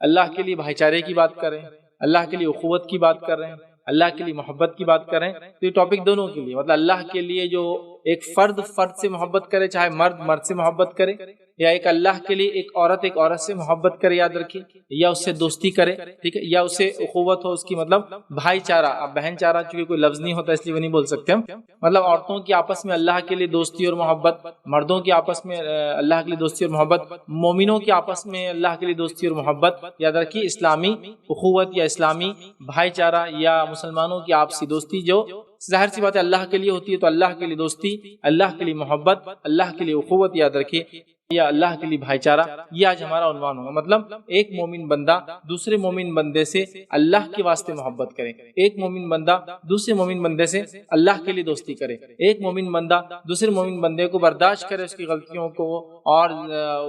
اللہ کے لیے بھائی چارے کی بات کر رہے ہیں، اللہ کے لیے اخوت کی بات کر رہے ہیں، اللہ کے لیے محبت کی بات کریں، تو یہ ٹاپک دونوں کے لیے، مطلب اللہ کے لیے جو ایک فرد سے محبت کرے، چاہے مرد سے محبت کرے، یا ایک اللہ کے لیے ایک عورت سے محبت کرے، یاد رکھیے، یا اس سے دوستی کرے، ٹھیک ہے، یا اس سے اخوت ہو، اس کی مطلب بھائی چارہ، اب بہن چارہ چونکہ کوئی لفظ نہیں ہوتا اس لیے وہ نہیں بول سکتے ہم، مطلب عورتوں کی آپس میں اللہ کے لیے دوستی اور محبت، مردوں کی آپس میں اللہ کے لیے دوستی اور محبت، مومنوں کی آپس میں اللہ کے لیے دوستی اور محبت، یاد رکھیے اسلامی اخوت یا اسلامی بھائی چارہ یا مسلمانوں کی آپسی دوستی جو ظاہر سی بات ہے اللہ کے لیے ہوتی ہے، تو اللہ کے لیے دوستی، اللہ کے لیے محبت، اللہ کے لیے اخوت، یاد رکھیے، یا اللہ کے لیے بھائی چارہ، یہ آج ہمارا عنوان ہوگا۔ مطلب ایک مومن بندہ دوسرے مومن بندے سے اللہ کے واسطے محبت کرے، ایک مومن بندہ دوسرے مومن بندے سے اللہ کے لیے دوستی کرے، ایک مومن بندہ دوسرے مومن بندے کو برداشت کرے، اس کی غلطیوں کو اور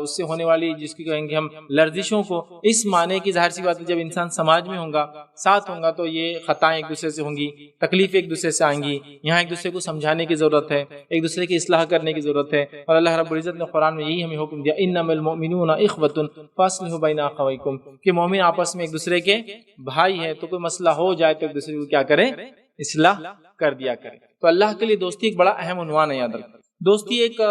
اس سے ہونے والی جس کی کہیں گے ہم لرزشوں کو، اس معنی کی ظاہر سی بات ہے جب انسان سماج میں ہوگا، ساتھ ہوگا، تو یہ خطائیں ایک دوسرے سے ہوں گی، تکلیف ایک دوسرے سے آئیں گی، یہاں ایک دوسرے کو سمجھانے کی ضرورت ہے، ایک دوسرے کی اصلاح کرنے کی ضرورت ہے، اور اللہ رب العزت نے قرآن میں یہی ہمیں حکم دیا، انما المؤمنون اخوۃ فاصلحوا بین اخویکم، کہ مومن آپس میں ایک دوسرے کے بھائی ہیں، تو کوئی مسئلہ ہو جائے تو ایک دوسرے کو کیا کریں، اصلاح کر دیا کریں۔ تو اللہ کے لیے دوستی ایک بڑا اہم عنوان ہے، یاد رکھیں، دوستی ایک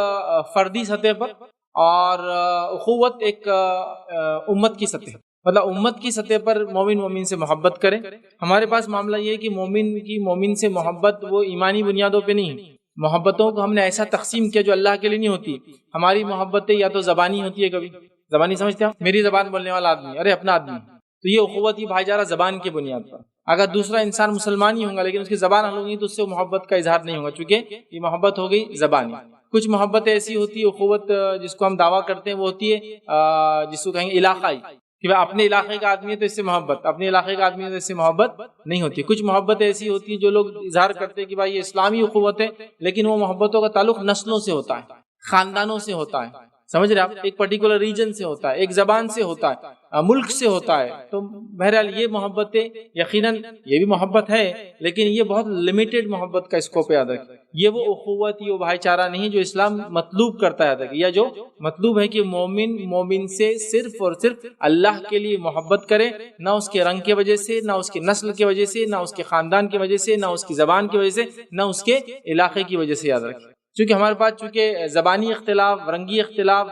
فردی سطح پر اور اخوت ایک امت کی سطح، مطلب امت کی سطح پر مومن سے محبت کریں۔ ہمارے پاس معاملہ یہ ہے کہ مومن سے محبت وہ ایمانی بنیادوں پہ نہیں، محبتوں کو ہم نے ایسا تقسیم کیا جو اللہ کے لیے نہیں ہوتی۔ ہماری محبتیں یا تو زبانی ہوتی ہے، کبھی زبانی سمجھتے ہیں میری زبان بولنے والا آدمی، ارے اپنا آدمی، تو یہ اخوت، یہ بھائی چارہ زبان کی بنیاد پر۔ اگر دوسرا انسان مسلمان ہی ہوگا لیکن اس کی زبان حل ہوگی تو اس سے محبت کا اظہار نہیں ہوگا، چونکہ یہ محبت ہو گئی زبانی۔ کچھ محبت ایسی ہوتی ہے، اخوت جس کو ہم دعویٰ کرتے ہیں وہ ہوتی ہے جس کو کہیں گے علاقائی، کہ اپنے علاقے کا آدمی ہے تو اس سے محبت، اپنے علاقے کا آدمی ہے تو اس سے محبت نہیں ہوتی۔ کچھ محبت ایسی ہوتی ہے جو لوگ اظہار کرتے ہیں کہ بھائی یہ اسلامی اخوت ہے، لیکن وہ محبتوں کا تعلق نسلوں سے ہوتا ہے، خاندانوں سے ہوتا ہے، سمجھ رہے آپ، ایک پرٹیکولر ریجن سے ہوتا ہے، ایک زبان سے ہوتا ہے، ملک سے ہوتا ہے۔ تو بہرحال یہ محبتیں یقیناً یہ بھی محبت ہے، لیکن یہ بہت لمیٹڈ محبت کا اسکوپ یاد رکھیں۔ یہ وہ اخوت، یہ وہ بھائی چارہ نہیں جو اسلام مطلوب کرتا ہے، یاد رکھیں، یا جو مطلوب ہے کہ مومن سے صرف اور صرف اللہ کے لیے محبت کرے، نہ اس کے رنگ کی وجہ سے، نہ اس کی نسل کی وجہ سے، نہ اس کے خاندان کی وجہ سے، نہ اس کی زبان کی وجہ سے، نہ اس کے علاقے کی وجہ سے، یاد رکھیں۔ چونکہ ہمارے پاس زبانی اختلاف، رنگی اختلاف،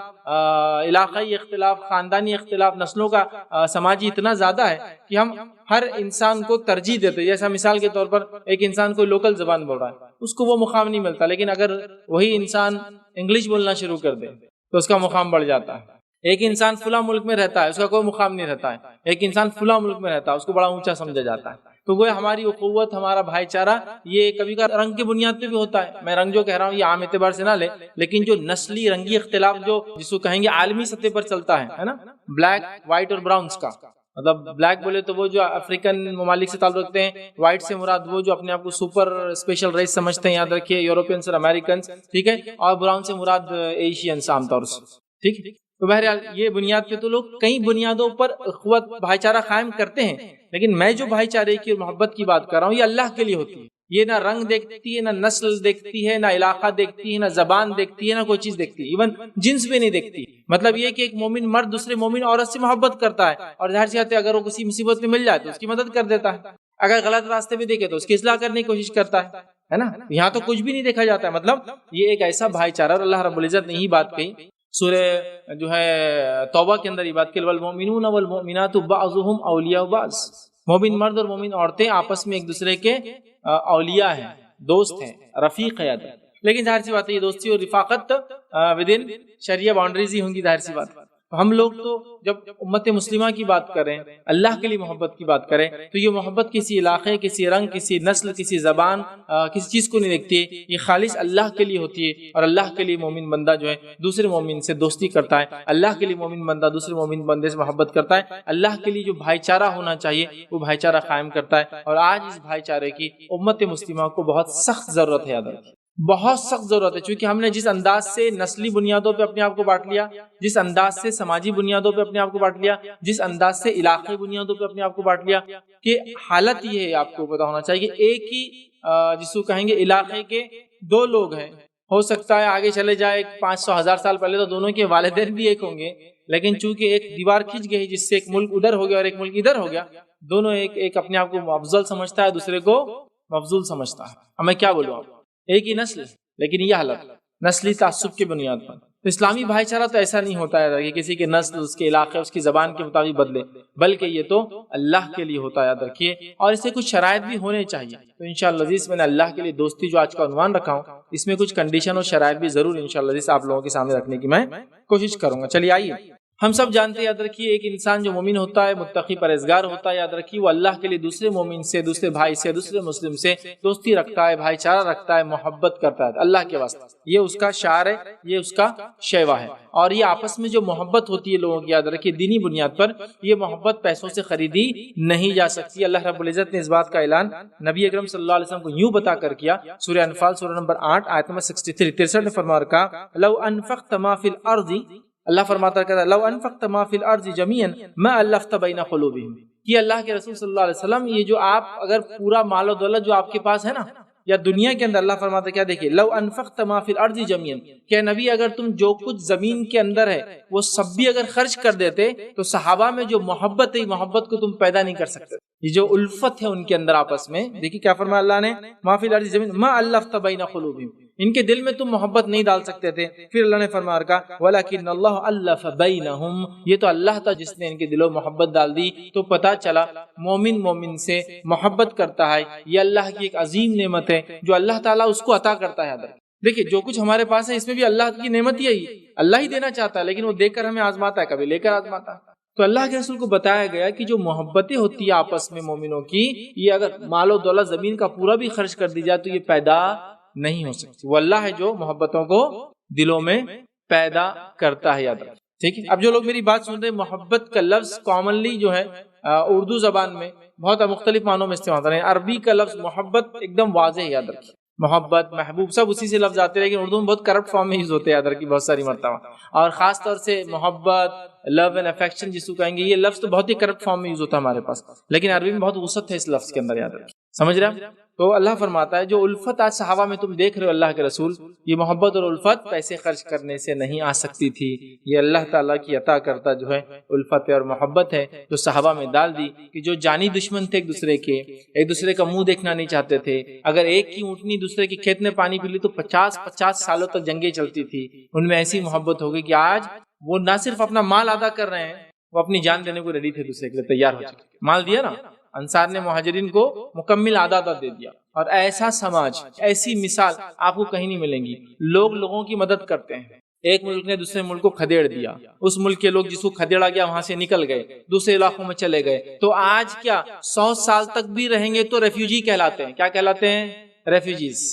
علاقائی اختلاف، خاندانی اختلاف، نسلوں کا سماجی اتنا زیادہ ہے کہ ہم ہر انسان کو ترجیح دیتے ہیں۔ جیسا مثال کے طور پر ایک انسان کو لوکل زبان بول رہا ہے، اس کو وہ مقام نہیں ملتا، لیکن اگر وہی انسان انگلش بولنا شروع کر دے تو اس کا مقام بڑھ جاتا ہے۔ ایک انسان فلاں ملک میں رہتا ہے، اس کا کوئی مقام نہیں رہتا ہے، ایک انسان فلاں ملک میں رہتا ہے، اس کو بڑا اونچا سمجھا جاتا ہے۔ تو وہ ہماری اخوت، ہمارا بھائی چارہ، یہ کبھی کا رنگ کی بنیاد پہ بھی ہوتا ہے۔ میں رنگ جو کہہ رہا ہوں یہ عام اعتبار سے نہ لے، لیکن جو نسلی رنگی اختلاف جو جس کو کہیں گے عالمی سطح پر چلتا ہے نا، بلیک، وائٹ اور براؤنز کا، مطلب بلیک بولے تو وہ جو افریقن ممالک سے تعلق رکھتے ہیں، وائٹ سے مراد وہ جو اپنے آپ کو سپر اسپیشل ریس سمجھتے ہیں، یاد رکھیے، یوروپینس اور امریکنس، ٹھیک ہے، اور براؤن سے مراد ایشینس عام طور سے، ٹھیک ہے۔ تو بہرحال یہ بنیاد پہ تو لوگ کئی بنیادوں پر اخوت بھائی چارہ قائم کرتے ہیں، لیکن میں جو بھائی چارے کی اور محبت کی بات کر رہا ہوں یہ اللہ کے لیے ہوتی ہے۔ یہ نہ رنگ دیکھتی ہے، نہ نسل دیکھتی ہے، نہ علاقہ دیکھتی ہے، نہ زبان دیکھتی ہے، نہ کوئی چیز دیکھتی ہے، ایون جنس بھی نہیں دیکھتی۔ مطلب یہ کہ ایک مومن مرد دوسرے مومن عورت سے محبت کرتا ہے، اور ظاہر سی بات ہے اگر وہ کسی مصیبت میں مل جائے تو اس کی مدد کر دیتا ہے، اگر غلط راستے میں دیکھے تو اس کی اصلاح کرنے کی کوشش کرتا ہے نا۔ یہاں تو کچھ بھی نہیں دیکھا جاتا ہے، مطلب یہ ایک ایسا بھائی چارہ، اور اللہ رب العزت نے یہی بات کہی سورہ جو ہے توبہ کے اندر، یہ بات کہ والمؤمنون والمؤمنات بعضهم اولیاء بعض، مومن مرد اور مومن عورتیں آپس میں ایک دوسرے کے اولیاء ہیں، دوست ہیں، رفیق ہے۔ لیکن ظاہر سی بات ہے یہ دوستی اور رفاقت ودن شریعہ باؤنڈریز ہی ہوں گی، ظاہر سی بات ہے۔ ہم لوگ تو جب امت مسلمہ کی بات کریں، اللہ کے لیے محبت کی بات کریں، تو یہ محبت کسی علاقے، کسی رنگ، کسی نسل، کسی زبان، کسی چیز کو نہیں دیکھتی ہے، یہ خالص اللہ کے لیے ہوتی ہے۔ اور اللہ کے لیے مومن بندہ جو ہے دوسرے مومن سے دوستی کرتا ہے، اللہ کے لیے مومن بندہ دوسرے مومن بندے سے محبت کرتا ہے، اللہ کے لیے جو بھائی چارہ ہونا چاہیے وہ بھائی چارہ قائم کرتا ہے۔ اور آج اس بھائی چارے کی امت مسلمہ کو بہت سخت ضرورت ہے، یاد رکھیں، بہت سخت ضرورت ہے، چونکہ ہم نے جس انداز سے نسلی بنیادوں پہ اپنے آپ کو بانٹ لیا، جس انداز سے سماجی بنیادوں پہ اپنے آپ کو بانٹ لیا، جس انداز سے علاقائی بنیادوں پہ اپنے آپ کو بانٹ لیا، کہ حالت یہ ہے، آپ کو پتا ہونا چاہیے کہ ایک ہی جس کو کہیں گے علاقے کے دو لوگ ہیں، ہو سکتا ہے آگے چلے جائے 500 1000 سال پہلے تو دونوں کے والدین بھی ایک ہوں گے، لیکن چونکہ ایک دیوار کھنچ گئی جس سے ایک ملک ادھر ہو گیا اور ایک ملک ادھر ہو گیا، دونوں ایک اپنے آپ کو افضل سمجھتا ہے، دوسرے کو مفضول سمجھتا ہے. اب میں کیا بولوں، ایک ہی نسل لیکن یہ حالت نسلی تعصب کی بنیاد پر. تو اسلامی بھائی چارہ تو ایسا نہیں ہوتا ہے کہ کسی کے نسل، اس کے علاقے، اس کی زبان کے مطابق بدلے، بلکہ یہ تو اللہ کے لیے ہوتا ہے، یاد رکھیے. اور اس سے کچھ شرائط بھی ہونے چاہیے. تو انشاءاللہ عزیز میں نے اللہ کے لیے دوستی جو آج کا عنوان رکھا ہوں، اس میں کچھ کنڈیشن اور شرائط بھی ضرور انشاءاللہ عزیز آپ لوگوں کے سامنے رکھنے کی میں کوشش کروں گا. چلیے آئیے، ہم سب جانتے ہیں، یاد رکھیے، ایک انسان جو مومن ہوتا ہے، متقی پرہیزگار ہوتا ہے، یاد رکھیے وہ اللہ کے لیے دوسرے مومن سے، دوسرے بھائی سے، دوسرے مسلم سے دوستی رکھتا ہے، بھائی چارہ رکھتا ہے، محبت کرتا ہے اللہ کے واسطے. یہ اس کا شعار ہے، یہ اس کا شیوا ہے. اور یہ آپس میں جو محبت ہوتی ہے لوگوں کی، یاد رکھیے دینی بنیاد پر، یہ محبت پیسوں سے خریدی نہیں جا سکتی. اللہ رب العزت نے اس بات کا اعلان نبی اکرم صلی اللہ علیہ وسلم کو یوں بتا کر کیا. سورہ انفال سورہ نمبر 8 آیت نمبر 63 نے فرما رکھا، لو انفقت ما فی الارض، اللہ فرماتا ہے لو انفقت ما فی الارض جميعا ما الفت بین قلوبہم. کہ اللہ کے رسول صلی اللہ علیہ وسلم، یہ جو آپ اگر پورا مال و دولت جو آپ کے پاس ہے نا، یا دنیا کے اندر، اللہ فرماتا ہے کیا، دیکھیے، لو انفقت ما فی الارض جميعا، کہ نبی اگر تم جو کچھ زمین کے اندر ہے وہ سب بھی اگر خرچ کر دیتے تو صحابہ میں جو محبت ہے، محبت کو تم پیدا نہیں کر سکتے. یہ جو الفت ہے ان کے اندر آپس میں، دیکھیے کیا فرمایا اللہ نے، ما فی الارض جميعا ما الفت بین قلوبہم، ان کے دل میں تم محبت نہیں ڈال سکتے تھے. پھر اللہ نے فرمایا رکھا، وَلَكِنَّ اللَّهَ أَلَّفَ بَيْنَهُمْ، یہ تو اللہ تھا جس نے ان کے دلوں محبت ڈال دی. تو پتا چلا مومن مومن سے محبت کرتا ہے، یہ اللہ کی ایک عظیم نعمت ہے جو اللہ تعالیٰ اس کو عطا کرتا ہے. دیکھیے جو کچھ ہمارے پاس ہے اس میں بھی اللہ کی نعمت ہی ہے، اللہ ہی دینا چاہتا ہے، لیکن وہ دے کر ہمیں آزماتا ہے، کبھی لے کر آزماتا ہے. تو اللہ کے رسول کو بتایا گیا کہ جو محبتیں ہوتی ہیں آپس میں مومنوں کی، یہ اگر مال و دولت زمین کا پورا بھی خرچ کر دی جائے تو یہ پیدا نہیں ہو سکتی. وہ اللہ ہے جو محبتوں کو دلوں میں پیدا کرتا ہے، یاد رکھیں. ٹھیک ہے، اب جو لوگ میری بات سن رہے ہیں، محبت کا لفظ کامنلی جو ہے اردو زبان میں بہت مختلف معنوں میں استعمال ہوتا ہے. عربی کا لفظ محبت ایک دم واضح ہے، یاد رکھیں، محبت، محبوب سب اسی سے لفظ آتے ہیں، لیکن اردو میں بہت کرپٹ فارم میں یوز ہوتے ہیں، یاد رکھیں، بہت ساری مرتبہ. اور خاص طور سے محبت، لو اینڈ افیکشن جس کو کہیں گے، یہ لفظ تو بہت ہی کرپٹ فارم میں یوز ہوتا ہے ہمارے پاس، لیکن عربی میں بہت وسعت ہے اس لفظ کے اندر، یاد رکھیں. سمجھ رہے ہیں؟ تو اللہ فرماتا ہے جو الفت آج صحابہ میں تم دیکھ رہے ہو اللہ کے رسول، یہ محبت اور الفت پیسے خرچ کرنے سے نہیں آ سکتی تھی. یہ اللہ تعالیٰ کی عطا کرتا جو ہے الفت اور محبت ہے جو صحابہ میں ڈال دی، کہ جو جانی دشمن تھے ایک دوسرے کے، ایک دوسرے کا منہ دیکھنا نہیں چاہتے تھے. اگر ایک کی اونٹنی دوسرے کے کھیت میں پانی پی لی تو 50 سالوں تک جنگیں چلتی تھی. ان میں ایسی محبت ہو گئی کہ آج وہ نہ صرف اپنا مال ادا کر رہے ہیں، وہ اپنی جان دینے کو ریڈی تھے، دوسرے کے لیے تیار ہو چکے. مال دیا نا، انصار نے مہاجرین کو مکمل آدھا دے دیا. اور ایسا سماج، ایسی مثال آپ کو کہیں نہیں ملیں گی. لوگ لوگوں کی مدد کرتے ہیں. ایک ملک نے دوسرے ملک کو کھدیڑ دیا، اس ملک کے لوگ جس کو کھدیڑا گیا وہاں سے نکل گئے، دوسرے علاقوں میں چلے گئے. تو آج کیا 100 سال تک بھی رہیں گے تو ریفیوجی کہلاتے ہیں. کیا کہلاتے ہیں؟ ریفیوجیز.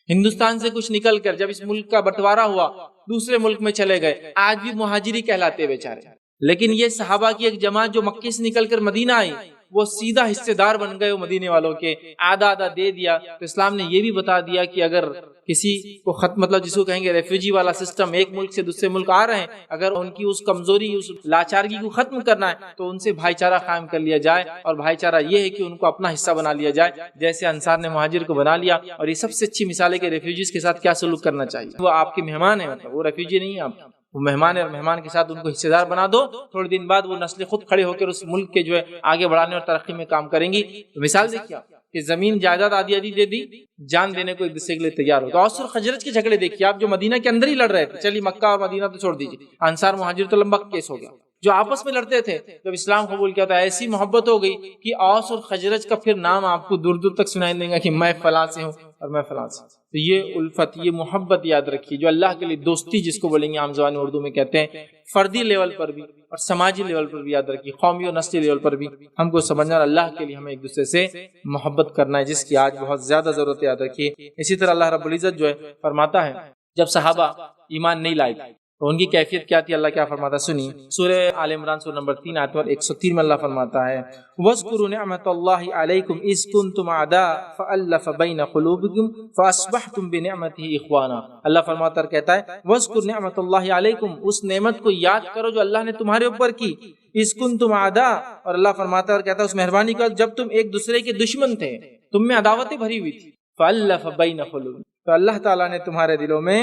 ہندوستان سے کچھ نکل کر جب اس ملک کا بٹوارا ہوا دوسرے ملک میں چلے گئے، آج بھی مہاجری کہلاتے بیچارے. لیکن یہ صحابہ کی ایک جماعت جو مکے سے نکل کر مدینہ آئی، وہ سیدھا حصے دار بن گئے وہ مدینے والوں کے، آدھا آدھا دے دیا. تو اسلام نے یہ بھی بتا دیا کہ اگر کسی کو مطلب جس کو کہیں گے ریفیوجی والا سسٹم، ایک ملک سے دوسرے ملک آ رہے ہیں، اگر ان کی اس کمزوری، اس لاچارگی کو ختم کرنا ہے تو ان سے بھائی چارہ قائم کر لیا جائے. اور بھائی چارہ یہ ہے کہ ان کو اپنا حصہ بنا لیا جائے، جیسے انصار نے مہاجر کو بنا لیا. اور یہ سب سے اچھی مثال ہے کہ ریفیوجیز کے ساتھ کیا سلوک کرنا چاہیے. وہ آپ کے مہمان ہیں، مطلب وہ ریفیوجی نہیں ہے، آپ وہ مہمان ہے، اور مہمان کے ساتھ ان کو حصہ دار بنا دو. تھوڑے دن بعد وہ نسلیں خود کھڑے ہو کر اس ملک کے جو ہے آگے بڑھانے اور ترقی میں کام کریں گی. تو مثال دیکھیے آپ کہ زمین جائیداد آدھی آدھی دے دی، جان دینے کو ایک دوسرے کے لیے تیار ہو. اوس اور خزرج کے جھگڑے دیکھیے آپ، جو مدینہ کے اندر ہی لڑ رہے تھے. چلیے مکہ اور مدینہ تو چھوڑ دیجیے، انصار مہاجر تو لمبا کیس ہو گیا. جو آپس میں لڑتے تھے جب اسلام قبول کیا تھا، ایسی محبت ہو گئی کہ اوس اور خزرج کا پھر نام آپ کو دور دور تک سنائی دے گا کہ میں فلاں سے ہوں اور میں فلاں سے. تو یہ الفت، یہ محبت یاد رکھیے، جو اللہ کے لیے دوستی جس کو بولیں گے عام زبان اردو میں کہتے ہیں، فردی لیول پر بھی اور سماجی لیول پر بھی یاد رکھیے، قومی اور نسلی لیول پر بھی ہم کو سمجھنا ہے اللہ کے لیے ہمیں ایک دوسرے سے محبت کرنا ہے، جس کی آج بہت زیادہ ضرورت ہے. یاد رکھیے اسی طرح اللہ رب العزت جو ہے فرماتا ہے جب صحابہ ایمان نہیں لائے تو ان کی کیفیت کیا تھی، اللہ کیا فرماتا ہے سنی. سورہ آل عمران سورہ نمبر 3 آیت نمبر 103 میں اللہ فرماتا ہے وَاذْكُرُوا نِعْمَةَ اللَّهِ عَلَيْكُمْ إِذْ كُنْتُمْ أَعْدَاءً فَأَلَّفَ بَيْنَ قُلُوبِكُمْ فَأَصْبَحْتُمْ بِنِعْمَتِهِ إِخْوَانًا. اللہ فرماتا ہے کہتا ہے وَاذْكُرُوا نِعْمَةَ اللَّهِ عَلَيْكُمْ، اس نعمت کو یاد کرو جو اللہ نے تمہارے اوپر کی. إِذْ كُنْتُمْ أَعْدَاءً، اور اللہ فرماتا ہے اور کہتا ہے اس مہربانی کا جب تم ایک دوسرے کے دشمن تھے، تم میں عداوتیں بھری ہوئی تھی. فَأَلَّفَ بَيْنَ قُلُوبِكُمْ، تو اللہ تعالیٰ نے تمہارے دلوں میں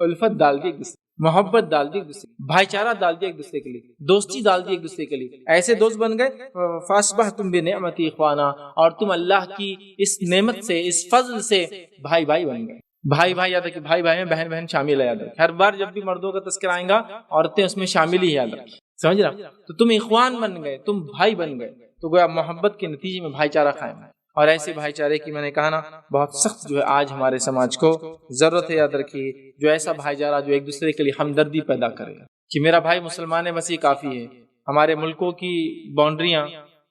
الفت ڈال دی. محبت ڈال دی ایک دوسرے، بھائی چارہ ڈال دیا ایک دوسرے کے لیے، دوستی ڈال دی ایک دوسرے کے لیے، ایسے دوست بن گئے فاصبحتم بنعمتی اخوانا، اور تم اللہ کی اس نعمت سے، اس فضل سے بھائی بھائی بن گئے۔ بھائی بھائی یاد رکھیے، بھائی بھائی میں بہن بہن شامل ہے، یاد رکھیے ہر بار جب بھی مردوں کا تذکرہ آئے گا عورتیں اس میں شامل ہی یاد رکھیے، سمجھ رہا؟ تو تم اخوان بن گئے، تم بھائی بن گئے، تو گویا محبت کے نتیجے میں بھائی چارہ قائم ہے۔ اور ایسے بھائی چارے کی میں نے کہا نا بہت سخت جو ہے آج ہمارے سماج کو ضرورت ہے، یاد رکھیے، جو ایسا بھائی چارہ جو ایک دوسرے کے لیے ہمدردی پیدا کرے کہ میرا بھائی مسلمان ہے بس یہ کافی ہے۔ ہمارے ملکوں کی باؤنڈریاں،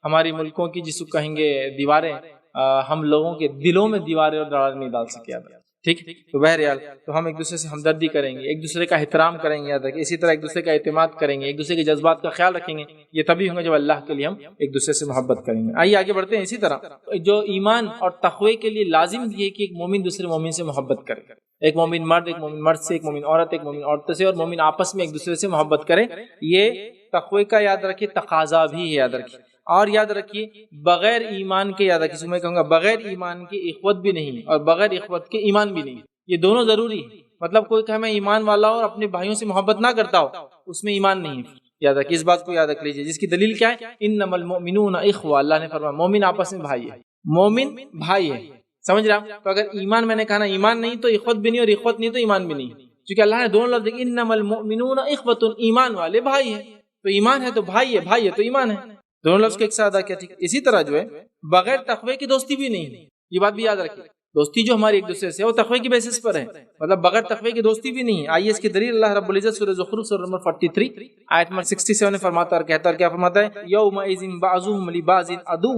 ہماری ملکوں کی جس کو کہیں گے دیواریں، ہم لوگوں کے دلوں میں دیواریں اور درار نہیں ڈال سکے، یاد رکھیے، ٹھیک۔ تو بہرحال تو ہم ایک دوسرے سے ہمدردی کریں گے، ایک دوسرے کا احترام کریں گے، یاد رکھیں، اسی طرح ایک دوسرے کا اعتماد کریں گے، ایک دوسرے کے جذبات کا خیال رکھیں گے، یہ تبھی ہوں گے جب اللہ کے لیے ہم ایک دوسرے سے محبت کریں گے۔ آئیے آگے بڑھتے ہیں۔ اسی طرح جو ایمان اور تقوی کے لیے لازم یہ کہ ایک مومن دوسرے مومن سے محبت کرے، ایک مومن مرد ایک مومن مرد سے، ایک مومن عورت ایک مومن عورت سے، اور مومن آپس میں ایک دوسرے سے محبت کرے، یہ تقوی کا یاد رکھیے تقاضا بھی ہے، یاد رکھیے۔ اور یاد رکھیے بغیر ایمان کے، یاد رکھیے میں کہوں گا بغیر ایمان کے اخوت بھی نہیں، اور بغیر اخوت کے ایمان بھی نہیں، یہ دونوں ضروری ہے۔ مطلب کوئی کہ میں ایمان والا ہوں اور اپنے بھائیوں سے محبت نہ کرتا ہو، اس میں ایمان نہیں ہے، یاد رکھیے، اس بات کو یاد رکھ لیجیے، جس کی دلیل کیا ہے؟ انما المؤمنون اخوہ، اللہ نے فرمایا مومن آپس میں بھائی ہے، مومن بھائی ہے، سمجھ رہا؟ تو اگر ایمان، میں نے کہا نا ایمان نہیں تو اخوت بھی نہیں، اور اخوت نہیں تو ایمان بھی نہیں، کیونکہ اللہ نے دونوں لفظ انما المؤمنون اخوۃ، ایمان والے بھائی ہیں، تو ایمان ہے تو بھائی ہے، بھائی ہے تو ایمان ہے، دونوں لفظ کے ایک ساتھ ادا کیا، ٹھیک۔ اسی طرح جو ہے بغیر تقوی کی دوستی بھی نہیں، یہ بات بھی یاد رکھیے، دوستی جو ہماری ایک دوسرے سے وہ تقوی کی بیسس پر ہے، مطلب بغیر تقوی کی دوستی بھی نہیں ہے۔ آئیے اس کی دلیل اللہ رب العزت سورہ زخرف سورہ نمبر 43 آیت نمبر 67 میں فرماتا اور کہتا ہے، کیا فرماتا ہے؟ یومئذ بعضهم لبعض عدو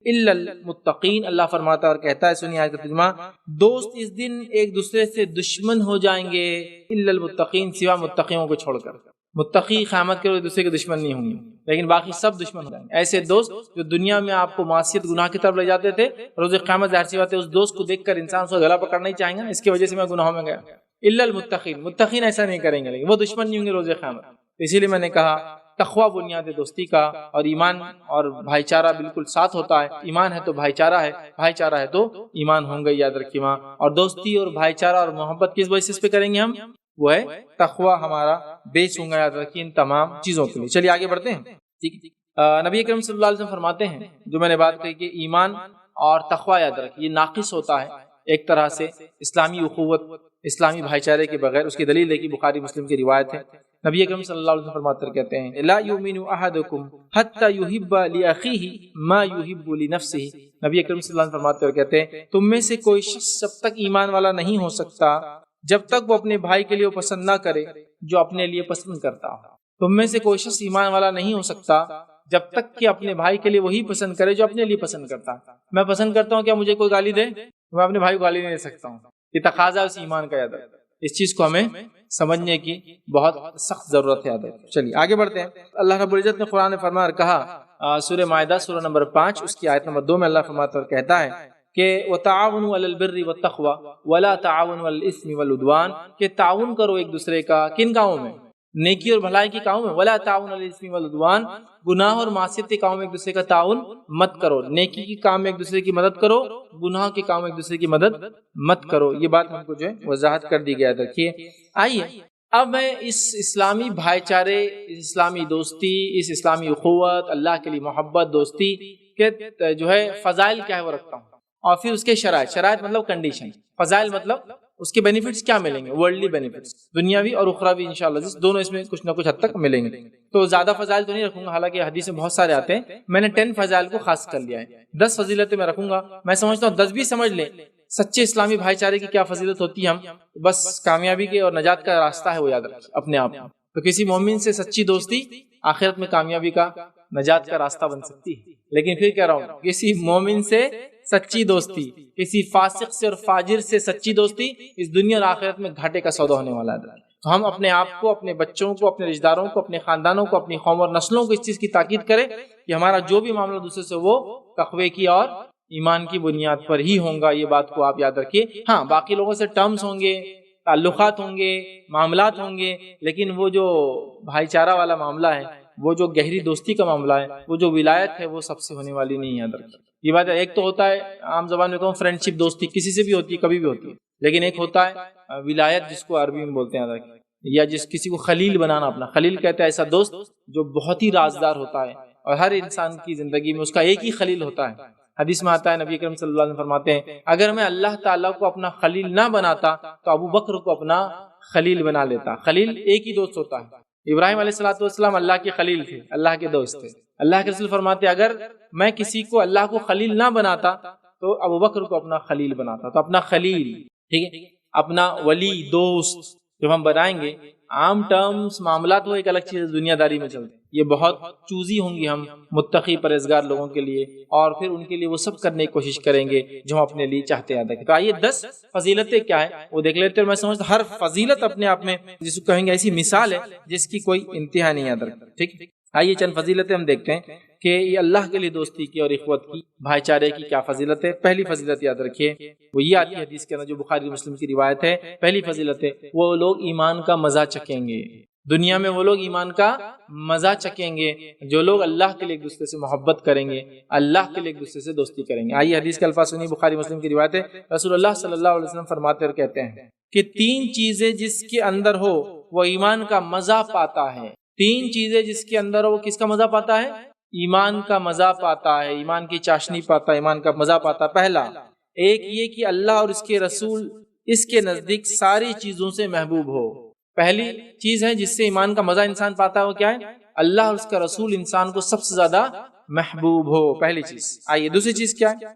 الا المتقین، اللہ فرماتا اور کہتا ہے، سنیے آیت کا ترجمہ، دوست اس دن ایک دوسرے سے دشمن ہو جائیں گے، الا المتقین، سوا متقیوں کو چھوڑ کر۔ متقی قیامت کے روز ایک دوسرے کے دشمن نہیں ہوں گے، لیکن باقی سب دشمن ہو جائیں گے۔ ایسے دوست جو دنیا میں آپ کو معصیت گناہ کی طرف لے جاتے تھے، روز قیامت ظاہر سی بات ہے اس دوست کو دیکھ کر انسان اس کا گلا پکڑنا ہی چاہیں گا، اس کی وجہ سے میں گناہوں میں گیا۔ الا المتقین، متقین ایسا نہیں کریں گے، لیکن وہ دشمن نہیں ہوں گے روز قیامت۔ اسی لیے میں نے کہا تقوی بنیاد ہے دوستی کا، اور ایمان اور بھائی چارہ بالکل ساتھ ہوتا ہے، ایمان ہے تو بھائی چارہ ہے، بھائی چارہ ہے تو ایمان ہوں گے، یاد رکھیے وہاں۔ اور دوستی اور بھائی چارہ اور محبت کس بیسس پہ کریں گے ہم؟ وہ ہے تقوی ہمارا بیس ہوں گا، یاد رکھیے ان تمام چیزوں کے لیے۔ چلیے آگے بڑھتے ہیں، ٹھیک۔ نبی کریم صلی اللہ علیہ وسلم فرماتے ہیں، جو میں نے بات کہی کہ ایمان اور تقوی یاد رکھیے یہ ناقص ہوتا ہے ایک طرح سے اسلامی اخوت، اسلامی بھائی چارے کے بغیر۔ اس کی دلیل ہے کہ بخاری مسلم کی روایت ہے، نبی اکرم صلی اللہ علیہ وسلم فرماتے کہتے ہیں، لا یؤمن احدکم حتی یحب لاخیہ ما یحب لنفسہ، نبی اکرم صلی اللہ علیہ وسلم فرماتے اور کہتے ہیں تم میں سے کوئی شخص جب تک ایمان والا نہیں ہو سکتا جب تک وہ اپنے بھائی کے لیے وہ پسند نہ کرے جو اپنے لیے پسند کرتا ہو۔ تم میں سے کوئی شخص ایمان والا نہیں ہو سکتا جب تک کہ اپنے بھائی کے لیے وہی پسند کرے جو اپنے لیے پسند کرتا ہے۔ میں پسند کرتا ہوں کیا مجھے کوئی گالی دے، میں اپنے بھائی کو گالی نہیں دے سکتا ہوں، یہ تقاضا اس ایمان کا، یاد ہے۔ اس چیز کو ہمیں سمجھنے کی بہت سخت ضرورت ہے، یاد ہے۔ چلیے آگے بڑھتے ہیں۔ اللہ رب العزت نے قرآن فرمایا اور کہا، سورہ مائدہ سورہ نمبر 5 اس کی آیت نمبر 2 میں اللہ فرماتا اور کہتا ہے کہ وَتَعَاوَنُوا عَلَى الْبِرِّ وَالتَّقْوَى وَلَا تَعَاوَنُوا عَلَى الْإِثْمِ وَالْعُدْوَانِ، کہ تعاون کرو ایک دوسرے کا، کن کاموں میں؟ نیکی اور بھلائی کی کاموں میں۔ وَلَا تَعَاوَنُوا عَلَى الْإِثْمِ وَالْعُدْوَانِ، گناہ اور معصیت کے کاموں میں ایک دوسرے کا تعاون مت کرو، نیکی کی کام میں ایک دوسرے کی مدد کرو، گناہ کے کام میں ایک دوسرے کی مدد مت کرو۔ یہ بات ہم کو جو ہے وضاحت کر دی گیا۔ دیکھیے آئیے اب میں اس اسلامی بھائی چارے، اس اسلامی دوستی، اس اسلامی اخوت، اللہ کے لیے محبت، دوستی کے جو ہے فضائل کیا ہے وہ رکھتا ہوں، اور پھر اس کے شرائط مطلب کنڈیشن، فضائل مطلب اس کے بینیفٹس کیا ملیں گے، ورلڈلی بینیفٹس، دنیاوی اور اخروی انشاءاللہ دونوں اس میں کچھ نہ کچھ حد تک ملیں گے۔ تو زیادہ فضائل تو نہیں رکھوں گا، حالانکہ حدیث میں بہت سارے آتے ہیں، میں نے 10 فضائل کو خاص کر لیا ہے، 10 فضیلتیں میں رکھوں گا۔ میں سمجھتا ہوں 10 بھی سمجھ لیں سچے اسلامی بھائی چارے کی کیا فضیلت ہوتی ہے، ہم بس کامیابی کے اور نجات کا راستہ ہے وہ یاد رکھیں اپنے آپ۔ تو کسی مومن سے سچی دوستی آخرت میں کامیابی کا، نجات کا راستہ بن سکتی ہے، لیکن پھر کہہ رہا ہوں کسی مومن سے سچی دوستی، کسی فاسق سے اور فاجر سے سچی دوستی اس دنیا اور آخرت میں گھاٹے کا سودا ہونے والا ہے۔ تو ہم اپنے آپ کو، اپنے بچوں کو، اپنے رشتہ داروں کو، اپنے خاندانوں کو، اپنی قوم اور نسلوں کو اس چیز کی تاکید کریں کہ ہمارا جو بھی معاملہ دوسرے سے وہ تقوی کی اور ایمان کی بنیاد پر ہی ہوں گا۔ یہ بات کو آپ یاد رکھیے۔ ہاں باقی لوگوں سے ٹرمز ہوں گے، تعلقات ہوں گے، معاملات ہوں گے، لیکن وہ جو بھائی چارہ والا معاملہ ہے، وہ جو گہری دوستی کا معاملہ ہے، وہ جو ولایت ہے، وہ سب سے ہونے والی نہیں ہے۔ یاد رکھیے یہ بات ہے۔ ایک تو ہوتا ہے عام زبان میں کہوں فرینڈشپ، دوستی کسی سے بھی ہوتی ہے، کبھی بھی ہوتی ہے، لیکن ایک ہوتا ہے ولایت، جس کو عربی میں بولتے ہیں، یاد رکھیے یا جس کسی کو خلیل بنانا اپنا، خلیل کہتے ہیں ایسا دوست جو بہت ہی رازدار ہوتا ہے اور ہر انسان کی زندگی میں اس کا ایک ہی خلیل ہوتا ہے۔ حدیث میں آتا ہے نبی اکرم صلی اللہ علیہ وسلم فرماتے ہیں اگر میں اللہ تعالیٰ کو اپنا خلیل نہ بناتا تو ابو بکر کو اپنا خلیل بنا لیتا۔ خلیل ایک ہی دوست ہوتا ہے۔ ابراہیم علیہ السلام اللہ کے خلیل تھے، اللہ کے دوست تھے۔ اللہ کے رسول فرماتے ہیں اگر میں کسی کو اللہ کو خلیل نہ بناتا تو ابو بکر کو اپنا خلیل بناتا۔ تو اپنا خلیل، ٹھیک ہے، اپنا ولی، دوست جب ہم بنائیں گے، عام ٹرمز معاملات وہ ایک الگ چیز دنیا داری میں چلتے ہیں، یہ بہت چوزی ہوں گی ہم متقی پرہیزگار لوگوں کے لیے، اور پھر ان کے لیے وہ سب کرنے کی کوشش کریں گے جو ہم اپنے لیے چاہتے ہیں۔ تو آئیے 10 فضیلتیں کیا ہیں وہ دیکھ لیتے ہیں۔ میں سمجھتا ہر فضیلت اپنے آپ میں جس کو کہیں گے ایسی مثال ہے جس کی کوئی انتہا نہیں یاد رکھتا، ٹھیک۔ آئیے چند فضیلتیں ہم دیکھتے ہیں کہ یہ اللہ کے لیے دوستی کی اور اخوت کی، بھائی چارے کی کیا فضیلت ہے۔ پہلی فضیلت یاد رکھیے وہ یہ آتی ہے حدیث کے اندر جو بخاری مسلم کی روایت ہے۔ پہلی فضیلت ہے وہ لوگ ایمان کا مزہ چکھیں گے، دنیا میں وہ لوگ ایمان کا مزہ چکھیں گے جو لوگ اللہ کے لیے ایک دوسرے سے محبت کریں گے، اللہ کے لیے ایک دوسرے سے دوستی کریں گے۔ آئیے حدیث کے الفاظ سنیے، بخاری مسلم کی روایت ہے۔ رسول اللہ صلی اللہ علیہ وسلم فرماتے اور کہتے ہیں کہ 3 چیزیں جس کے اندر ہو وہ ایمان کا مزہ پاتا ہے۔ 3 چیزیں جس کے اندر ہو وہ کس کا مزہ پاتا ہے؟ ایمان کا مزہ پاتا ہے، ایمان کی چاشنی پاتا ہے، ایمان کا مزہ پاتا ہے۔ پہلا ایک یہ کہ اللہ اور اس کے رسول اس کے نزدیک ساری چیزوں سے محبوب ہو۔ پہلی چیز ہے جس سے ایمان کا مزہ انسان پاتا ہے وہ کیا ہے؟ اللہ اور اس کا رسول انسان کو سب سے زیادہ محبوب ہو، پہلی چیز۔ آئیے دوسری چیز کیا ہے؟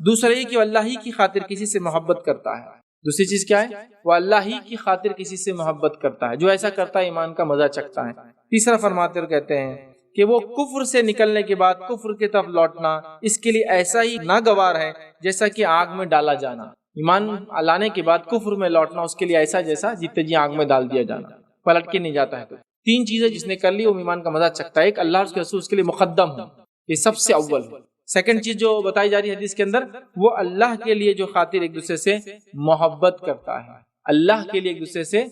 دوسرا یہ کہ وہ اللہ ہی کی خاطر کسی سے محبت کرتا ہے۔ دوسری چیز کیا ہے؟ وہ اللہ ہی کی خاطر کسی سے محبت کرتا ہے، جو ایسا کرتا ہے ایمان کا مزہ چکھتا ہے۔ تیسرا فرماتے اور کہتے ہیں کہ وہ کفر سے نکلنے کے بعد کفر کی طرف لوٹنا اس کے لیے ایسا ہی ناگوار ہے جیسا کہ آگ میں ڈالا جانا۔ ایمان لانے کے بعد کفر میں لوٹنا اس کے لیے ایسا جیسا جتنے جی آگ میں ڈال دیا جانا، پلٹ کے نہیں جاتا ہے۔ 3 چیزیں جس نے کر لی وہ ایمان کا مزہ چکھتا ہے۔ ایک اللہ اور اس کے رسول اس کے لیے مقدم ہو، یہ سب سے اول ہے۔ سیکنڈ چیز جو بتائی جا رہی ہے حدیث کے اندر، وہ اللہ کے لیے جو خاطر ایک دوسرے سے محبت کرتا ہے۔ اللہ کے لیے ایک دوسرے سے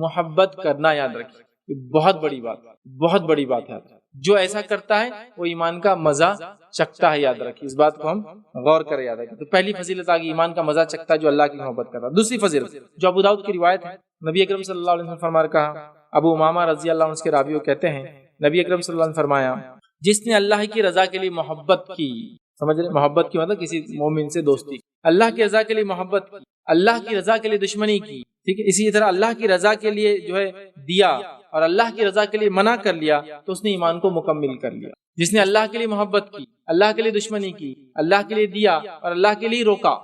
محبت کرنا یاد رکھیے، یہ بہت بڑی بات ہے۔ جو ایسا کرتا ہے وہ ایمان کا مزہ چکھتا ہے، یاد رکھیے، اس بات کو ہم غور کریں، یاد رکھیں۔ تو پہلی فضیلت آگئی ایمان کا مزہ چکھتا ہے جو اللہ کی محبت کرتا ہے۔ دوسری فضیلت جو ابو داؤد کی روایت ہے، نبی اکرم صلی اللہ علیہ وسلم فرما کہا، ابو امامہ رضی اللہ عنہ اس کے راوی کہتے ہیں نبی اکرم صلی اللہ علیہ وسلم فرمایا جس نے اللہ کی رضا کے لیے محبت کی، سمجھ رہے، محبت کی مطلب کسی مومن سے دوستی، اللہ کی رضا کے لیے محبت کی، اللہ کی رضا کے لیے دشمنی کی، ٹھیک ہے، اسی طرح اللہ کی رضا کے لیے جو ہے دیا اور اللہ کی رضا کے لیے منع کر لیا تو اس نے ایمان کو مکمل کر لیا۔ جس نے اللہ کے لیے محبت کی، اللہ کے لیے دشمنی کی، اللہ کے لیے دیا اور اللہ کے لیے روکا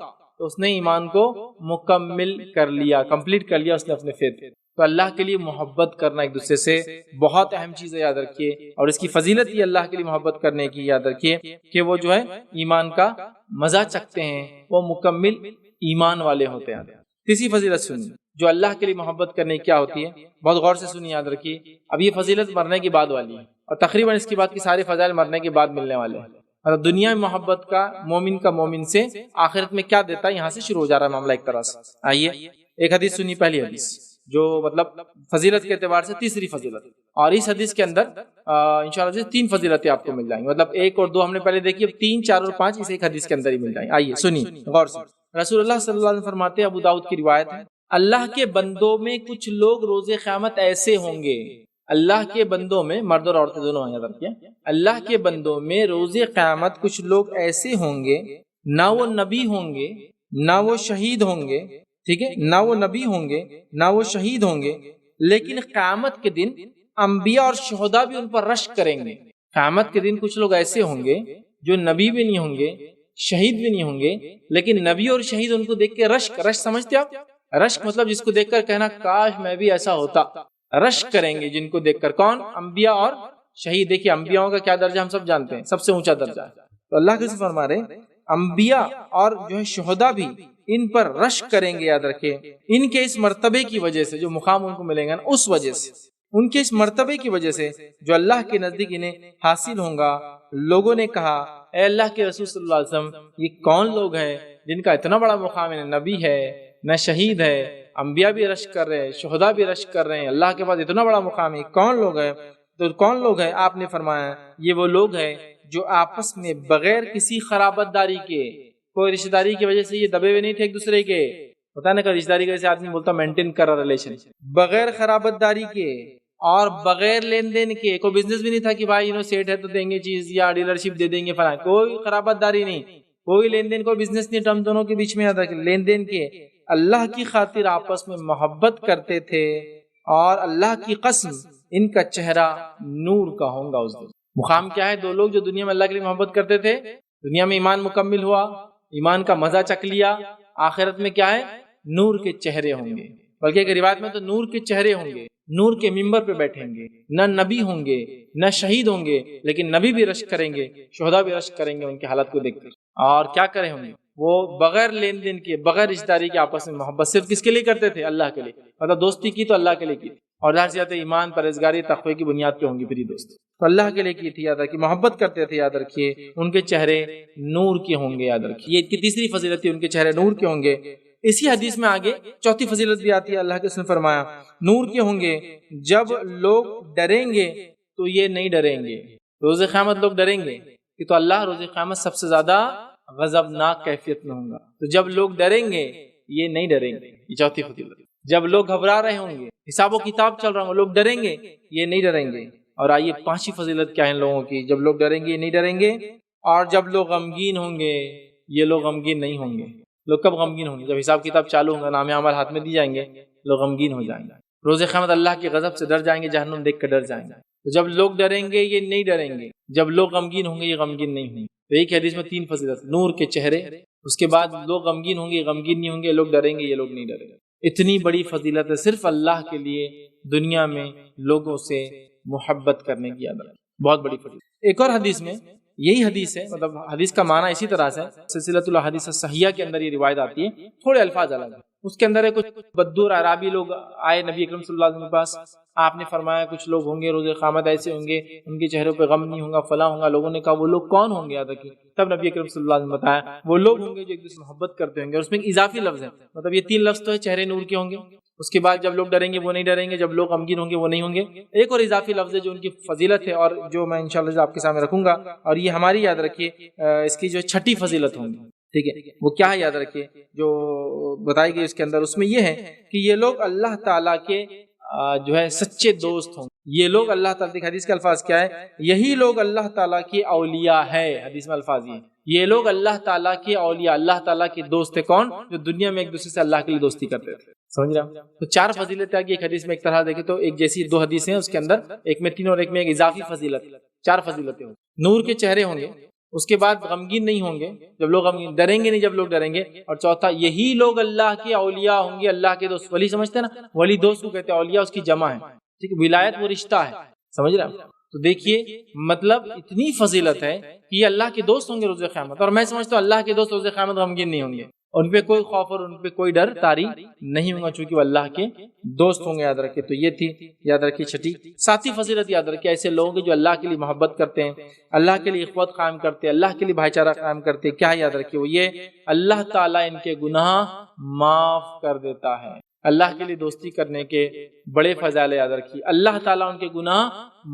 تو اس نے ایمان کو مکمل کر لیا، کمپلیٹ کر لیا اس نے اپنے فیت۔ تو اللہ کے لیے محبت کرنا ایک دوسرے سے بہت اہم چیز ہے، یاد رکھیے، اور اس کی فضیلت یہ اللہ کے لیے محبت کرنے کی، یاد رکھیے کہ وہ جو ہے ایمان کا مزہ چکھتے ہیں، وہ مکمل ایمان والے ہوتے ہیں۔ تیسری فضیلت سنیے جو اللہ کے لیے محبت کرنے کی کیا ہوتی ہے، بہت غور سے سنیے، یاد رکھیے۔ اب یہ فضیلت مرنے کے بعد والی ہے اور تقریباً اس کے بعد کی سارے فضائل مرنے کے بعد ملنے والے ہیں۔ مطلب دنیا میں محبت کا مومن سے آخرت میں کیا دیتا ہے، یہاں سے شروع ہو جا رہا ہے معاملہ ایک طرح سے۔ آئیے ایک حدیث سنیے، پہلی حدیث جو مطلب فضیلت کے اعتبار سے تیسری فضیلت، اور اس حدیث کے اندر انشاءاللہ 3 فضیلتیں آپ کو مل جائیں گی، مطلب 1 اور 2 ہم نے پہلے دیکھی، اب 3، 4 اور 5 اس ایک حدیث کے اندر ہی مل جائیں۔ آئیے سنیے غور سے۔ رسول اللہ صلی اللہ علیہ وسلم فرماتے ہیں، ابو داؤد کی روایت ہے، اللہ کے بندوں میں کچھ لوگ روز قیامت ایسے ہوں گے، اللہ کے بندوں میں مرد اور عورتیں دونوں ہیں، یاد رکھیے، اللہ کے بندوں میں روز قیامت کچھ لوگ ایسے ہوں گے، نہ وہ نبی ہوں گے نہ وہ شہید ہوں گے، ٹھیک ہے، نہ وہ نبی ہوں گے نہ وہ شہید ہوں گے، لیکن قیامت کے دن انبیاء اور شہداء بھی ان پر رشک کریں گے۔ قیامت کے دن کچھ لوگ ایسے ہوں گے جو نبی بھی نہیں ہوں گے، شہید بھی نہیں ہوں گے، لیکن نبی اور شہید ان کو دیکھ کے رشک سمجھتے آپ؟ رشک مطلب جس کو دیکھ کر کہنا کاش میں بھی ایسا ہوتا، رشک کریں گے جن کو دیکھ کر، کون؟ انبیاء اور شہید۔ دیکھیے انبیاء کا کیا درجہ ہم سب جانتے ہیں، سب سے اونچا درجہ ہے، تو اللہ کے فرما رہے انبیاء اور جو ہے شہداء بھی ان پر رشک کریں گے، یاد رکھیں، ان کے اس مرتبے کی وجہ سے جو مقام ان کو ملے گا نا، اس وجہ سے، ان کے اس مرتبے کی وجہ سے جو اللہ کے نزدیک انہیں حاصل ہوں گا۔ لوگوں نے کہا اے اللہ کے رسول صلی اللہ علیہ وسلم، یہ کون لوگ ہیں جن کا اتنا بڑا مقام ہے، نہ نبی ہے نہ شہید ہے، انبیاء بھی رشک کر رہے ہیں، شہداء بھی رشک کر رہے ہیں، اللہ کے پاس اتنا بڑا مقام ہے، کون لوگ ہیں؟ تو کون لوگ ہیں؟ آپ نے فرمایا یہ وہ لوگ ہیں جو آپس میں بغیر کسی خرابت داری کے، کوئی رشتہ داری کی وجہ سے یہ دبے ہوئے نہیں تھے ایک دوسرے کے، ہوتا ہے نا کہ رشتہ داری کا آدمی بولتا مینٹین کر رہا ریلیشن بغیر خرابت داری کے اور بغیر لین دین کے. کوئی بزنس بھی نہیں تھا کہ بھائی سیٹ ہے تو دیں گے چیز یا ڈیلرشپ دے دیں گے فلاں, کوئی خرابت داری نہیں, کوئی لین دین, کوئی بزنس نہیں, ہم دونوں کے بیچ میں آتا لین دین کے. اللہ کی خاطر آپس میں محبت کرتے تھے اور اللہ کی قسم ان کا چہرہ نور کا ہوگا اس دن. مقام کیا ہے؟ دو لوگ جو دنیا میں اللہ کے لیے محبت کرتے تھے, دنیا میں ایمان مکمل ہوا, ایمان کا مزہ چکھ لیا, آخرت میں کیا ہے؟ نور کے چہرے ہوں گے. بلکہ ایک روایت میں تو نور کے چہرے ہوں گے, نور کے ممبر پہ بیٹھیں گے. نہ نبی ہوں گے نہ شہید ہوں گے, لیکن نبی بھی رشک کریں گے, شہداء بھی رشک کریں گے ان کی حالت کو دیکھ کر. اور کیا کریں ہوں گے وہ بغیر لین دین کے, بغیر رشتہ داری کے آپس میں محبت صرف کس کے لیے کرتے تھے؟ اللہ کے لیے. مطلب دوستی کی تو اللہ کے لیے کی, اور ظاہر سی بات ہے ایمان پرہیزگاری تقوی کی بنیاد پہ ہوں گی پھر دوست, تو اللہ کے لیے کی تھی. یاد رکھیے محبت کرتے تھے, یاد رکھیے ان کے چہرے نور کے ہوں گے. یاد رکھیے یہ ان کی تیسری فضیلت تھی, ان کے چہرے نور کے ہوں گے. اسی حدیث میں آگے چوتھی فضیلت بھی آتی ہے, اللہ کے رسول نے فرمایا نور کے ہوں گے, جب لوگ ڈریں گے تو یہ نہیں ڈریں گے. روز قیامت لوگ ڈریں گے کہ تو اللہ روز قیامت سب سے زیادہ غضبناک کیفیت میں ہوں گا, تو جب لوگ ڈریں گے یہ نہیں ڈریں گے. یہ چوتھی فضیلت. جب لوگ گھبرا رہے ہوں گے, حساب و کتاب چل رہا ہوں, لوگ ڈریں گے یہ نہیں ڈریں گے. اور آئیے پانچویں فضیلت کیا ہے ان لوگوں کی؟ جب لوگ ڈریں گے یہ نہیں ڈریں گے, اور جب لوگ غمگین ہوں گے یہ لوگ غمگین نہیں ہوں گے. لوگ کب غمگین ہوں گے؟ جب حساب کتاب چالو ہوگا, نام اعمال ہاتھ میں دی جائیں گے, لوگ غمگین ہو جائیں گے. روز قیامت اللہ کے غضب سے ڈر جائیں گے, جہنم دیکھ کر ڈر جائیں گے. تو جب لوگ ڈریں گے یہ نہیں ڈریں گے, جب لوگ غمگین ہوں گے یہ غمگین نہیں ہوں گے. تو ایک حدیث میں تین فضیلت, نور کے چہرے, اس کے بعد لوگ غمگین ہوں گے یہ غمگین نہیں ہوں گے, لوگ ڈریں گے یہ لوگ نہیں ڈریں گے. اتنی بڑی فضیلت ہے صرف اللہ کے لیے دنیا میں لوگوں سے محبت کرنے کی. یاد رکھیں بہت بڑی فضیلت. ایک اور حدیث میں یہی حدیث ہے, مطلب حدیث کا معنی اسی طرح سے سلسلۃ الاحادیث الصحیحہ کے اندر یہ روایت آتی ہے, تھوڑے الفاظ الگ ہیں. اس کے اندر ہے کچھ بددور عرابی لوگ آئے نبی اکرم صلی اللہ علیہ وسلم کے پاس, آپ نے فرمایا کچھ لوگ ہوں گے روز قیامت ایسے ہوں گے ان کے چہروں پہ غم نہیں ہوگا, فلاں ہوگا. لوگوں نے کہا وہ لوگ کون ہوں گے؟ یاد رکھیے تب نبی اکرم صلی اللہ علیہ وسلم بتایا وہ لوگ ہوں گے جو ایک دوسرے سے محبت کرتے ہوں گے. اور اس میں ایک اضافی لفظ ہے, مطلب یہ تین لفظ تو ہے, چہرے نور کے ہوں گے, اس کے بعد جب لوگ ڈریں گے وہ نہیں ڈریں گے, جب لوگ غمگین ہوں گے وہ نہیں ہوں گے. ایک اور اضافی لفظ ہے جو ان کی فضیلت ہے اور جو میں انشاءاللہ آپ کے سامنے رکھوں گا, اور یہ ہماری یاد رکھیے اس کی جو چھٹی فضیلت ہوگی. ٹھیک ہے, وہ کیا ہے؟ یاد رکھیے جو بتائی گئی اس کے اندر, اس میں یہ ہے کہ یہ لوگ اللہ تعالیٰ کے جو ہے سچے دوست ہوں. یہ لوگ اللہ تعالیٰ, حدیث کے الفاظ کیا ہے؟ یہی لوگ اللہ تعالیٰ کے اولیاء ہے. حدیث میں الفاظ یہ لوگ اللہ تعالیٰ کے اولیاء, اللہ تعالیٰ کے دوست ہے. کون؟ جو دنیا میں ایک دوسرے سے اللہ کے لیے دوستی کرتے تھے. سمجھ رہے ہیں؟ تو چار فضیلت ہے. ایک حدیث میں ایک طرح دیکھیں تو ایک جیسی دو حدیث ہیں, اس کے اندر ایک میں تین اور ایک میں ایک اضافی فضیلت. چار فضیلتیں ہوں. نور کے چہرے ہوں گے, اس کے بعد غمگین نہیں ہوں گے جب لوگ غمگین, ڈریں گے نہیں جب لوگ ڈریں گے, اور چوتھا یہی لوگ اللہ کے اولیاء ہوں گے, اللہ کے دوست. ولی سمجھتے ہیں نا, ولی دوست کو کہتے ہیں, اولیاء اس کی جمع ہے. ٹھیک ہے, ولایت وہ رشتہ ہے. سمجھ رہے ہیں؟ تو دیکھیے مطلب اتنی فضیلت ہے کہ یہ اللہ کے دوست ہوں گے روز قیامت. اور میں سمجھتا ہوں اللہ کے دوست روز قیامت غمگین نہیں ہوں گے, ان پہ کوئی خوف اور ان پہ کوئی ڈر طاری نہیں ہوگا, چونکہ وہ اللہ کے دوست ہوں گے. یاد رکھیے تو یہ تھی, یاد رکھیے چھٹی. ساتھی فضیلت یاد رکھیے ایسے لوگ ہیں جو اللہ کے لیے محبت کرتے ہیں, اللہ کے لیے اخوت قائم کرتے ہیں, اللہ کے لیے بھائی چارہ قائم کرتے ہیں. کیا یاد رکھیے وہ یہ, اللہ تعالیٰ ان کے گناہ معاف کر دیتا ہے. اللہ کے لیے دوستی کرنے کے بڑے فضائل یاد رکھیے, اللہ تعالیٰ ان کے گناہ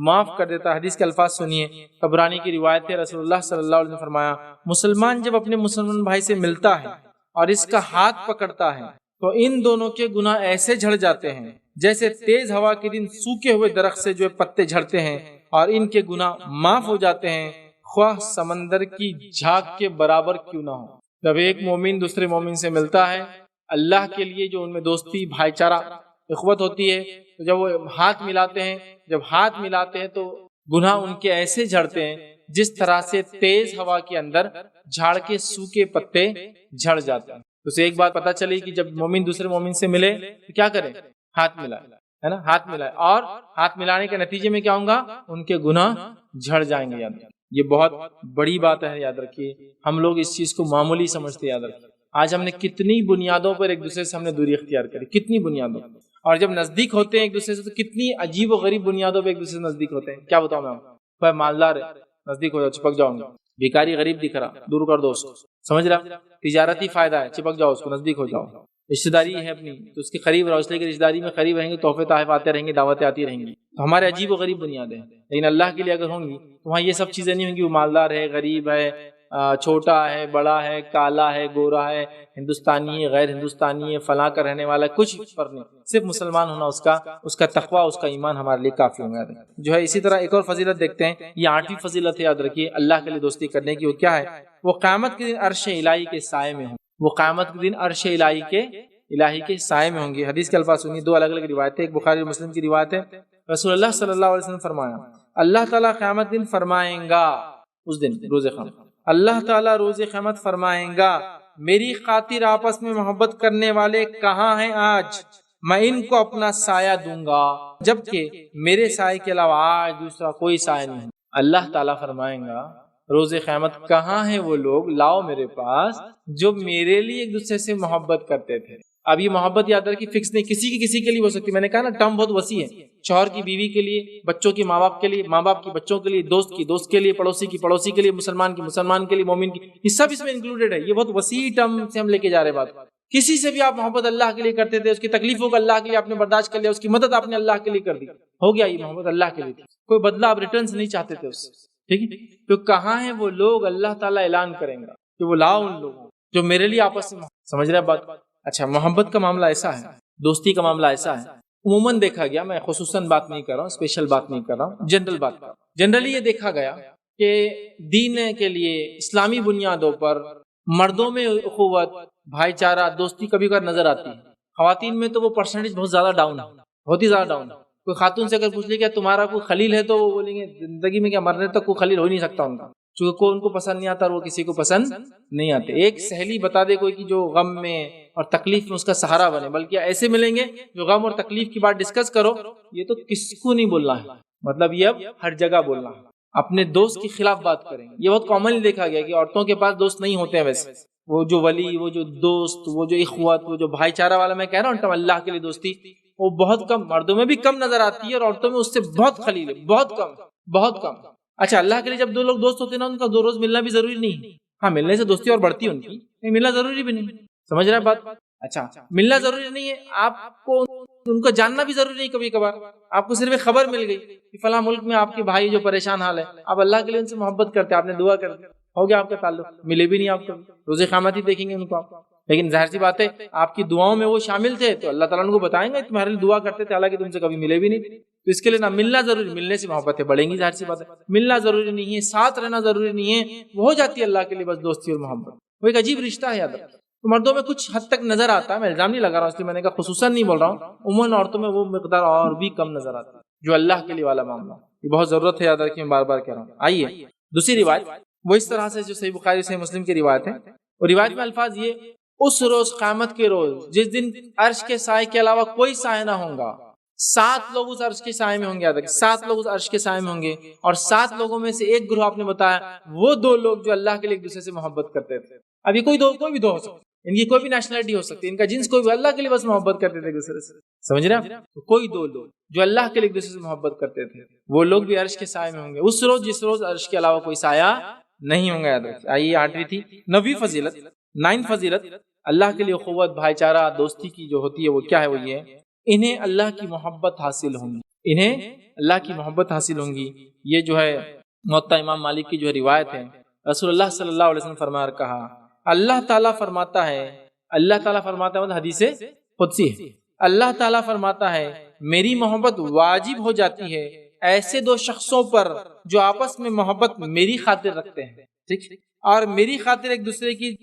معاف کر دیتا ہے. حدیث کے الفاظ سنیے, طبرانی کی روایت ہے, رسول اللہ صلی اللہ علیہ وسلم نے فرمایا مسلمان جب اپنے مسلمان بھائی سے ملتا ہے اور اس کا ہاتھ پکڑتا ہے تو ان دونوں کے گناہ ایسے جھڑ جاتے ہیں جیسے تیز ہوا کے دن سوکھے ہوئے درخت سے جو پتے جھڑتے ہیں, اور ان کے گناہ معاف ہو جاتے ہیں خواہ سمندر کی جھاگ کے برابر کیوں نہ ہو. جب ایک مومن دوسرے مومن سے ملتا ہے اللہ کے لیے, جو ان میں دوستی بھائی چارہ اخوت ہوتی ہے, تو جب وہ ہاتھ ملاتے ہیں, جب ہاتھ ملاتے ہیں تو گناہ ان کے ایسے جھڑتے ہیں جس طرح سے تیز ہوا کے اندر جھاڑ کے سوکھے پتے جھڑ جاتے ہیں. تو اسے ایک بات پتہ چلی کہ جب مومن دوسرے مومن سے ملے تو کیا کرے؟ ہاتھ ملائے, ہے نا, ہاتھ ملائے, اور ہاتھ ملانے کے نتیجے میں کیا ہوگا؟ ان کے گناہ جھڑ جائیں گے. یاد رکھیے یہ بہت بڑی بات ہے. یاد رکھیے ہم لوگ اس چیز کو معمولی سمجھتے. یاد رکھیے آج ہم نے کتنی بنیادوں پر ایک دوسرے سے ہم نے دوری اختیار کری, کتنی بنیادوں, اور جب نزدیک ہوتے ہیں ایک دوسرے سے تو کتنی عجیب و غریب بنیادوں پہ ایک دوسرے سے نزدیک ہوتے ہیں. کیا بتاؤں میں آپ کو, مالدار ہے نزدیک ہو جاؤ چپک جاؤں گا, بھیکاری غریب دکھ رہا دور کر دو اس کو, سمجھ رہا, تجارتی فائدہ ہے چپک جاؤ اس کو, نزدیک ہو جاؤ. رشتہ داری ہے اپنی تو اس کے قریب رہو, اس لیے کہ رشتہ داری میں قریب رہیں گے تحفے تحائف آتے رہیں گے, دعوتیں آتی رہیں گی, تو ہمارے عجیب و غریب بنیادیں ہیں. لیکن اللہ کے لیے اگر ہوں گی تو وہاں یہ سب چیزیں نہیں ہوں گی, وہ مالدار ہے غریب ہے چھوٹا ہے بڑا ہے کالا ہے گورا ہے ہندوستانی ہے غیر ہندوستانی ہے فلاں کا رہنے والا ہے، کچھ فرق نہیں، صرف مسلمان ہونا اس کا تقوی اس کا ایمان ہمارے لیے کافی ہوگا جو ہے۔ اسی طرح ایک اور فضیلت دیکھتے ہیں، یہ 8ویں فضیلت ہے، یاد رکھیے اللہ کے لیے دوستی کرنے کی، وہ کیا ہے؟ وہ قیامت کے دن عرش الہی کے سائے میں ہوں، وہ قیامت کے دن عرش الہی کے سائے میں ہوں گے۔ حدیث کے الفاظ سنیے، دو الگ الگ روایتیں، ایک بخاری اور مسلم کی روایت ہے، رسول اللہ صلی اللہ علیہ وسلم فرمایا، اللہ تعالیٰ قیامت دن فرمائیں گا، اس دن روز قیامت اللہ تعالیٰ روز قیامت فرمائیں گا، میری خاطر آپس میں محبت کرنے والے کہاں ہیں آج؟ میں ان کو اپنا سایہ دوں گا، جبکہ میرے سائے کے علاوہ آج دوسرا کوئی سایہ نہیں۔ اللہ تعالیٰ فرمائیں گا روز قیامت، کہاں ہیں وہ لوگ، لاؤ میرے پاس، جو میرے لیے ایک دوسرے سے محبت کرتے تھے۔ اب یہ محبت یاد رکھیے فکس نہیں، کسی کے لیے ہو سکتی، میں نے کہا نا ٹرم بہت وسیع ہے، شوہر کی بیوی کے لیے، بچوں کی ماں باپ کے لیے، ماں باپ کی بچوں کے لیے، دوست کی دوست کے لیے، پڑوسی کی پڑوسی کے لیے، مسلمان کی مسلمان کے لیے، مومن کی، یہ سب اس میں انکلوڈیڈ ہے۔ یہ بہت وسیع ٹرم سے ہم لے کے جا رہے بات۔ کسی سے بھی آپ محبت اللہ کے لیے کرتے تھے، اس کی تکلیفوں کو اللہ کے لیے آپ نے برداشت کر لیا، اس کی مدد آپ نے اللہ کے لیے کر دی، ہو گیا یہ محبت اللہ کے لیے تھی، کوئی بدلہ آپ ریٹرن سے نہیں چاہتے تھے اس سے، ٹھیک ہے؟ تو کہاں ہیں وہ لوگ، اللہ تعالیٰ اعلان کریں گا کہ وہ لاؤ ان لوگوں جو میرے لیے آپس میں، سمجھ رہے ہیں بات؟ اچھا، محبت کا معاملہ ایسا ہے، دوستی کا معاملہ ایسا ہے، عموماً دیکھا گیا، میں خصوصاً بات نہیں کر رہا ہوں، اسپیشل بات نہیں کر رہا ہوں، جنرل بات کر رہا ہوں، جنرلی یہ دیکھا گیا کہ دین کے لیے اسلامی بنیادوں پر مردوں میں اخوت، بھائی چارہ، دوستی کبھی کبھار نظر آتی ہے، خواتین میں تو وہ پرسنٹیج بہت زیادہ ڈاؤن ہے، بہت ہی زیادہ ڈاؤن ہے۔ کوئی خاتون سے اگر پوچھ لے کیا تمہارا کوئی خلیل ہے، تو وہ بولیں گے زندگی میں کیا مرنے تک کوئی خلیل ہو ہی نہیں سکتا ان کا، چونکہ کوئی ان کو پسند نہیں آتا اور وہ کسی کو پسند نہیں آتے۔ ایک سہیلی بتا دے کوئی کہ جو غم میں اور تکلیف میں اس کا سہارا بنے، بلکہ ایسے ملیں گے جو غم اور تکلیف کی بات ڈسکس کرو، یہ تو کس کو نہیں بولنا ہے، مطلب یہ اب ہر جگہ بولنا ہے، اپنے دوست کے خلاف بات کریں گے۔ یہ بہت کامنلی دیکھا گیا کہ عورتوں کے پاس دوست نہیں ہوتے ہیں، ویسے وہ جو ولی، وہ جو دوست، وہ جو اخوت، وہ جو بھائی چارہ والا میں کہہ رہا ہوں اللہ کے لیے دوستی، وہ بہت کم، مردوں میں بھی کم نظر آتی ہے اور عورتوں میں اس سے بہت خلیل ہے، بہت کم، بہت کم۔ اچھا، اللہ کے لیے جب دو لوگ دوست ہوتے ہیں نا، ان کا 2 روز ملنا بھی ضروری نہیں، ہاں ملنے سے دوستی اور بڑھتی ہے ان کی، ملنا ضروری بھی نہیں، سمجھ رہے ہیں بات؟ اچھا، ملنا ضروری نہیں ہے، آپ کو ان کو جاننا بھی ضروری نہیں، کبھی کبھار آپ کو صرف ایک خبر مل گئی کہ فلاں ملک میں آپ کے بھائی جو پریشان حال ہے، آپ اللہ کے لیے ان سے محبت کرتے، آپ نے دعا کر دی، ہو گیا آپ کا تعلق، ملے بھی نہیں آپ کو، روز قیامت ہی دیکھیں گے ان کو آپ، لیکن ظاہر سی بات ہے آپ کی دعاؤں میں وہ شامل تھے تو اللہ تعالیٰ ان کو بتائیں گے تمہارے لیے دعا کرتے تھے، حالانکہ تم سے کبھی ملے بھی نہیں، تو اس کے لیے نہ ملنا ضروری، ملنے سے محبتیں بڑھیں گی، ظاہر سی بات ہے، ملنا ضروری نہیں ہے، ساتھ رہنا ضروری نہیں ہے، وہ ہو جاتی ہے اللہ کے لیے بس دوستی اور محبت، وہ ایک عجیب رشتہ ہے یاد رکھیں۔ تو مردوں میں کچھ حد تک نظر آتا ہے، میں الزام نہیں لگا رہا ہوں، اس لیے میں نے کہا خصوصاً نہیں بول رہا ہوں، عموماً عورتوں میں وہ مقدار اور بھی کم نظر آتا ہے جو اللہ کے لیے والا معاملہ، یہ بہت ضرورت ہے یاد رکھیں، میں بار بار کہہ رہا ہوں۔ آئیے دوسری روایت، وہ اس طرح سے جو صحیح بخاری صحیح مسلم کی روایت ہے، اور روایت میں الفاظ یہ، اس روز قیامت کے روز جس دن عرش کے سائے کے علاوہ کوئی سایہ نہ ہوگا، 7 لوگ اس عرش کے سائے میں ہوں گے، یاد رکھیں 7 لوگ اس عرش کے سائے میں ہوں گے، اور 7 لوگوں میں سے ایک گروہ آپ نے بتایا وہ 2 لوگ جو اللہ کے لیے ایک دوسرے سے محبت کرتے تھے۔ اب یہ کوئی بھی دو ہو سکتے، ان کی کوئی بھی نیشنلٹی ہو سکتی ہے، ان کا جنس کوئی بھی، اللہ کے لیے بس محبت کرتے تھے ایک دوسرے سے، سمجھ رہے ہیں؟ تو کوئی 2 لوگ جو اللہ کے لیے ایک دوسرے سے محبت کرتے تھے، وہ لوگ بھی عرش کے سائے میں ہوں گے اس روز جس روز عرش کے علاوہ کوئی سایہ نہیں ہوں گا، یاد رکھیں۔ آئیے 8ویں تھی، 9ویں فضیلت، 9 فضیلت اللہ کے لیے اخوت، بھائی چارہ، دوستی کی جو ہوتی ہے وہ کیا ہے؟ وہ یہ ہے، انہیں اللہ کی محبت حاصل ہوں گی، انہیں اللہ کی محبت حاصل ہوں گی۔ یہ جو ہے موطا امام مالک کی جو روایت ہے، رسول اللہ صلی اللہ علیہ وسلم فرمایا کہا، اللہ تعالیٰ فرماتا ہے، اللہ تعالیٰ فرماتا ہے، حدیث قدسی ہے، اللہ تعالیٰ فرماتا ہے میری محبت واجب ہو جاتی ہے ایسے 2 شخصوں پر جو آپس میں محبت میری خاطر رکھتے ہیں، ٹھیک، اور میری خاطر ایک دوسرے کی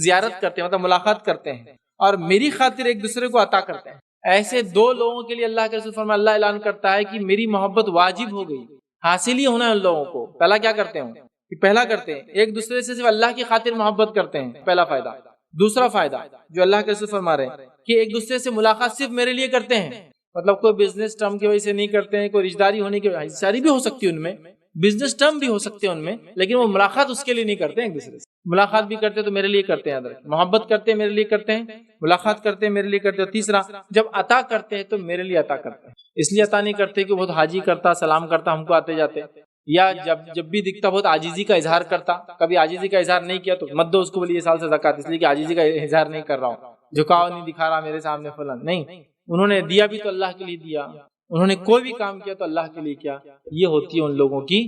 زیارت کرتے ہیں، مطلب ملاقات کرتے ہیں، اور میری خاطر ایک دوسرے کو عطا کرتے ہیں۔ ایسے 2 لوگوں کے لیے اللہ کے رسول فرمایا، اللہ اعلان کرتا ہے کہ میری محبت واجب ہو گئی، حاصل ہی ہونا ہے ان لوگوں کو۔ پہلا کیا کرتے ہیں؟ پہلا کرتے ہیں ایک دوسرے سے صرف اللہ کی خاطر محبت کرتے ہیں، پہلا فائدہ۔ دوسرا فائدہ جو اللہ کے رسول فرما رہے ہیں کہ ایک دوسرے سے ملاقات صرف میرے لیے کرتے ہیں، مطلب کوئی بزنس ٹرم کی وجہ سے نہیں کرتے ہیں، کوئی رشتہ داری ہونے کی وجہ سے بھی ہو سکتی ہے ان میں، بزنس ٹرم بھی ہو سکتے ہیں ان میں، لیکن وہ ملاقات اس کے لیے نہیں کرتے ہیں، ایک دوسرے سے ملاقات بھی کرتے تو میرے لیے کرتے ہیں، محبت کرتے ہیں میرے لیے کرتے ہیں، ملاقات کرتے ہیں میرے لیے کرتے ہیں۔ تیسرا، جب عطا کرتے ہیں تو میرے لیے عطا کرتے ہیں، اس لیے عطا نہیں کرتے کہ بہت حاجی کرتا، سلام کرتا ہم کو آتے جاتے، یا جب بھی دکھتا بہت عاجزی کا اظہار کرتا، کبھی عاجزی کا اظہار نہیں کیا تو مت دو اس کو، بولیے یہ سال سے زکات، اس لیے کہ عاجزی کا اظہار نہیں کر رہا ہوں، جھکاؤ نہیں دکھا رہا میرے سامنے فلان، نہیں، انہوں نے دیا بھی تو اللہ کے لیے دیا، انہوں نے کوئی بھی کام کیا تو اللہ کے لیے کیا، یہ ہوتی ہے ان لوگوں کی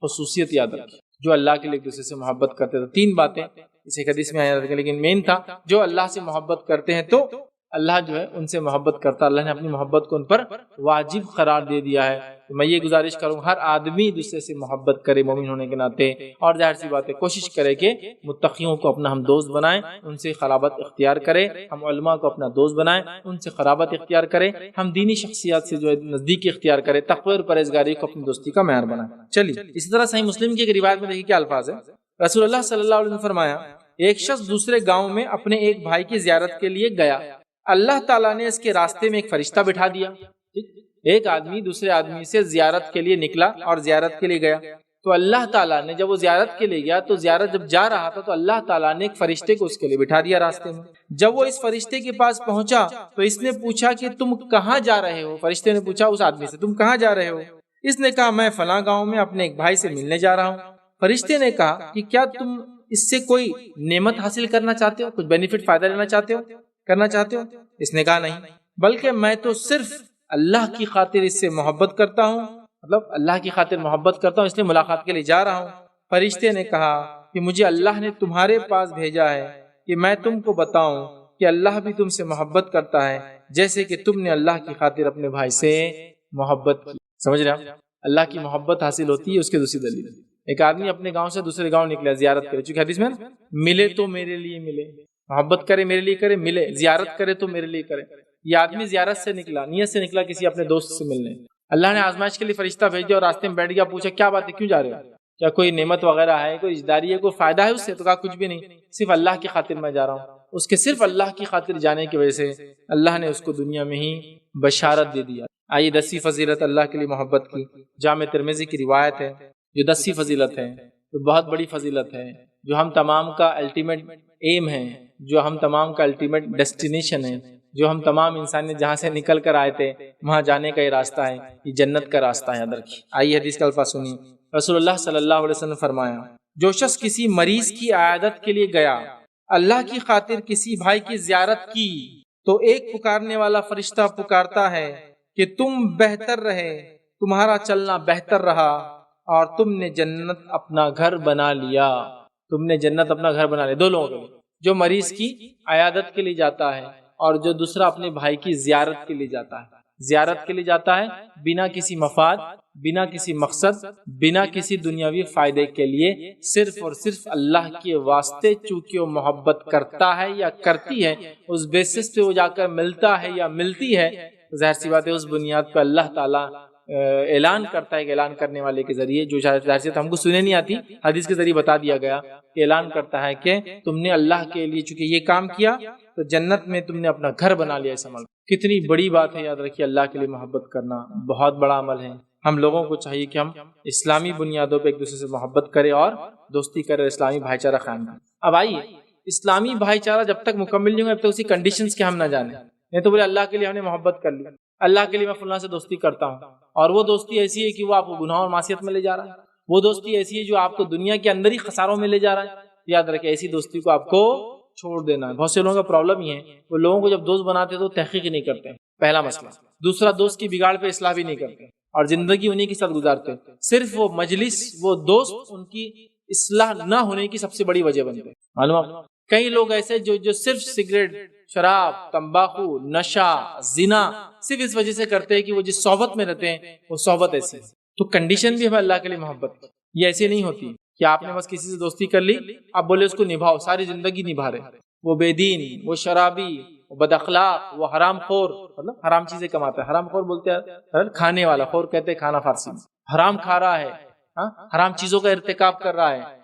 خصوصیت، یاد رکھیں۔ جو اللہ کے لیے ایک دوسرے سے محبت کرتے تھے. 3 باتیں اس ایک حدیث میں آیا، لیکن مین تھا جو اللہ سے محبت کرتے ہیں تو اللہ جو ہے ان سے محبت کرتا. اللہ نے اپنی محبت کو ان پر واجب قرار دے دیا ہے. تو میں یہ گزارش کروں ہر آدمی دوسرے سے محبت کرے مومن ہونے کے ناطے، اور ظاہر سی بات ہے کوشش کرے کہ متقیوں کو اپنا ہم دوست بنائیں، ان سے قرابت اختیار کرے. ہم علماء کو اپنا دوست بنائیں، ان سے قرابت اختیار کرے. ہم دینی شخصیات سے جو ہے نزدیکی اختیار کرے، تقوی اور پرہیزگاری کو اپنی دوستی کا معیار بنائیں. چلیے اسی طرح صحیح مسلم کی ایک روایت میں دیکھیے کیا الفاظ ہے. رسول اللہ صلی اللہ علیہ وسلم نے فرمایا، ایک شخص دوسرے گاؤں میں اپنے ایک بھائی کی زیارت کے لیے گیا. اللہ تعالیٰ نے اس کے راستے میں ایک فرشتہ بٹھا دیا. ایک آدمی دوسرے آدمی سے زیارت کے لیے نکلا اور زیارت کے لیے گیا، تو اللہ تعالیٰ نے جب وہ زیارت کے لیے گیا تو زیارت جب جا رہا تھا تو اللہ تعالیٰ نے ایک فرشتے کو اس کے لیے بٹھا دیا راستے میں. جب وہ اس فرشتے کے پاس پہنچا تو اس نے پوچھا کہ تم کہاں جا رہے ہو؟ فرشتے نے پوچھا اس آدمی سے، تم کہاں جا رہے ہو؟ اس نے کہا میں فلاں گاؤں میں اپنے ایک بھائی سے ملنے جا رہا ہوں. فرشتے نے کہا کہ کیا تم اس سے کوئی نعمت حاصل کرنا چاہتے ہو، کچھ بینیفٹ فائدہ لینا چاہتے ہو، کرنا چاہتے ہو؟ اس نے کہا نہیں، بلکہ میں تو صرف اللہ کی خاطر اس سے محبت کرتا ہوں، مطلب اللہ کی خاطر محبت کرتا ہوں اس لیے ملاقات کے لیے جا رہا ہوں. فرشتے نے کہا کہ مجھے اللہ نے تمہارے پاس بھیجا ہے کہ میں تم کو بتاؤں کہ اللہ بھی تم سے محبت کرتا ہے جیسے کہ تم نے اللہ کی خاطر اپنے بھائی سے محبت کی. سمجھ رہے ہیں؟ اللہ کی محبت حاصل ہوتی ہے اس کے دوسری دلیل. ایک آدمی اپنے گاؤں سے دوسرے گاؤں نکلا زیارت کرے، چونکہ حدیث میں ملے تو میرے لیے ملے، محبت کرے میرے لیے کرے، ملے زیارت کرے تو میرے لیے کرے. یہ آدمی زیارت سے نکلا، نیت سے نکلا کسی اپنے دوست سے ملنے. اللہ نے آزمائش کے لیے فرشتہ بھیج دیا اور راستے میں بیٹھ گیا. پوچھا کیا بات ہے، کیوں جا رہے ہو؟ کیا کوئی نعمت وغیرہ ہے، کوئی رشتہ ہے، کوئی فائدہ ہے اس سے؟ تو کہا کچھ بھی نہیں، صرف اللہ کی خاطر میں جا رہا ہوں. اس کے صرف اللہ کی خاطر جانے کی وجہ سے اللہ نے اس کو دنیا میں ہی بشارت دے دیا. آئیے 10ویں فضیلت اللہ کے لیے محبت کی. جامع ترمذی کی روایت ہے جو 10ویں فضیلت ہے، تو بہت بڑی فضیلت ہے، جو ہم تمام کا الٹیمیٹ ایم ہے، جو ہم تمام کا الٹیمیٹ ڈیسٹینیشن ہے، جو ہم تمام انسانیت جہاں سے نکل کر آئے تھے وہاں جانے کا یہ راستہ ہے، یہ جنت کا راستہ ہے. یاد رکھیے. آئیے حدیث کا الفاظ سنیے. رسول اللہ صلی اللہ علیہ وسلم نے فرمایا، جو شخص کسی مریض کی عیادت کے لیے گیا، اللہ کی خاطر کسی بھائی کی زیارت کی، تو ایک پکارنے والا فرشتہ پکارتا ہے کہ تم بہتر رہے، تمہارا چلنا بہتر رہا اور تم نے جنت اپنا گھر بنا لیا. تم نے جنت اپنا گھر بنا لیا. 2 لوگوں کے لیے، جو مریض کی عیادت کے لیے جاتا ہے اور جو دوسرا اپنے بھائی کی زیارت کے لیے جاتا ہے. زیارت کے لیے جاتا ہے بنا کسی مفاد، بنا کسی مقصد، بنا کسی دنیاوی فائدے کے لیے، صرف اور صرف اللہ کے واسطے. چونکہ وہ محبت کرتا ہے یا کرتی ہے، اس بیسس پہ وہ جا کر ملتا ہے یا ملتی ہے. ظاہر سی بات ہے اس بنیاد پہ اللہ تعالیٰ اعلان کرتا ہے کہ اعلان کرنے والے کے ذریعے، جو شاید ظاہر سی ہم کو سنے نہیں آتی، حدیث کے ذریعے بتا دیا گیا کہ اعلان کرتا ہے کہ تم نے اللہ کے لیے چونکہ یہ کام کیا تو جنت میں تم نے اپنا گھر بنا لیا. اس عمل کتنی بڑی بات ہے. یاد رکھیے اللہ کے لیے محبت کرنا بہت بڑا عمل ہے. ہم لوگوں کو چاہیے کہ ہم اسلامی بنیادوں پہ ایک دوسرے سے محبت کریں اور دوستی کریں، اسلامی بھائی چارہ قائم کریں. اب آئیے اسلامی بھائی چارہ جب تک مکمل نہیں ہوگا جب تک اسی کنڈیشنز کے ہم نہ جانیں. نہیں تو بولے اللہ کے لیے ہم نے محبت کر لی، اللہ کے لیے میں فلاں سے دوستی کرتا ہوں، اور وہ دوستی ایسی ہے کہ وہ آپ کو گناہ اور معصیت میں لے جا رہا ہے. وہ دوستی ایسی ہے جو آپ کو دنیا کے اندر ہی خساروں میں لے جا رہا ہے. یاد رکھیں ایسی دوستی کو آپ کو چھوڑ دینا ہے. بہت سے لوگوں کا پرابلم یہ ہے، وہ لوگوں کو جب دوست بناتے تو تحقیق نہیں کرتے، پہلا مسئلہ. دوسرا، دوست کی بگاڑ پہ اصلاح بھی نہیں کرتے اور زندگی انہی کے ساتھ گزارتے. صرف وہ مجلس، وہ دوست ان کی اصلاح نہ ہونے کی سب سے بڑی وجہ بنتے. معلوم کئی لوگ ایسے جو صرف سگریٹ، شراب، تمباکو، نشہ، زنا صرف اس وجہ سے کرتے ہیں کہ وہ جس صحبت میں رہتے ہیں وہ صحبت ایسی ہے. تو کنڈیشن بھی ہے اللہ کے لیے محبت. یہ ایسی نہیں ہوتی کہ آپ نے بس کسی سے دوستی کر لی، آپ بولے اس کو نبھاؤ، ساری زندگی نبھا رہے. وہ بے دین، وہ شرابی، وہ بد اخلاق، وہ حرام خور، مطلب حرام چیزیں کماتا ہے. حرام خور بولتے ہیں کھانے والا، خور کہتے ہیں کھانا فارسی میں. حرام کھا رہا ہے، حرام چیزوں کا ارتکاب کر رہا ہے،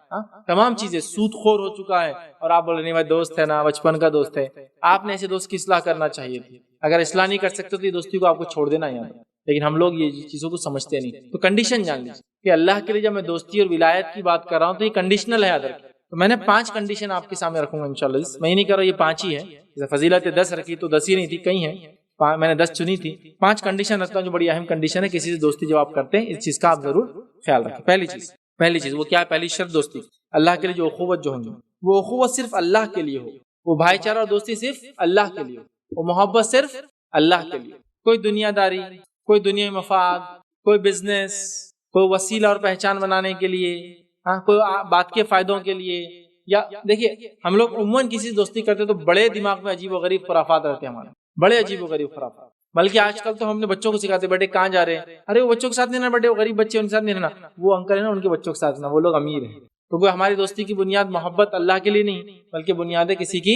تمام چیزیں، سود خور ہو چکا ہے، اور آپ بول رہے نہیں بھائی دوست ہے نا، بچپن کا دوست ہے. آپ نے ایسے دوست کی اصلاح کرنا چاہیے تھی. اگر اصلاح نہیں کر سکتے تو یہ دوستی کو آپ کو چھوڑ دینا ہے. لیکن ہم لوگ یہ چیزوں کو سمجھتے نہیں. تو کنڈیشن جان لیجیے کہ اللہ کے لیے جب میں دوستی اور ولایت کی بات کر رہا ہوں تو یہ کنڈیشنل ہے. یاد رکھیں. تو میں نے 5 کنڈیشن آپ کے سامنے رکھوں گا انشاءاللہ. میں نہیں کر رہا، یہ 5 ہی ہے. جیسے فضیلت 10 رکھی تو 10 ہی نہیں تھی، کئی ہیں، میں نے 10 چنی تھی. 5 کنڈیشن رکھتا ہوں جو بڑی اہم کنڈیشن ہے. کسی سے دوستی جب آپ کرتے ہیں اس چیز کا آپ ضرور خیال رکھیں. پہلی چیز وہ کیا ہے؟ پہلی شرط دوستی اللہ کے لیے جو اخوت جو ہوں، وہ اخوت صرف اللہ کے لیے ہو. وہ بھائی چارہ اور دوستی صرف اللہ کے لیے ہو. وہ محبت صرف اللہ کے لیے. کوئی دنیا داری، کوئی دنیا مفاد، کوئی بزنس، کوئی وسیلہ اور پہچان بنانے کے لیے، ہاں کوئی بات کے فائدوں کے لیے، یا دیکھیے ہم لوگ عموماً کسی سے دوستی کرتے تو بڑے دماغ میں عجیب و غریب خرافات رہتے ہیں ہمارے، بڑے عجیب و غریب خرافات. بلکہ آج کل تو ہم نے بچوں کو سکھاتے بیٹے کہاں جا رہے ہیں، ارے وہ بچوں کے ساتھ نہیں رہنا بیٹے، وہ غریب بچے ان کے ساتھ نہیں رہنا، وہ انکل ہے نا ان کے بچوں کے ساتھ رہنا، وہ لوگ امیر ہیں. تو کوئی ہماری دوستی کی بنیاد محبت اللہ کے لیے نہیں بلکہ بنیاد ہے کسی کی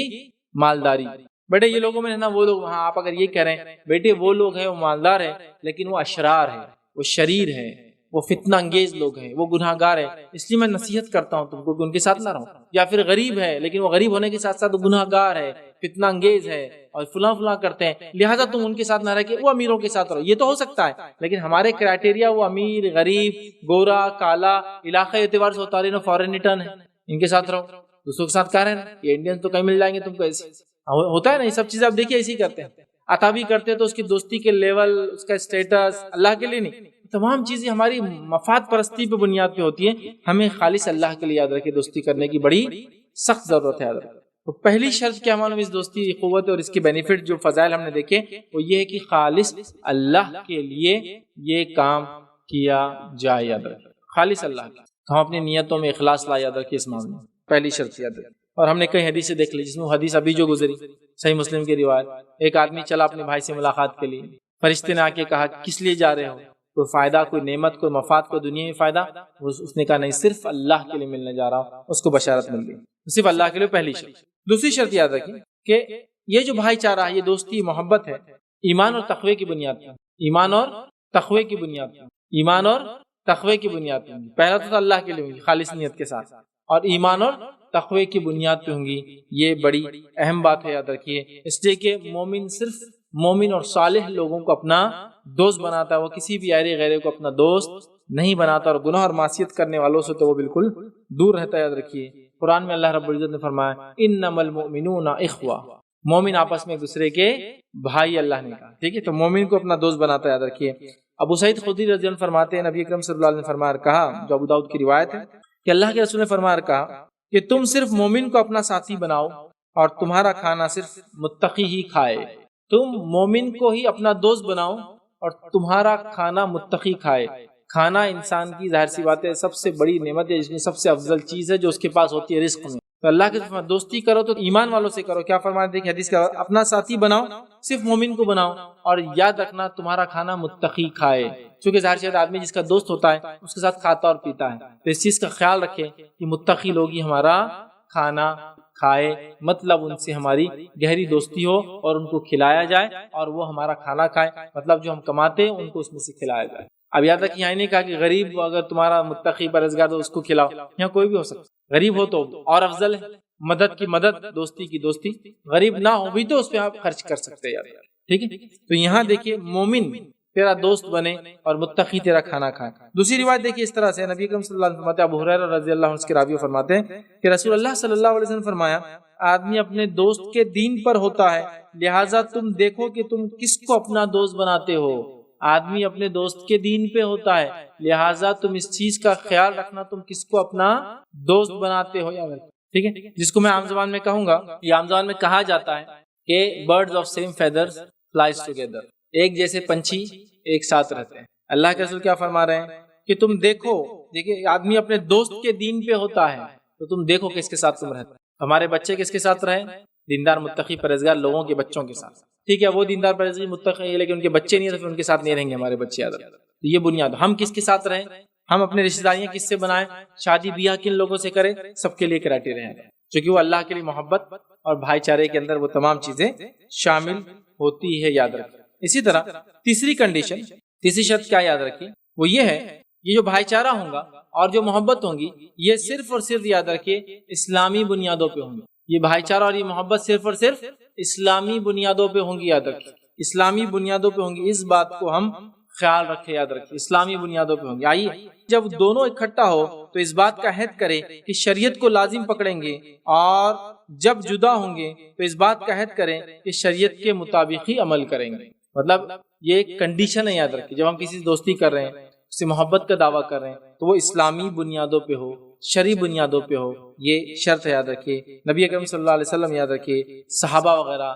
مالداری. بیٹے یہ لوگوں میں رہنا، وہ لوگ، ہاں آپ اگر یہ کہہ رہے ہیں بیٹے وہ لوگ ہیں وہ مالدار ہیں لیکن وہ اشرار ہیں، وہ شریر ہیں، وہ فتنہ انگیز لوگ ہیں، وہ گناہ گار ہیں، اس لیے میں نصیحت کرتا ہوں تم کو کہ ان کے ساتھ نہ رہو. یا پھر غریب ہے لیکن وہ غریب ہونے کے ساتھ ساتھ گناہ گار ہے، فتنہ انگیز ہے اور فلاں فلاں کرتے ہیں، لہٰذا تم ان کے ساتھ نہ رہ کے وہ امیروں کے ساتھ رہو. یہ تو ہو سکتا ہے لیکن ہمارے کرائٹیریا وہ امیر، غریب، گورا، کالا، علاقے اعتبار سے اتارے نہ فارن ریٹرن ہے، ان کے ساتھ رہو. دوسروں کے ساتھ کہہ رہے ہیں یہ انڈین تو کہیں مل جائیں گے تم کو، ایسے ہوتا ہے نا. یہ سب چیزیں آپ دیکھیے ایسے ہی کرتے ہیں. عطا بھی کرتے تو اس کی دوستی کے لیول، اس کا اسٹیٹس اللہ کے لیے نہیں، تمام چیزیں ہماری مفاد پرستی پہ بنیاد پہ ہوتی ہیں. ہمیں خالص اللہ کے لیے یاد رکھے دوستی کرنے کی بڑی سخت ضرورت ہے. یاد رکھے تو پہلی شرط کیا معلوم اس دوستی قوت اور اس کے بینیفٹ جو فضائل ہم نے دیکھے وہ یہ ہے کہ خالص اللہ کے لیے یہ کام کیا جائے. یاد رکھے خالص اللہ کے، ہم اپنی نیتوں میں اخلاص لا. یاد رکھیے اس معاملے میں پہلی شرط یاد رکھے. اور ہم نے کئی حدیثیں دیکھ لی جس میں حدیث ابھی جو گزری صحیح مسلم کی روایت، ایک آدمی چلا اپنے بھائی سے ملاقات کے لیے، فرشتے نے آ کے کہا کس لیے جا رہے ہو، کوئی فائدہ، کوئی نعمت، کوئی مفاد، کوئی دنیاوی فائدہ؟ اس نے کہا نہیں، صرف اللہ کے لیے ملنے جا رہا ہوں. اس کو بشارت مل گئی، صرف اللہ کے لیے. پہلی شرط. دوسری شرط یاد رکھیں کہ یہ جو بھائی چارہ ہے، یہ دوستی محبت ہے ایمان اور تقوی کی بنیاد پر. ایمان اور تقوی کی بنیاد پر، ایمان اور تقوی کی بنیاد پر. پہلا تو اللہ کے لیے ہوگی خالص نیت کے ساتھ، اور ایمان اور تقوی کی بنیاد پہ ہوں گی. یہ بڑی اہم بات ہے، یاد رکھیے. اس لیے کہ مومن صرف مومن اور صالح لوگوں کو اپنا دوست بناتا ہے، وہ کسی بھی ایرے غیرے کو اپنا دوست نہیں بناتا، اور گناہ اور معصیت کرنے والوں سے تو وہ بالکل دور رہتا ہے. یاد رکھیے قرآن میں اللہ رب العزت نے فرمایا انما المؤمنون اخوہ، مومن آپس میں ایک دوسرے کے بھائی اللہ نے کہا. ٹھیک ہے، تو مومن کو اپنا دوست بناتا ہے. یاد رکھیے ابو سعید خدری رضی اللہ عنہ فرماتے ہیں نبی اکرم صلی اللہ علیہ وسلم نے فرمایا کہا، جو ابو داؤد کی روایت ہے، کہ اللہ کے رسول نے فرمایا کہا کہ تم صرف مومن کو اپنا ساتھی بناؤ اور تمہارا کھانا صرف متقی ہی کھائے. تم مومن کو ہی اپنا دوست بناؤ اور تمہارا کھانا متقی کھائے. کھانا انسان کی ظاہر سی بات ہے سب سے بڑی نعمت ہے، جس میں سب سے افضل چیز ہے جو اس کے پاس ہوتی ہے رزق میں. تو اللہ کے دوستی کرو تو ایمان والوں سے کرو. کیا فرمایا دیکھیں حدیث کا، اپنا ساتھی بناؤ، صرف مومن کو بناؤ، اور یاد رکھنا تمہارا کھانا متقی کھائے. چونکہ ظاہر سی آدمی جس کا دوست ہوتا ہے اس کے ساتھ کھاتا اور پیتا ہے، تو اس چیز کا خیال رکھے کہ متقی لوگ ہی ہمارا کھانا کھائے، مطلب ان سے ہماری گہری دوستی ہو اور ان کو کھلایا جائے، اور وہ ہمارا کھانا کھائے، مطلب جو ہم کماتے ہیں ان کو اس میں سے کھلایا جائے. اب یاد رکھیں یہاں نہیں کہا کہ غریب اگر تمہارا متقی پرہیزگار تو اس کو کھلاؤ، یہاں کوئی بھی ہو سکتا ہے، غریب ہو تو اور افضل ہے. مدد کی مدد، دوستی کی دوستی، غریب نہ ہو بھی تو اس پہ آپ خرچ کر سکتے ہیں. ٹھیک ہے، تو یہاں دیکھیے مومن تیرا دوست بنے اور متقی تیرا کھانا کھائے. دوسری روایت دیکھیے اس طرح سے نبی اکرم صلی اللہ علیہ وسلم فرماتے ہیں، ابو ہریرہ رضی اللہ عنہ کے راوی فرماتے ہیں کہ رسول اللہ صلی اللہ علیہ وسلم فرمایا آدمی اپنے دوست کے دین پر ہوتا ہے، لہٰذا تم دیکھو کہ تم کس کو اپنا دوست بناتے ہو. آدمی اپنے دوست کے دین پہ ہوتا ہے، لہٰذا تم اس چیز کا خیال رکھنا تم کس کو اپنا دوست بناتے ہو. ٹھیک ہے، جس کو میں عام زبان میں کہوں گا، یہ عام زبان میں کہا جاتا ہے کہ birds of same feathers flies together, ایک جیسے پنچھی ایک ساتھ رہتے ہیں. اللہ کے رسول کیا فرما رہے ہیں کہ تم دیکھو، دیکھیے آدمی اپنے دوست کے دین پہ ہوتا ہے تو تم دیکھو کس کے ساتھ تم رہتے. ہمارے بچے کس کے ساتھ رہیں؟ دیندار متقی پرہیزگار لوگوں کے بچوں کے ساتھ. ٹھیک ہے، وہ دیندار پرہیزگار متقی ہے لیکن ان کے بچے نہیں ہیں تو پھر ان کے ساتھ نہیں رہیں گے ہمارے بچے. یاد رکھیں تو یہ بنیاد. ہم کس کے ساتھ رہیں، ہم اپنے رشتہ داریاں کس سے بنائیں، شادی بیاہ کن لوگوں سے کریں، سب کے لیے کرائٹیریا ہیں چونکہ وہ اللہ کے لیے محبت اور بھائی چارے کے اندر وہ تمام چیزیں شامل ہوتی ہے. یاد رکھیں. اسی طرح تیسری کنڈیشن، تیسری شرط کیا یاد رکھیں، وہ یہ ہے یہ جو بھائی چارہ ہوں گا اور جو محبت ہوں گی یہ صرف اور صرف یاد رکھیے اسلامی بنیادوں پہ ہوں گی. یہ بھائی چارہ اور یہ محبت صرف اور صرف اسلامی بنیادوں پہ ہوں گی. یاد رکھیں اسلامی بنیادوں پہ ہوں گی، اس بات کو ہم خیال رکھیں. یاد رکھیں اسلامی بنیادوں پہ ہوں گی. آئیے جب دونوں اکٹھا ہو تو اس بات کا عہد کریں کہ شریعت کو لازم پکڑیں گے، اور جب جدا ہوں گے تو اس بات کا عہد کریں کہ شریعت کے مطابق ہی عمل کریں گے. مطلب یہ ایک کنڈیشن ہے. یاد رکھیں جب ہم کسی سے دوستی کر رہے ہیں، اس سے محبت کا دعویٰ کر رہے ہیں تو وہ اسلامی بنیادوں پہ ہو، شرعی بنیادوں پہ ہو، یہ شرط یاد رکھیے۔ نبی اکرم صلی اللہ علیہ وسلم یاد رکھیے، صحابہ وغیرہ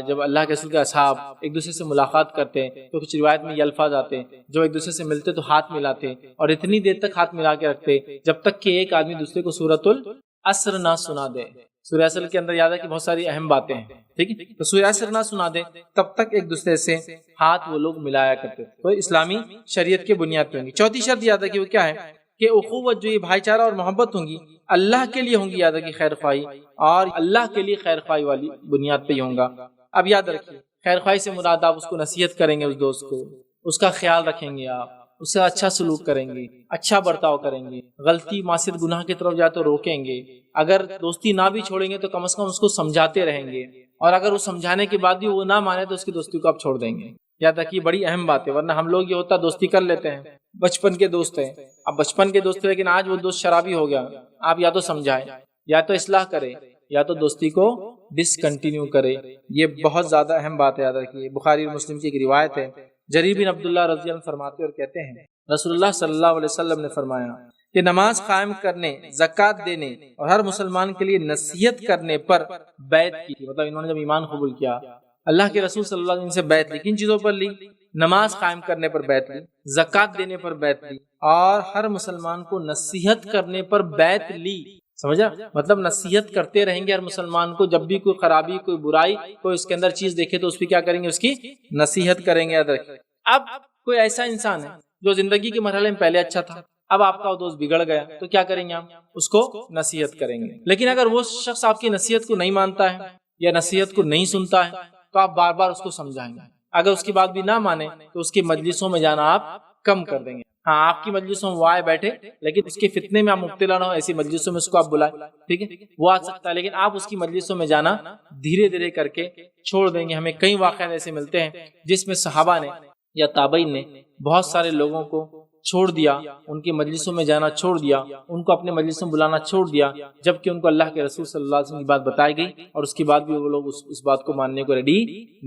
جب اللہ کے رسول کے اصحاب ایک دوسرے سے ملاقات کرتے ہیں تو کچھ روایت میں یہ الفاظ آتے ہیں، جو ایک دوسرے سے ملتے تو ہاتھ ملاتے اور اتنی دیر تک ہاتھ ملا کے رکھتے جب تک کہ ایک آدمی دوسرے کو سورۃ العصر نہ سنا دے۔ سورہ عصر کے اندر یاد ہے کہ بہت ساری اہم باتیں ہیں، ٹھیک ہے، تو سورہ عصر نہ سنا دے تب تک ایک دوسرے سے ہاتھ وہ لوگ ملایا کرتے تھے۔ تو اسلامی شریعت کے بنیاد پہ ہوں گی۔ چوتھی شرط یاد ہے کہ وہ کیا ہے کہ اخوت، جو یہ بھائی چارہ اور محبت ہوں گی، اللہ کے لیے ہوں گی، یاد رکھیے، خیر خواہی، اور اللہ کے لیے خیر خواہی والی بنیاد پہ ہی ہوں گا۔ اب یاد رکھیے، خیر خواہی سے مراد آپ اس کو نصیحت کریں گے، اس دوست کو، اس کا خیال رکھیں گے، آپ اس سے اچھا سلوک کریں گے، اچھا برتاؤ کریں گے، غلطی معصیت گناہ کی طرف جائے تو روکیں گے، اگر دوستی نہ بھی چھوڑیں گے تو کم از کم اس کو سمجھاتے رہیں گے، اور اگر وہ سمجھانے کے بعد بھی وہ نہ مانے تو اس کی دوستی کو آپ چھوڑ دیں گے۔ یاد رکھیے، بڑی اہم بات ہے، ورنہ ہم لوگ یہ ہوتا دوستی کر لیتے ہیں، بچپن کے دوست ہیں، اب بچپن کے دوست ہیں لیکن آج وہ دوست شرابی ہو گیا، آپ یا تو سمجھائیں، یا تو اصلاح کریں، یا تو دوستی کو ڈسکنٹینیو کرے۔ یہ بہت زیادہ اہم بات ہے، یاد رکھیے۔ بخاری اور مسلم کی ایک روایت ہے، جریر بن عبداللہ رضی اللہ عنہ فرماتے اور کہتے ہیں، رسول اللہ صلی اللہ علیہ وسلم نے فرمایا کہ نماز قائم کرنے، زکوٰۃ دینے اور ہر مسلمان کے لیے نصیحت کرنے پر بیعت کی، مطلب انہوں نے جب ایمان قبول کیا، اللہ کے رسول صلی اللہ علیہ وسلم سے بیعت لی، کن چیزوں پر لی؟ نماز قائم کرنے پر بیعت لی، زکوٰۃ دینے پر بیعت لی، اور ہر مسلمان کو نصیحت کرنے پر بیعت لی۔ سمجھا؟ مطلب نصیحت کرتے رہیں گے ہر مسلمان کو، جب بھی کوئی خرابی، کوئی برائی، کوئی اس کے اندر چیز دیکھے تو اس پہ کیا کریں گے؟ اس کی نصیحت کریں گے، یاد رکھیں۔ اب کوئی ایسا انسان ہے جو زندگی کے مرحلے میں پہلے اچھا تھا، اب آپ کا وہ دوست بگڑ گیا، تو کیا کریں گے؟ آپ اس کو نصیحت کریں گے۔ لیکن اگر وہ شخص آپ کی نصیحت کو نہیں مانتا ہے یا نصیحت کو نہیں سنتا ہے تو آپ بار بار اس کو سمجھائیں گے، اگر اس کی بات بھی نہ مانے تو اس کی مجلسوں میں جانا آپ کم کر دیں گے۔ ہاں، آپ کی مجلسوں میں وہ آئے بیٹھے، لیکن اس کے فتنے میں آپ مبتلا نہ ہو، ایسی مجلسوں میں اس کو آپ بلائیں، ٹھیک ہے، وہ آ سکتا ہے، لیکن آپ اس کی مجلسوں میں جانا دھیرے دھیرے کر کے چھوڑ دیں گے۔ ہمیں کئی واقعات ایسے ملتے ہیں جس میں صحابہ نے یا تابعین نے بہت سارے لوگوں کو چھوڑ دیا، ان کی مجلسوں میں جانا چھوڑ دیا، ان کو اپنے مجلسوں میں بلانا چھوڑ دیا، جبکہ ان کو اللہ کے رسول صلی اللہ علیہ وسلم کی بات بتائی گئی اور اس کے بعد بھی وہ لوگ اس بات کو ماننے کو ریڈی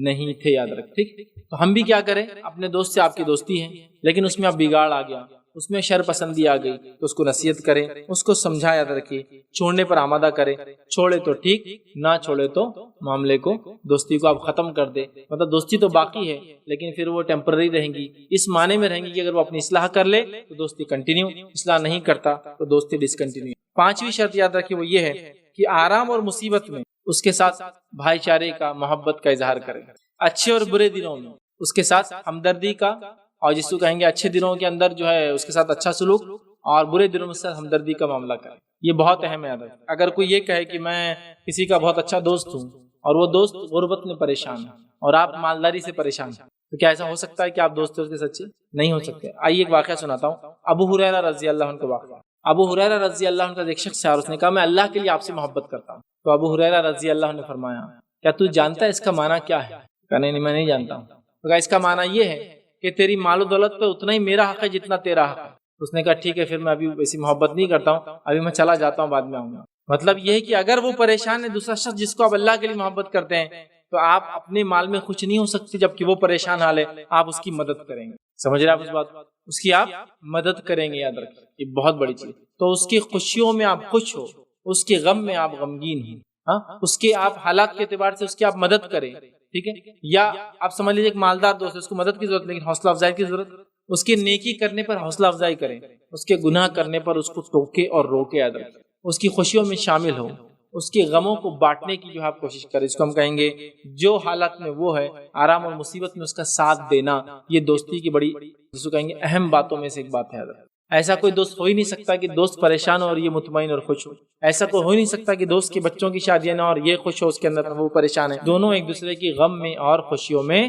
نہیں تھے، یاد رکھ، ٹھیک۔ تو ہم بھی کیا کریں؟ اپنے دوست سے آپ کی دوستی ہے لیکن اس میں اب بگاڑ آ گیا، اس میں شر پسندی آ گئی، تو اس کو نصیحت کریں، اس کو سمجھا، یاد رکھیے، چھوڑنے پر آمادہ کریں، چھوڑے تو ٹھیک، نہ چھوڑے تو معاملے کو، دوستی کو آپ ختم کر دیں۔ مطلب دوستی تو باقی ہے لیکن پھر وہ ٹیمپرری رہیں گی، اس معنی میں رہیں گی کہ اگر وہ اپنی اصلاح کر لے تو دوستی کنٹینیو، اصلاح نہیں کرتا تو دوستی ڈسکنٹینیو۔ پانچویں شرط یاد رکھیے، وہ یہ ہے کہ آرام اور مصیبت میں اس کے ساتھ بھائی چارے کا، محبت کا اظہار کریں، اچھے اور برے دنوں میں اس کے ساتھ ہمدردی کا، اور جس کو کہیں گے اچھے دنوں کے اندر جو ہے اس کے ساتھ اچھا سلوک، اور برے دنوں میں ساتھ ہمدردی کا معاملہ کریں۔ یہ بہت اہم ہے۔ اگر کوئی یہ کہے کہ میں کسی کا بہت اچھا دوست ہوں اور وہ دوست غربت میں پریشان ہے اور آپ مالداری سے پریشان ہیں، تو کیا ایسا ہو سکتا ہے کہ آپ دوست کے سچے نہیں ہو سکتے؟ آئیے ایک واقعہ سناتا ہوں، ابو ہریرہ رضی اللہ عنہ کا واقعہ۔ ابو ہریرہ رضی اللہ عنہ کا ایک شخص ہے اور اس نے کہا میں اللہ کے لیے آپ سے محبت کرتا ہوں۔ تو ابو ہریرہ رضی اللہ عنہ نے فرمایا کیا تو جانتا ہے اس کا معنی کیا ہے؟ کہا نہیں، میں نہیں جانتا ہوں۔ تو کہا اس کا معنی یہ ہے کہ تیری مال و دولت پہ اتنا ہی میرا حق ہے جتنا تیرا حق ہے۔ اس نے کہا ٹھیک ہے، پھر میں ابھی ایسی محبت نہیں کرتا ہوں، ابھی میں چلا جاتا ہوں، بعد میں آؤں گا۔ مطلب یہ ہے کہ اگر وہ پریشان ہے، دوسرا شخص جس کو آپ اللہ کے لیے محبت کرتے ہیں، تو آپ اپنے مال میں خوش نہیں ہو سکتے جبکہ وہ پریشان حال ہے، آپ اس کی مدد کریں گے۔ سمجھ رہے آپ اس بات؟ اس کی آپ مدد کریں گے، یاد رکھیں، یہ بہت بڑی چیز۔ تو اس کی خوشیوں میں آپ خوش ہو، اس کے غم میں آپ غمگین ہیں، ہاں، اس کے آپ حالات کے اعتبار سے اس کی آپ مدد کریں، ٹھیک ہے۔ یا آپ سمجھ لیجیے ایک مالدار دوست ہے، اس کو مدد کی ضرورت لیکن حوصلہ افزائی کی ضرورت، اس کے نیکی کرنے پر حوصلہ افزائی کریں، اس کے گناہ کرنے پر اس کو ٹوکے اور روکے، یاد رکھیں، اس کی خوشیوں میں شامل ہو، اس کے غموں کو بانٹنے کی جو آپ کوشش کریں۔ اس کو ہم کہیں گے جو حالت میں وہ ہے، آرام اور مصیبت میں اس کا ساتھ دینا، یہ دوستی کی بڑی، جس کو کہیں گے اہم باتوں میں سے ایک بات ہے۔ ایسا کوئی دوست ہو ہی نہیں سکتا کہ دوست پریشان ہو اور یہ مطمئن اور خوش ہو، ایسا کوئی ہو ہی نہیں سکتا کہ دوست کے بچوں کی شادیاں نہ اور یہ خوش ہو اس کے اندر وہ پریشان ہے، دونوں ایک دوسرے کی غم میں اور خوشیوں میں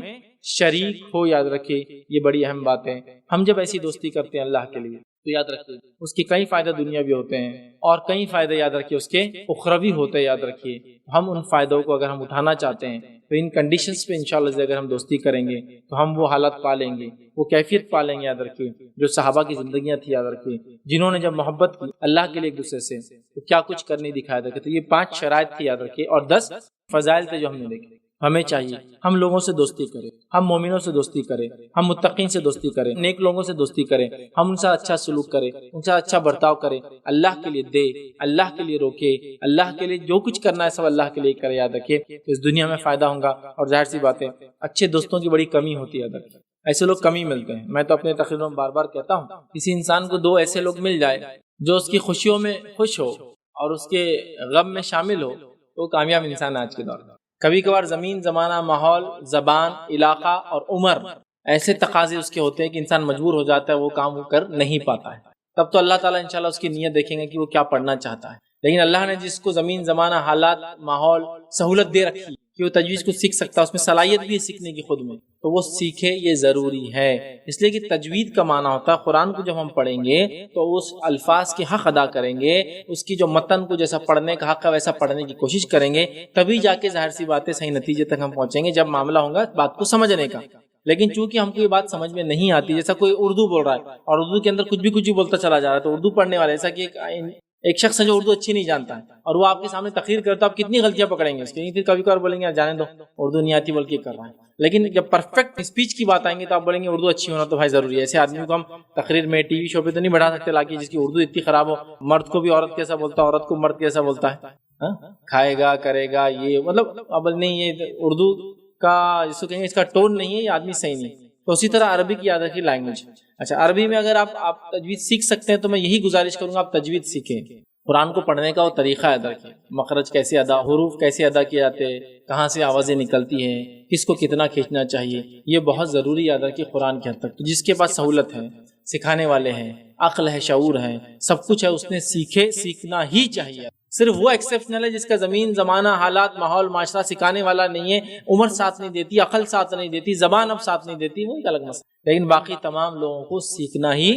شریک ہو، یاد رکھیے، یہ بڑی اہم بات ہے۔ ہم جب ایسی دوستی کرتے ہیں اللہ کے لیے تو یاد رکھیے اس کے کئی فائدے دنیاوی ہوتے ہیں اور کئی فائدے یاد رکھیے اس کے اخروی ہوتے ہیں، یاد رکھیے۔ ہم ان فائدوں کو اگر ہم اٹھانا چاہتے ہیں تو ان کنڈیشنز پہ انشاءاللہ سے اگر ہم دوستی کریں گے تو ہم وہ حالت پا لیں گے، وہ کیفیت پا لیں گے، یاد رکھیے، جو صحابہ کی زندگیاں تھی، یاد رکھیے، جنہوں نے جب محبت کی اللہ کے لیے ایک دوسرے سے تو کیا کچھ کرنے دکھایا تھا۔ تو یہ 5 شرائط تھی، یاد رکھیے، اور 10 فضائل تھے جو ہم نے دیکھے۔ ہمیں چاہیے ہم لوگوں سے دوستی کریں، ہم مومنوں سے دوستی کریں، ہم متقین سے دوستی کریں، نیک لوگوں سے دوستی کریں، ہم ان سے اچھا سلوک کریں، ان سے اچھا برتاؤ کریں، اللہ کے لیے دے، اللہ کے لیے روکے، اللہ کے لیے جو کچھ کرنا ہے سب اللہ کے لیے کرے۔ یاد رکھیے اس دنیا میں فائدہ ہوگا، اور ظاہر سی بات ہے اچھے دوستوں کی بڑی کمی ہوتی ہے، یاد رکھیے ایسے لوگ کم ہی ملتے ہیں۔ میں تو اپنے تقریروں میں بار بار کہتا ہوں، کسی انسان کو 2 ایسے لوگ مل جائے جو اس کی خوشیوں میں خوش ہو اور اس کے غم میں شامل ہو، تو کامیاب انسان آج کے دور میں۔ کبھی کبھار زمین، زمانہ، ماحول، زبان، علاقہ اور عمر ایسے تقاضے اس کے ہوتے ہیں کہ انسان مجبور ہو جاتا ہے، وہ کام وہ کر نہیں پاتا ہے۔ تب تو اللہ تعالیٰ انشاءاللہ اس کی نیت دیکھیں گے کہ وہ کیا پڑھنا چاہتا ہے۔ لیکن اللہ نے جس کو زمین، زمانہ، حالات، ماحول، سہولت دے رکھی کہ وہ تجوید کو سیکھ سکتا ہے، اس میں صلاحیت بھی ہے سیکھنے کی خود میں، تو وہ سیکھے، یہ ضروری ہے۔ اس لیے کہ تجوید کا معنی ہوتا ہے قرآن کو جب ہم پڑھیں گے تو اس الفاظ کے حق ادا کریں گے، اس کی جو متن کو جیسا پڑھنے کا حق ہے ویسا پڑھنے کی کوشش کریں گے، تبھی جا کے ظاہر سی بات ہے صحیح نتیجے تک ہم پہنچیں گے، جب معاملہ ہوگا بات کو سمجھنے کا۔ لیکن چونکہ ہم کو یہ بات سمجھ میں نہیں آتی، جیسا کوئی اردو بول رہا ہے اور اردو کے اندر کچھ بھی بولتا چلا جا رہا ہے، تو اردو پڑھنے والے ایسا کہ ایک شخص ہے جو اردو اچھی نہیں جانتا ہے اور وہ آپ کے سامنے تقریر کرتا ہے، آپ کتنی غلطیاں پکڑیں گے اس کی، پھر کبھی کبھار بولیں گے جانے دو اردو نہیں آتی بلکہ کر رہا ہے۔ لیکن جب پرفیکٹ اسپیچ کی بات آئیں گے تو آپ بولیں گے اردو اچھی ہونا تو بھائی ضروری ہے۔ ایسے آدمی کو ہم تقریر میں ٹی وی شو پہ تو نہیں بڑھا سکتے لا کے جس کی اردو اتنی خراب ہو، مرد کو بھی عورت کیسا بولتا ہے، عورت کو مرد کیسا بولتا ہے، کھائے گا کرے گا، یہ مطلب اب نہیں، یہ اردو کا جس کو کہیں گے اس کا ٹون نہیں ہے، یہ آدمی صحیح نہیں۔ تو اسی طرح عربی کی یاد رکھیے لینگویج۔ اچھا عربی میں اگر آپ تجوید سیکھ سکتے ہیں تو میں یہی گزارش کروں گا آپ تجوید سیکھیں۔ قرآن کو پڑھنے کا وہ طریقہ ادا رکھیں، مخرج کیسے ادا، حروف کیسے ادا کیے جاتے ہیں، کہاں سے آوازیں نکلتی ہیں، کس کو کتنا کھینچنا چاہیے، یہ بہت ضروری یاد رکھیے قرآن کی حد تک۔ تو جس کے پاس سہولت ہے، سکھانے والے ہیں، عقل ہے، شعور ہے، سب کچھ ہے، اس نے سیکھے، سیکھنا ہی چاہیے۔ صرف وہ ایکسیپشنل ہے جس کا زمین، زمانہ، حالات، ماحول، معاشرہ سکھانے والا نہیں ہے، عمر ساتھ نہیں دیتی، عقل ساتھ نہیں دیتی، زبان اب ساتھ نہیں دیتی، وہ ایک الگ مسئلہ۔ لیکن باقی تمام لوگوں کو سیکھنا ہی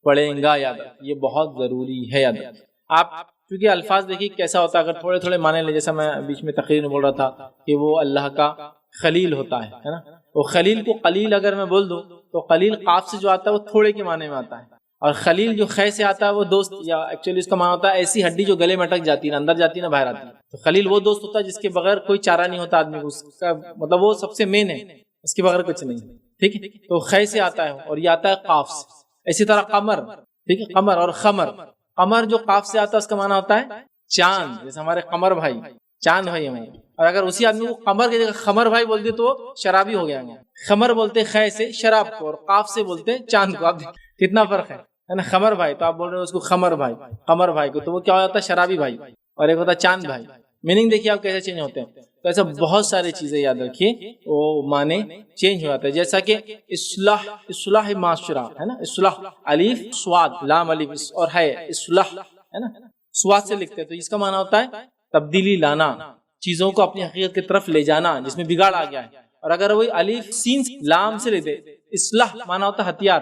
پڑے گا، یاد رکھیے یہ بہت ضروری ہے۔ یاد رکھیے آپ کیونکہ الفاظ دیکھیے کیسا ہوتا ہے، اگر تھوڑے تھوڑے معنی لیں، جیسا میں بیچ میں تقریر میں بول رہا تھا کہ وہ اللہ کا خلیل ہوتا ہے نا، وہ خلیل کو قلیل اگر میں بول دوں تو قلیل قاف سے جو آتا ہے وہ تھوڑے کے معنی میں آتا ہے، اور خلیل جو خے سے آتا ہے وہ دوست، یا ایکچولی اس کا معنی ہوتا ہے ایسی ہڈی جو گلے میں اٹک جاتی ہے، نہ اندر جاتی ہے نہ باہر آتی ہے۔ تو خلیل وہ دوست ہوتا ہے جس کے بغیر کوئی چارہ نہیں ہوتا آدمی کو، اس کا مطلب وہ سب سے مین ہے، اس کے بغیر کچھ نہیں، ٹھیک ہے۔ تو خے سے آتا ہے اور یہ آتا ہے قاف سے۔ اسی طرح قمر، ٹھیک ہے، قمر اور خمر، قمر جو قاف سے آتا ہے اس کا معنی ہوتا ہے چاند، جیسے ہمارے قمر بھائی، چاند بھائی ہمارے، اور اگر اسی آدمی کو قمر کی جگہ خمر بھائی بول دے تو وہ شرابی ہو گیا۔ خمر بولتے خے سے شراب کو، اور قاف سے بولتے چاند کو۔ آپ کتنا فرق ہے نا، خمر بھائی تو آپ بول رہے ہیں اس کو خمر بھائی، قمر بھائی کو تو وہ کیا ہو جاتا ہے شرابی بھائی، اور ایک ہوتا ہے چاند بھائی۔ میننگ دیکھیے آپ کیسے چینج ہوتے ہیں۔ تو ایسا بہت ساری چیزیں یاد رکھیے وہ معنی چینج ہو جاتا ہے، جیسا کہ اصلاح معاشرہ ہے نا، اصلاح الف صاد لام الف اور ہے اصلاح ہے نا، سواد سے لکھتے ہیں، تو اس کا معنی ہوتا ہے تبدیلی لانا، چیزوں کو اپنی حقیقت کی طرف لے جانا جس میں بگاڑ آ گیا ہے۔ اور اگر وہی الف سین لام سے لکھتے اصلاح معنی ہوتا ہے ہتھیار،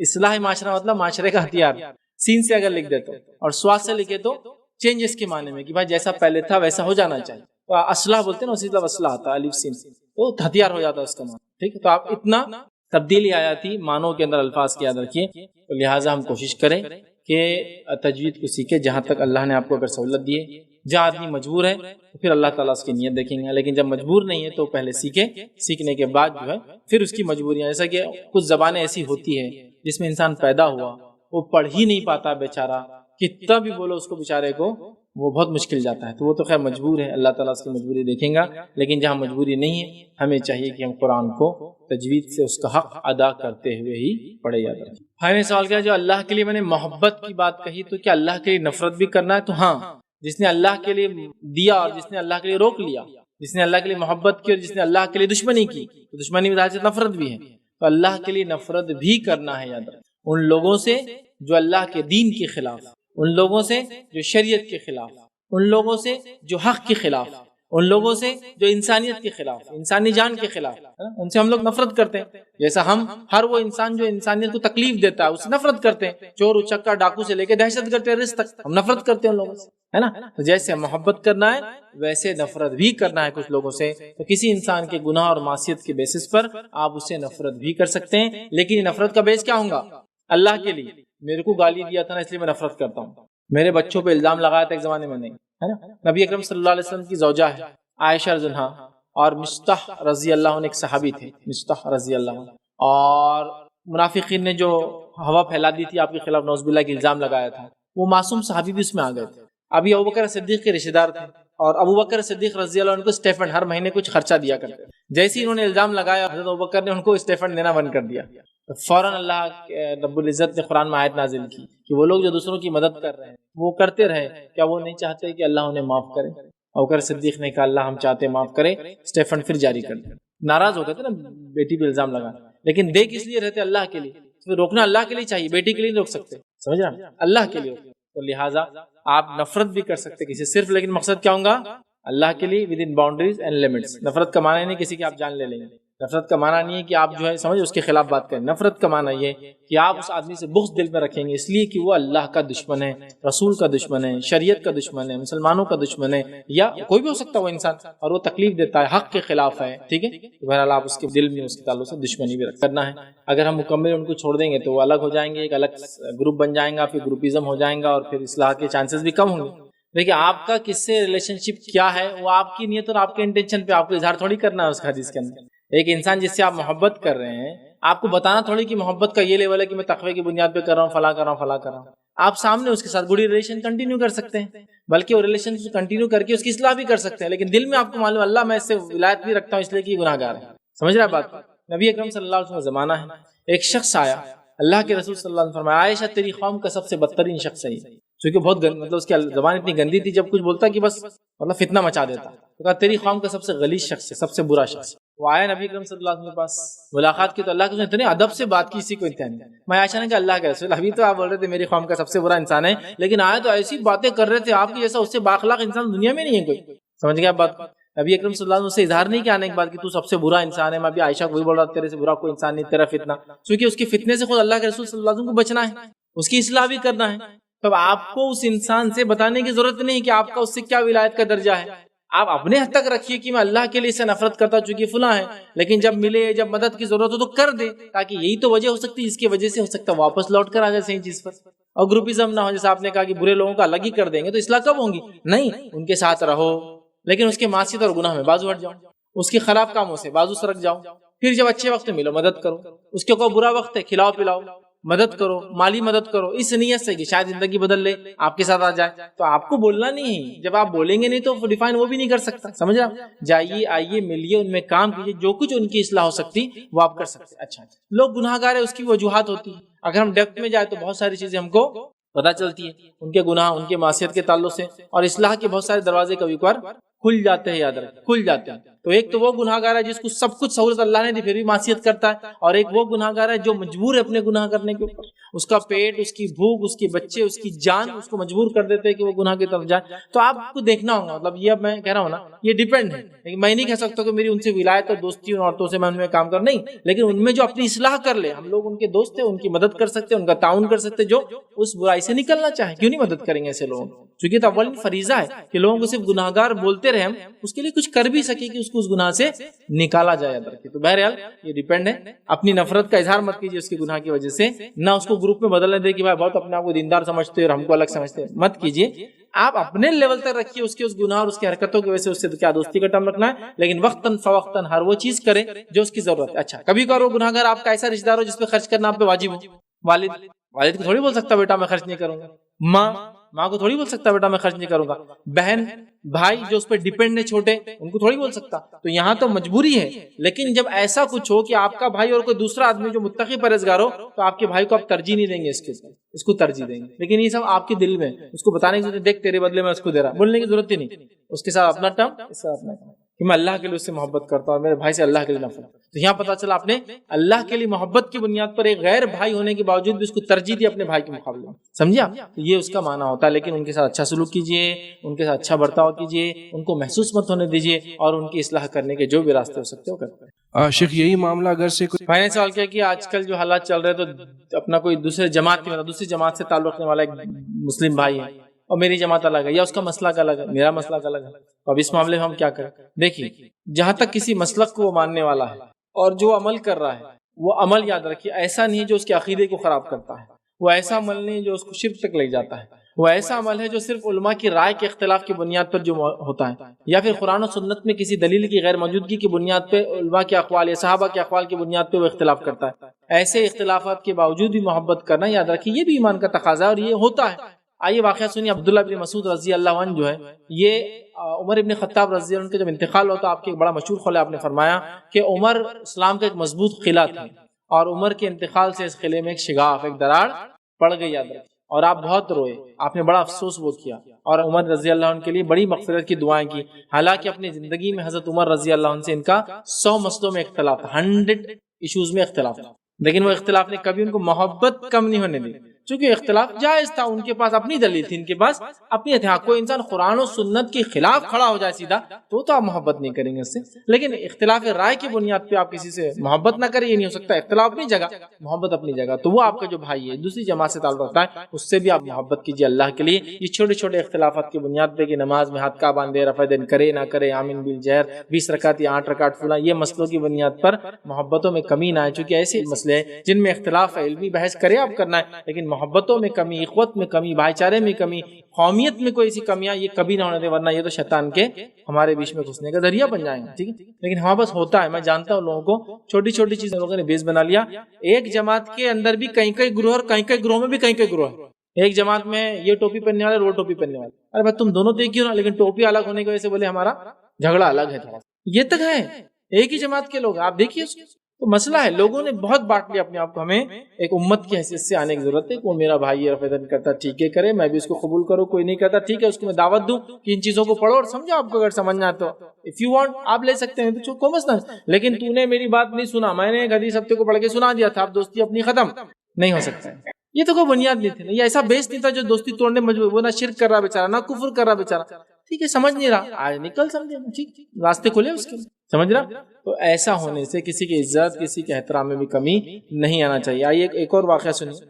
اصلاح معاشرہ مطلب معاشرے کا ہتھیار، سین سے اگر لکھ دے تو، اور سواد سے لکھے تو چینجز کے معنی میں کہ بھائی جیسا پہلے تھا ویسا ہو جانا چاہیے۔ تو اصلاح بولتے ہیں نا، اسی طرح اصلاح آتا ہے الف سین سے، تو ہتھیار ہو جاتا ہے اس کا معنی، ٹھیک ہے۔ تو آپ اتنا تبدیلی آیا تھی معنوں کے اندر الفاظ کی یاد رکھیے، تو لہٰذا ہم کوشش کریں کہ تجوید کو سیکھے جہاں تک اللہ نے آپ کو اگر سہولت دی ہے۔ جہاں آدمی مجبور ہے تو پھر اللہ تعالیٰ اس کی نیت دیکھیں گے، لیکن جب مجبور نہیں ہے تو پہلے سیکھے، سیکھنے کے بعد جو ہے پھر اس کی مجبوریاں، جیسا کہ کچھ زبانیں ایسی ہوتی ہے جس میں انسان پیدا ہوا وہ پڑھ ہی نہیں پاتا بیچارہ، کتنا بھی بولو اس کو بیچارے کو وہ بہت مشکل جاتا ہے، تو وہ تو خیر مجبور ہے، اللہ تعالیٰ اس کی مجبوری دیکھیں گا۔ لیکن جہاں مجبوری نہیں ہے ہمیں چاہیے کہ ہم قرآن کو تجوید سے اس کا حق ادا کرتے ہوئے ہی پڑھے جاتے ہیں۔ بھائی نے سوال کیا جو اللہ کے لیے میں نے محبت کی بات کہی تو کیا اللہ کے لیے نفرت بھی کرنا ہے؟ تو ہاں، جس نے اللہ کے لیے دیا اور جس نے اللہ کے لیے روک لیا، جس نے اللہ کے لیے محبت کی اور جس نے اللہ کے لیے دشمنی کی، تو دشمنی میں ظاہر سے نفرت بھی ہے، تو اللہ کے لیے نفرت بھی کرنا ہے۔ یاد رکھیں ان لوگوں سے جو اللہ کے دین کے خلاف، ان لوگوں سے جو شریعت کے خلاف، ان لوگوں سے جو حق کے خلاف، ان لوگوں سے جو انسانیت کے خلاف، انسانی جان کے خلاف، ان سے ہم لوگ نفرت کرتے ہیں۔ جیسا ہم ہر وہ انسان جو انسانیت کو تکلیف دیتا ہے اس سے نفرت کرتے ہیں، چور اچکا ڈاکو سے لے کے دہشت گرد ٹیررسٹ تک ہم نفرت کرتے ہیں ان لوگوں سے، ہے نا۔ تو جیسے محبت کرنا ہے ویسے نفرت بھی کرنا ہے کچھ لوگوں سے۔ تو کسی انسان کے گناہ اور معصیت کے بیسس پر آپ اسے نفرت بھی کر سکتے ہیں، لیکن نفرت کا بیس کیا ہوگا؟ اللہ کے لیے میرے کو گالی دیا تھا نا اس لیے میں نفرت کرتا ہوں، میرے بچوں پہ الزام لگایا تھا ایک زمانے میں، نہیں ہے نا۔ نبی اکرم صلی اللہ علیہ وسلم کی زوجہ ہے عائشہ رضی اللہ عنہا، اور مصطح رضی اللہ عنہ ایک صحابی تھے، مصطح رضی اللہ عنہ، اور منافقین نے جو ہوا پھیلا دی تھی آپ کے خلاف، نعوذ باللہ، کی الزام لگایا تھا، وہ معصوم صحابی بھی اس میں آ گئے تھے۔ ابھی ابوبکر صدیق کے رشتہ دار تھے، اور ابوبکر صدیق رضی اللہ عنہ کو اسٹیفن ہر مہینے کچھ خرچہ دیا کرتے تھے۔ جیسے ہی انہوں نے الزام لگایا، حضرت ابوبکر نے ان کو اسٹیفن دینا بند کر دیا۔ فوراً اللہ رب العزت نے قرآن میں آیت نازل کی کہ وہ لوگ جو دوسروں کی مدد کر رہے ہیں وہ کرتے رہے، کیا وہ نہیں چاہتے کہ اللہ انہیں معاف کرے؟ ابوبکر صدیق نے کہا اللہ ہم چاہتے معاف کرے، اسٹیفن پھر جاری کر دیا۔ ناراض ہو گئے تھے نا بیٹی پہ الزام لگا، لیکن دیکھ اس لیے رہتے اللہ کے لیے، روکنا اللہ کے لیے چاہیے، بیٹی کے لیے نہیں روک سکتے، سمجھ رہے ہیں؟ اللہ کے لیے۔ تو لہٰذا آپ نفرت بھی کر سکتے کسی صرف، لیکن مقصد کیا ہوگا؟ اللہ کے لیے، with in boundaries and limits. نفرت کا معنی نہیں کسی کی آپ جان لے لیں گے، نفرت کا معنی نہیں ہے کہ آپ جو ہے سمجھ اس کے خلاف بات کریں۔ نفرت کا معنی یہ کہ آپ اس آدمی سے بغض دل میں رکھیں گے اس لیے کہ وہ اللہ کا دشمن ہے، رسول کا دشمن ہے، شریعت کا دشمن ہے، مسلمانوں کا دشمن ہے، یا کوئی بھی ہو سکتا ہے وہ انسان، اور وہ تکلیف دیتا ہے، حق کے خلاف ہے، ٹھیک ہے؟ بہرحال آپ اس کے دل میں اس کے تعلق سے دشمنی بھی کرنا ہے۔ اگر ہم مکمل ان کو چھوڑ دیں گے تو وہ الگ ہو جائیں گے، ایک الگ گروپ بن جائیں گا، پھر گروپزم ہو جائیں گا، اور پھر اصلاح کے چانسز بھی کم ہوں گے۔ دیکھیے آپ کا کس سے ریلیشن شپ کیا ہے، وہ آپ کی نیت اور آپ کے انٹینشن پہ آپ کو اظہار تھوڑی کرنا ہے اس کا حدیث کے اندر۔ ایک انسان جس سے آپ محبت کر رہے ہیں، آپ کو بتانا تھوڑی کہ محبت کا یہ لیول ہے کہ میں تقوی کی بنیاد پہ کر رہا ہوں، فلاں کر رہا ہوں، فلاں کر رہا ہوں۔ آپ سامنے اس کے ساتھ بری ریلیشن کنٹینیو کر سکتے ہیں، بلکہ وہ ریلیشن کنٹینیو کر کے اس کی اصلاح بھی کر سکتے ہیں، لیکن دل میں آپ کو معلوم اللہ میں اس سے ولایت بھی رکھتا ہوں اس لیے کہ یہ گناہ گار ہے۔ سمجھ رہے بات؟ نبی اکرم صلی اللہ علیہ وسلم کا زمانہ ہے، ایک شخص آیا، اللہ کے رسول صلی اللہ علیہ وسلم فرمایا عائشہ تیری قوم کا سب سے بدترین شخص ہے، چونکہ بہت مطلب اس کی زبان اتنی گندی تھی، جب کچھ بولتا کہ بس مطلب فتنہ مچا دیتا، تو کہا تیری قوم کا سب سے غلیظ شخص ہے، سب سے برا شخص۔ وہ آیا نبی اکرم صلی اللہ علیہ وسلم کے پاس، ملاقات کی تو اللہ کے اتنے ادب سے بات کی، اسی کو انتہا نہیں۔ میں عائشہ نے کہا اللہ کے رسول ابھی تو آپ بول رہے تھے میری قوم کا سب سے برا انسان ہے، لیکن آئے تو ایسی باتیں کر رہے تھے آپ کی جیسا اس سے بااخلاق انسان دنیا میں نہیں ہے کوئی۔ سمجھ گیا بات؟ نبی اکرم صلی اللہ علیہ وسلم سے اظہار نہیں کیا آنے کے بعد کہ تو سب سے برا انسان ہے، میں بھی عائشہ کو بھی بول رہا تیرے سے برا کوئی انسان نہیں، تیرا فتنہ، کیونکہ اس کے فتنے سے خود اللہ کے رسول صلی اللہ علیہ وسلم کو بچنا ہے، اس کی اصلاح بھی کرنا ہے۔ تب آپ کو اس انسان سے بتانے کی ضرورت نہیں کہ آپ کا اس سے کیا ولایت کا درجہ ہے، آپ اپنے حد تک رکھیے کہ میں اللہ کے لیے سے نفرت کرتا چونکہ فلاں ہے، لیکن جب ملے، جب مدد کی ضرورت ہو تو کر دے، تاکہ یہی تو وجہ ہو سکتی ہے جس کی وجہ سے ہو سکتا ہے واپس لوٹ کر آ جائے صحیح چیز پر، اور گروپزم نہ ہو۔ جیسا آپ نے کہا کہ برے لوگوں کا الگ ہی کر دیں گے تو اصلاح کب ہوں گی؟ نہیں، ان کے ساتھ رہو، لیکن اس کے معصیت اور گناہ میں بازو ہٹ جاؤ، اس کی خراب کاموں سے بازو سرک جاؤ، پھر جب اچھے وقت ملو مدد کرو، اس کے کوئی برا وقت ہے کھلاؤ پلاؤ، مدد کرو، مالی مدد کرو، اس نیت سے کہ شاید زندگی بدل لے، آپ کے ساتھ آ جائے۔ تو آپ کو بولنا نہیں ہے، جب آپ بولیں گے نہیں تو ڈیفائن وہ بھی نہیں کر سکتا، سمجھا؟ جائیے، آئیے، ملیے، ان میں کام کیجیے، جو کچھ ان کی اصلاح ہو سکتی وہ آپ کر سکتے۔ اچھا، لوگ گناہ گار ہے، اس کی وجوہات ہوتی ہے، اگر ہم ڈیپتھ میں جائیں تو بہت ساری چیزیں ہم کو پتہ چلتی ہے ان کے گناہ، ان کے معصیت کے تعلق سے، اور اصلاح کے بہت سارے دروازے کبھی کبھار کھل جاتے ہیں، یاد رکھیں کھل جاتے ہیں۔ تو ایک تو وہ گناہ گار ہے جس کو سب کچھ سہولت اللہ نے دی پھر بھی معصیت کرتا ہے، اور ایک وہ گناہ گار ہے جو مجبور ہے اپنے گناہ کرنے کے اوپر، اس کا پیٹ، اس کی بھوک، اس کے بچے، اس کی جان اس کو مجبور کر دیتے ہیں کہ وہ گناہ کی طرف جائے۔ تو آپ کو دیکھنا ہوگا، مطلب یہ اب میں کہہ رہا ہوں نا، یہ ڈیپینڈ ہے، لیکن میں نہیں کہہ سکتا کہ میری ان سے ولایت اور دوستی ان عورتوں سے میں ان میں کام کر، نہیں، لیکن ان میں جو اپنی اصلاح کر لے، ہم لوگ ان کے دوست ہیں، ان کی مدد کر سکتے ہیں، ان کا تعاون کر سکتے ہیں، جو اس برائی سے نکلنا چاہے، کیوں نہیں مدد کریں گے ایسے لوگوں کو؟ چونکہ تو اول فریضہ ہے کہ لوگوں کو صرف گناہ گار بولتے رہے، ہم اس کے لیے کچھ کر بھی سکے کہ اس کو اس گناہ سے نکالا جائے اندر کی۔ تو بہرحال یہ ڈیپینڈ ہے، اپنی نفرت کا اظہار مت کیجیے اس کے گناہ کی وجہ سے، نہ اس کو گروپ میں بدلنے دے کہ بھائی بہت اپنے آپ کو دیندار سمجھتے اور ہم کو الگ سمجھتے، مت کیجیے۔ آپ اپنے لیول تک رکھیے اس کے اس گناہ اور اس کی حرکتوں کی وجہ سے، اس سے کیا دوستی کا ٹائم رکھنا ہے، لیکن وقتاً فوقتاً ہر وہ چیز کرے جو اس کی ضرورت ہے۔ اچھا، کبھی کبھار وہ گناہ گار آپ کا ایسا رشتہ دار ہو جس پہ خرچ کرنا آپ پہ واجب ہو، والد کو تھوڑی بول سکتا بیٹا میں خرچ نہیں کروں گا، ماں کو تھوڑی بول سکتا بیٹا میں خرچ نہیں کروں گا، بہن بھائی جو اس پہ ڈیپینڈ ہے چھوٹے، ان کو تھوڑی بول سکتا۔ تو یہاں تو مجبوری ہے، لیکن جب ایسا کچھ ہو کہ آپ کا بھائی اور کوئی دوسرا آدمی جو متقی پرہیزگار ہو، تو آپ کے بھائی کو آپ ترجیح نہیں دیں گے، اس کو ترجیح دیں گے، لیکن یہ سب آپ کے دل میں، اس کو بتانے کی ضرورت، دیکھ تیرے بدلے میں اس کو دے رہا، بولنے کی ضرورت ہی نہیں، اس کے ساتھ اپنا ٹرم، اس سے اپنا ٹرم، کہ میں اللہ کے لیے اس سے محبت کرتا ہوں اور میرے بھائی سے اللہ کے لیے نفرت۔ تو یہاں پتہ چلا آپ نے اللہ کے لیے محبت کی بنیاد پر ایک غیر بھائی ہونے کے باوجود بھی اس کو ترجیح دی اپنے بھائی کے مقابلے میں، سمجھا؟ یہ اس کا معنی ہوتا ہے، لیکن ان کے ساتھ اچھا سلوک کیجیے، ان کے ساتھ اچھا برتاؤ کیجیے، ان کو محسوس مت ہونے دیجیے، اور ان کی اصلاح کرنے کے جو بھی راستے ہو سکتے ہو کرتے ہیں۔ شیخ یہی معاملہ اگر سے میں نے سوال کیا کہ آج کل جو حالات چل رہے تو اپنا کوئی دوسرے جماعت کی، مطلب دوسری جماعت سے تعلق رکھنے والا ایک مسلم بھائی ہے اور میری جماعت الگ ہے، یا اس کا مسلک الگ ہے، میرا مسلک الگ ہے، تو اب اس معاملے میں ہم کیا کریں؟ دیکھیے، جہاں تک کسی مسلک کو وہ ماننے والا ہے اور جو عمل کر رہا ہے، وہ عمل یاد رکھیے ایسا نہیں ہے جو اس کے عقیدے کو خراب کرتا ہے، وہ ایسا عمل نہیں جو اس کو شرک تک لے جاتا ہے، وہ ایسا عمل ہے جو صرف علماء کی رائے کے اختلاف کی بنیاد پر جو ہوتا ہے، یا پھر قرآن و سنت میں کسی دلیل کی غیر موجودگی کی بنیاد پہ علماء کے اقوال یا صحابہ کے اقوال کی بنیاد پہ وہ اختلاف کرتا ہے۔ ایسے اختلافات کے باوجود بھی محبت کرنا، یاد رکھیے، یہ بھی ایمان کا تقاضا ہے اور یہ ہوتا ہے۔ آئیے واقعہ سنیے، عبداللہ بن مسعود رضی اللہ عنہ جو ہے، یہ عمر ابن خطاب رضی اللہ عنہ کا جب انتقال ہوتا، آپ کے ایک بڑا مشہور قول ہے، آپ نے فرمایا کہ عمر اسلام کا ایک مضبوط قلعہ تھا، اور عمر کے انتقال سے اس قلعے میں ایک شگاف، ایک دراڑ پڑ گئی، یاد رکھیے، اور آپ بہت روئے، آپ نے بڑا افسوس وہ کیا، اور عمر رضی اللہ عنہ کے لیے بڑی مغفرت کی دعائیں کی۔ حالانکہ اپنی زندگی میں حضرت عمر رضی اللہ عنہ سے ان کا 100 مسئلوں میں اختلاف تھا، 100 ایشوز میں اختلاف تھا، لیکن وہ اختلاف نے کبھی ان کو محبت کم نہیں ہونے دی، چونکہ اختلاف جائز تھا، ان کے پاس اپنی دلیل تھی، ان کے پاس اپنی تھا۔ کوئی انسان قرآن و سنت کے خلاف کھڑا ہو جائے سیدھا تو آپ محبت نہیں کریں گے اس سے، لیکن اختلاف رائے کی بنیاد پہ آپ کسی سے محبت نہ کریں، یہ نہیں ہو سکتا۔ اختلاف اپنی جگہ، محبت اپنی جگہ، تو وہ آپ کا جو بھائی ہے، دوسری جماعت سے تعلق رکھتا ہے، اس سے بھی آپ محبت کیجیے اللہ کے لیے۔ یہ چھوٹے چھوٹے اختلافات کی بنیاد پہ کہ نماز میں ہاتھ کا باندھے، رفع دین کرے نہ کرے، آمین بالجہر، 20 رکعت یا 8 رکعت فلاں، یہ مسئلوں کی بنیاد پر محبتوں میں کمی نہ آئے، چونکہ ایسے مسئلے ہیں جن میں اختلاف ہے، علمی بحث کرے آپ کرنا ہے، لیکن محبتوں میں کمی، اخوت میں کمی، بھائی چارے میں کمی، قومیت میں کوئی ایسی کمیاں یہ کبھی نہ ہونے دے، ورنہ یہ تو شیطان کے ہمارے بیچ میں گھسنے کا ذریعہ بن جائیں گے، ٹھیک ہے۔ لیکن ہمارے پاس ہوتا ہے، میں جانتا ہوں لوگوں کو چھوٹی چھوٹی چیزیں لوگوں نے بیس بنا لیا۔ ایک جماعت کے اندر بھی کئی کئی گروہ، اور کئی کئی گروہ میں بھی کئی کئی گروہ ہے۔ ایک جماعت میں یہ ٹوپی پہننے والے، وہ ٹوپی پہننے والے، ارے بھائی تم دونوں تو ایک ہی ہو نا، لیکن ٹوپی الگ ہونے کی وجہ سے بولے ہمارا جھگڑا الگ ہے تھوڑا، یہ تک ہے۔ ایک ہی جماعت کے لوگ، آپ دیکھیے تو مسئلہ ہے، لوگوں نے بہت بانٹ لیا اپنے آپ کو۔ ہمیں ایک امت کی حیثیت سے آنے کی ضرورت ہے، وہ میرا بھائی رفع دین کرتا ٹھیک ہے کرے، میں بھی اس کو قبول کروں، کوئی نہیں کرتا ٹھیک ہے، اس کو میں دعوت دوں کہ ان چیزوں کو پڑھو اور سمجھو، آپ کو اگر سمجھنا ہے تو اف یو وانٹ آپ لے سکتے ہیں، تو کوئی مسئلہ نہیں، لیکن تو نے میری بات نہیں سنا، میں نے ایک حدیث ہفتے کو پڑھ کے سنا دیا تھا، اب دوستی اپنی ختم نہیں ہو سکتا ہے۔ یہ تو کوئی بنیاد نہیں تھی، یہ ایسا بیس نہیں تھا جو دوستی توڑنے مجبور، وہ نہ شرک کر رہا بیچارہ، نہ کفر کر رہا بیچارہ، ٹھیک ہے، سمجھ نہیں رہا، آج نکل سمجھے، ٹھیک، راستے کھلے اس کے، سمجھ رہا۔ تو ایسا ہونے سے کسی کی عزت، کسی کے احترام میں بھی کمی نہیں آنا چاہیے۔ آئیے ایک اور واقعہ سنیے،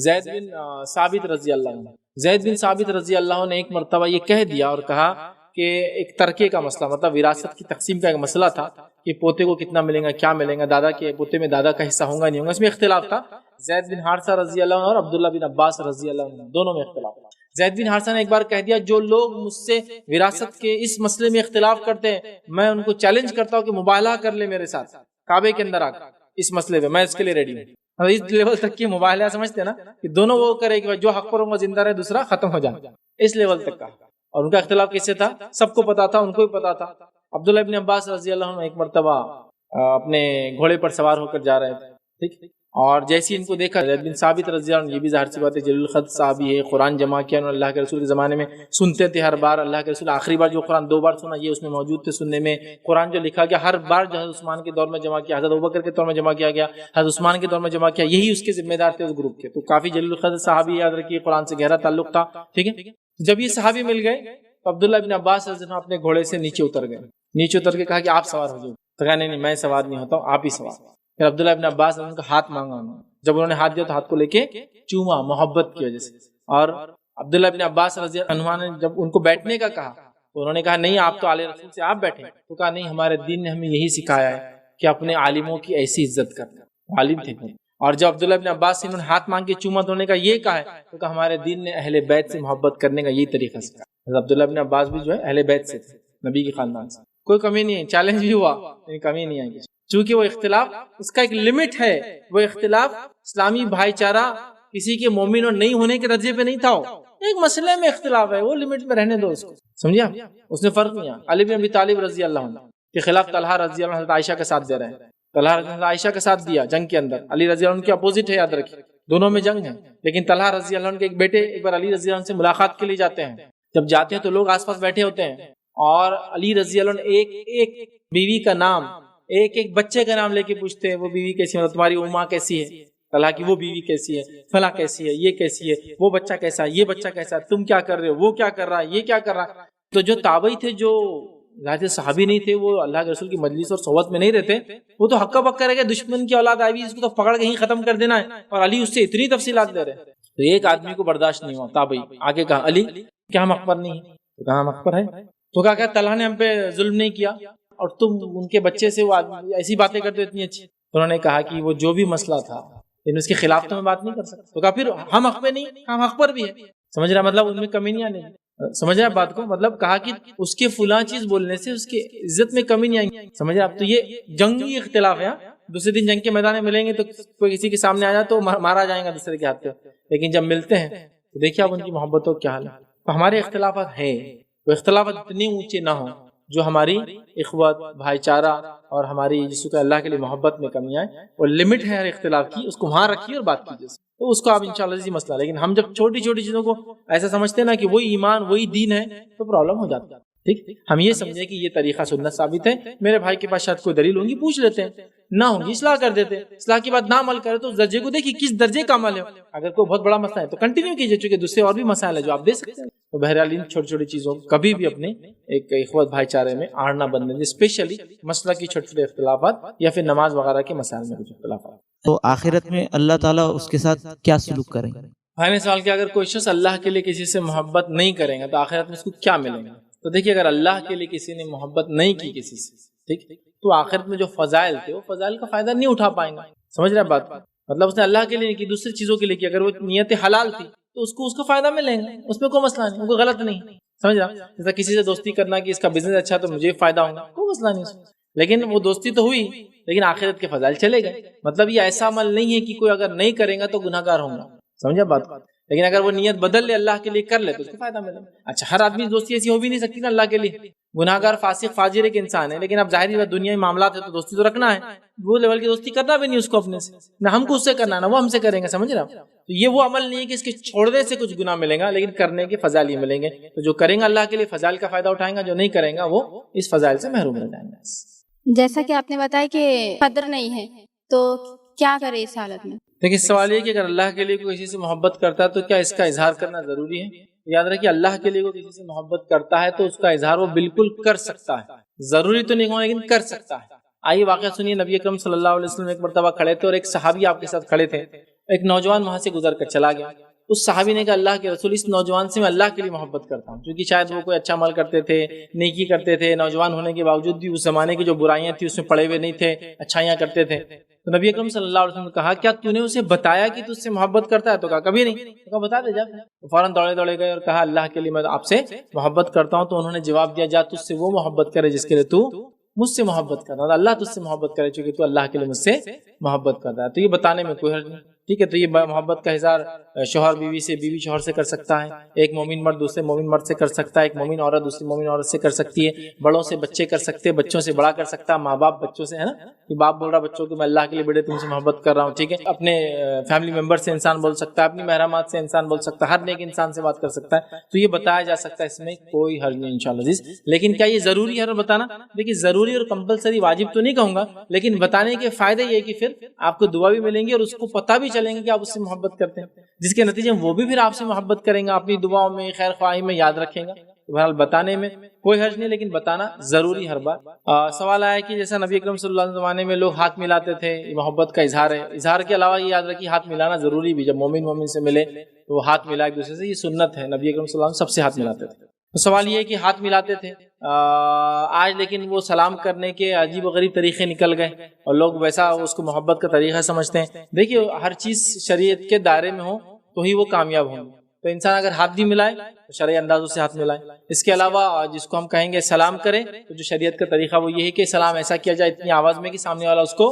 زید بن ثابت رضی اللہ عنہ، زید بن ثابت رضی اللہ عنہ نے ایک مرتبہ یہ کہہ دیا اور کہا کہ ایک ترکے کا مسئلہ، مطلب وراثت کی تقسیم کا ایک مسئلہ تھا کہ پوتے کو کتنا ملے گا، کیا ملے گا، دادا کے پوتے میں دادا کا حصہ ہوگا نہیں ہوگا، اس میں اختلاف تھا۔ زید بن حارثہ رضی اللہ عنہ اور عبداللہ بن عباس رضی اللہ عنہ دونوں میں اختلاف تھا۔ زید بن حارثہ نے ایک بار کہہ دیا، جو لوگ مجھ سے وراثت کے اس مسئلے میں اختلاف کرتے ہیں، میں ان کو چیلنج کرتا ہوں کہ مباہلہ کر لے میرے ساتھ کعبے کے اندر آ کر اس مسئلے پہ، میں اس کے لیے ریڈی ہوں۔ اس لیول تک کی مباہلہ سمجھتے ہیں نا، کہ دونوں وہ کرے کہ جو حق پر ہوں گا زندہ رہے، دوسرا ختم ہو جائے، اس لیول تک کا۔ اور ان کا اختلاف کس سے تھا؟ سب کو پتا تھا، ان کو بھی پتا تھا۔ عبداللہ بن عباس رضی اللہ عنہ ایک مرتبہ اپنے گھوڑے پر سوار ہو کر جا رہے تھے، ٹھیک، اور جیسے ان کو دیکھا، زید بن ثابت رضی اللہ عنہ، یہ بھی ظاہر سی بات ہے جلیل القدر صحابی ہے، قرآن جمع کیا انہوں نے اللہ کے رسول کے زمانے میں، سنتے تھے ہر بار، اللہ کے رسول آخری بار جو قرآن 2 بار سنا یہ اس میں موجود تھے سننے میں، قرآن جو لکھا گیا ہر بار جو حضرت عثمان کے دور میں جمع کیا، حضرت ابوبکر کے دور میں جمع کیا گیا، حضرت عثمان کے دور میں جمع کیا، یہی اس کے ذمہ دار تھے اس گروپ کے، تو کافی جلیل القدر صحابی، یاد رکھیے قرآن سے گہرا تعلق تھا، ٹھیک ہے۔ جب یہ صحابی مل گئے تو عبداللہ بن عباس رضی اللہ عنہ اپنے گھوڑے سے نیچے اتر گئے، نیچے اتر کے کہا کہ آپ سوار ہو جاؤ، تو کہا نہیں میں سوار نہیں ہوتا ہوں، آپ ہی سوار۔ پھر عبداللہ بن عباس نے ان کا ہاتھ مانگا، انہوں نے جب انہوں نے ہاتھ دیا تو ہاتھ کو لے کے چوما، محبت کی وجہ سے۔ اور عبداللہ بن عباس رضی اللہ عنہ نے جب ان کو بیٹھنے کا کہا تو انہوں نے کہا نہیں آپ تو اعلی رسول سے آپ بیٹھے، تو کہا نہیں ہمارے دین نے ہمیں یہی سکھایا ہے کہ اپنے عالموں کی ایسی عزت کرنا، عالم تھے۔ اور جب عبداللہ بن عباس سے انہوں نے ہاتھ مانگ کے چوما تو انہوں نے کہا یہ کہا ہے، تو کہا ہمارے دین نے اہل بیت سے محبت کرنے کا یہی طریقہ سکھایا۔ عبداللہ بن عباس بھی جو ہے اہل بیت سے تھے، نبی کے خاندان سے، کوئی کمی نہیں ہے، چیلنج بھی ہوا لیکن کمی نہیں آئی، چونکہ وہ اختلاف اس کا ایک لمٹ ہے، وہ اختلاف اسلامی بھائی چارہ کسی کے مومن اور نہیں ہونے کے درجے پہ نہیں تھا، ایک مسئلے میں اختلاف ہے، وہ لمٹ میں رہنے دو اس کو، سمجھا؟ اس نے فرق نہیں ہے۔ علی بن ابی طالب رضی اللہ عنہ کے خلاف طلحہ رضی اللہ عنہ حضرت عائشہ کا ساتھ دے رہے ہیں، طلحہ رضی اللہ عنہ عائشہ کا ساتھ دیا جنگ کے اندر، علی رضی اللہ عنہ کے اپوزٹ ہے، یاد رکھیے دونوں میں جنگ ہے، لیکن طلحہ رضی اللہ عنہ کے ایک بیٹے ایک بار علی رضی اللہ عنہ سے ملاقات کے لیے جاتے ہیں، جب جاتے ہیں تو لوگ آس پاس بیٹھے ہوتے ہیں، اور علی رضی اللہ عنہ ایک ایک بیوی کا نام، ایک ایک بچے کا نام لے کے پوچھتے ہیں، وہ بیوی کیسی ہے، تمہاری اما کیسی ہے، طلحہ کی وہ بیوی کیسی ہے، فلاں کیسی ہے، یہ کیسی ہے، وہ بچہ کیسا ہے، یہ بچہ کیسا ہے، تم کیا کر رہے ہو، وہ کیا کر رہا ہے، یہ کیا کر رہا ہے۔ تو جو تابعی تھے، جو ظاہر صحابی نہیں تھے، وہ اللہ کے رسول کی مجلس اور صحبت میں نہیں رہتے، وہ تو حقا پکا رہ گئے، دشمن کی اولاد آئی اس کو تو پکڑ کے ہی ختم کر دینا ہے، اور علی اس سے اتنی تفصیلات دے رہے ہیں، تو ایک آدمی کو برداشت نہیں ہوا، تابعی آگے کہا علی کیا ہم اکبر نہیں ہے، تو کہا ہم اکبر ہے، تو کہا کہ طلحہ نے ہم پہ ظلم نہیں کیا اور تم ان کے بچے سے وہ ایسی باتیں کرتے اتنی اچھی۔ انہوں نے کہا کہ وہ جو بھی مسئلہ تھا لیکن اس کے خلاف تو میں بات نہیں کر سکتا، تو کہا پھر ہم حق پہ نہیں، ہم حق پر بھی ہے، سمجھ رہا مطلب ان میں کمی نہیں آنے گی. سمجھ رہا بات کو؟ مطلب کہا کہ اس کے فلاں چیز بولنے سے اس کی عزت میں کمی نہیں آئے گی. سمجھ رہا؟ تو یہ جنگی اختلاف ہے. دوسرے دن جنگ کے میدان میں ملیں گے تو کوئی کسی کے سامنے آ جائے تو مارا جائے گا دوسرے کے ہاتھ پہ, لیکن جب ملتے ہیں تو دیکھیے آپ ان کی محبتوں کیا حال ہے. ہمارے اختلافات ہیں, وہ اختلافات اتنے اونچے نہ ہوں جو ہماری اخوت, بھائی چارہ اور ہماری جس کو اللہ کے لیے محبت میں کمی آئے. وہ لمٹ ہے ہر اختلاف کی, اس کو وہاں رکھیے اور بات کیجیے, تو اس کو آپ انشاءاللہ اسی مسئلہ. لیکن ہم جب چھوٹی چھوٹی چیزوں کو ایسا سمجھتے ہیں نا کہ وہی ایمان وہی دین ہے تو پرابلم ہو جاتا ہے. ٹھیک, ہم یہ سمجھیں کہ یہ طریقہ سنت ثابت ہے, میرے بھائی کے پاس شاید کوئی دلیل ہوں گی, پوچھ لیتے ہیں, نہ ہوں گی اصلاح کر دیتے. اصلاح کی بات نہ عمل کرے تو اس درجے کو دیکھیے کس درجے کا عمل ہے. اگر کوئی بہت بڑا مسئلہ ہے تو کنٹینیو کیجیے, چونکہ دوسرے اور بھی مسائل ہے جو آپ دے سکتے ہیں. تو بہرحال ان چھوٹی چھوٹی چیزوں کبھی بھی اپنے ایک اخوت بھائی چارے میں آڑ نہ بننے دیں, اسپیشلی مسئلہ کی چھوٹے چھوٹے اختلافات یا پھر نماز وغیرہ کے مسائل میں کچھ اختلافات. تو آخرت میں اللہ تعالیٰ اس کے ساتھ کیا سلوک کریں گے؟ بھائی نے سوال کیا, اگر کوئی شخص اللہ کے لیے کسی سے محبت نہیں کرے گا تو آخرت میں اس کو کیا ملے گا؟ تو دیکھیے, اگر اللہ کے لیے کسی نے محبت نہیں کی کسی سے, ٹھیک, تو آخرت میں جو فضائل تھے وہ فضائل کا فائدہ نہیں اٹھا پائیں گا. سمجھ رہے ہیں بات؟ مطلب اس نے اللہ کے لیے نہیں کی, دوسری چیزوں کے لیے کی. اگر وہ نیت حلال تھی تو اس کو فائدہ ملے گا, اس میں کوئی مسئلہ نہیں, کوئی غلط نہیں. سمجھ رہا؟ جیسا کسی سے دوستی کرنا کہ اس کا بزنس اچھا تو مجھے فائدہ ہوگا, کوئی مسئلہ نہیں اس میں. لیکن وہ دوستی تو ہوئی, لیکن آخرت کے فضائل چلے گئے. مطلب یہ ایسا عمل نہیں ہے کہ کوئی اگر نہیں کرے گا تو گناہ گار ہوں گا. سمجھا بات؟ لیکن اگر وہ نیت بدل لے, اللہ کے لیے کر لے, تو اس کو فائدہ ملے. اچھا, ہر آدمی دوستی ایسی ہو بھی نہیں سکتی نا اللہ کے لیے. گناہ گار, فاسق, فاجر ایک انسان ہے, لیکن اب ظاہری بات دنیا میں معاملات ہے تو دوستی تو رکھنا ہے. وہ لیول کی دوستی کرنا بھی نہیں اس کو اپنے سے, نہ ہم کو اس سے کرنا, نہ وہ ہم سے کریں گے. سمجھ رہا؟ تو یہ وہ عمل نہیں ہے کہ اس کے چھوڑنے سے کچھ گناہ ملیں گا, لیکن کرنے کے فضائل ہی ملیں گے. تو جو کریں گا اللہ کے لیے فضائل کا فائدہ اٹھائیں گا, جو نہیں کریں گا وہ اس فضائل سے محروم رہ جائیں گے. جیسا کہ آپ نے بتایا کہ قدر نہیں ہے تو کیا کرے اس حالت میں؟ لیکن سوال یہ کہ اگر اللہ کے لیے کوئی کسی سے محبت کرتا ہے تو کیا اس کا اظہار کرنا ضروری ہے؟ یاد رکھیے, اللہ کے لیے کوئی کسی سے محبت کرتا ہے تو اس کا اظہار وہ بالکل کر سکتا ہے. ضروری تو نہیں ہوگا لیکن کر سکتا ہے. آئیے واقعہ سنیے. نبی اکرم صلی اللہ علیہ وسلم ایک مرتبہ کھڑے تھے اور ایک صحابی آپ کے ساتھ کھڑے تھے. ایک نوجوان وہاں سے گزر کر چلا گیا. اس صحابی نے کہا, اللہ کے رسول, اس نوجوان سے میں اللہ کے لیے محبت کرتا ہوں, کیونکہ شاید وہ کوئی اچھا عمل کرتے تھے, نیکی کرتے تھے, نوجوان ہونے کے باوجود بھی اس زمانے کی جو برائیاں تھیں اس میں پڑے ہوئے نہیں تھے, اچھائیاں کرتے تھے. تو نبی اکرم صلی اللہ علیہ وسلم نے کہا, کیا تو نے اسے بتایا کہ تو اس سے محبت کرتا ہے؟ تو کہا کبھی نہیں. تو کہا بتا دے جا. فوراً دوڑے گئے اور کہا, اللہ کے لیے میں آپ سے محبت کرتا ہوں. تو انہوں نے جواب دیا, جا تجھ سے وہ محبت کرے جس کے لیے تو مجھ سے محبت کرتا ہے. اللہ تجھ سے محبت کرے چونکہ تو اللہ کے لیے مجھ سے محبت کرتا ہے. تو یہ بتانے میں کوئی حرج نہیں. ٹھیک ہے, تو یہ محبت کا اظہار شوہر بیوی سے, بیوی شوہر سے کر سکتا ہے, ایک مومن مرد دوسرے مومن مرد سے کر سکتا ہے, ایک مومن عورت دوسری مومن عورت سے کر سکتی ہے, بڑوں سے بچے کر سکتے ہیں, بچوں سے بڑا کر سکتا ہے, ماں باپ بچوں سے, ہے نا, کہ باپ بول رہا بچوں کو میں اللہ کے لیے بیٹے تم سے محبت کر رہا ہوں. ٹھیک ہے, اپنے فیملی ممبر سے انسان بول سکتا ہے, اپنی محرمات سے انسان بول سکتا ہے, ہر نیک انسان سے بات کر سکتا ہے. تو یہ بتایا جا سکتا ہے, اس میں کوئی حرج نہیں انشاءاللہ. لیکن کیا یہ ضروری ہے بتانا؟ دیکھیے, ضروری اور کمپلسری واجب تو نہیں کہوں گا, لیکن بتانے کے فائدے یہ کہ پھر آپ کو دعا بھی ملیں گی اور اس کو پتہ بھی چلیں گے کہ آپ اس سے محبت کرتے ہیں, جس کے نتیجے میں وہ بھی پھر آپ سے محبت کریں گا, اپنی دعاؤں میں, خیر خواہی میں یاد رکھیں گا. بہرحال بتانے میں کوئی حرج نہیں, لیکن بتانا ضروری ہر بار. سوال آیا کہ جیسا نبی اکرم صلی اللہ علیہ وسلم زمانے میں لوگ ہاتھ ملاتے تھے, یہ محبت کا اظہار ہے. اظہار کے علاوہ یہ یاد رکھیے, ہاتھ ملانا ضروری بھی. جب مومن سے ملے تو وہ ہاتھ ملا ایک دوسرے سے, یہ سنت ہے. نبی اکرم صلی اللہ علیہ وسلم سب سے ہاتھ ملاتے تھے. تو سوال یہ ہے کہ ہاتھ ملاتے تھے آج, لیکن وہ سلام کرنے کے عجیب و غریب طریقے نکل گئے اور لوگ ویسا اس کو محبت کا طریقہ سمجھتے ہیں. دیکھیے, ہر چیز شریعت کے دائرے میں ہو تو ہی وہ کامیاب ہوں. تو انسان اگر ہاتھ بھی ملائے تو شرعی اندازوں سے ہاتھ ملائے. اس کے علاوہ جس کو ہم کہیں گے سلام کرے, تو جو شریعت کا طریقہ وہ یہ ہے کہ سلام ایسا کیا جائے اتنی آواز میں کہ سامنے والا اس کو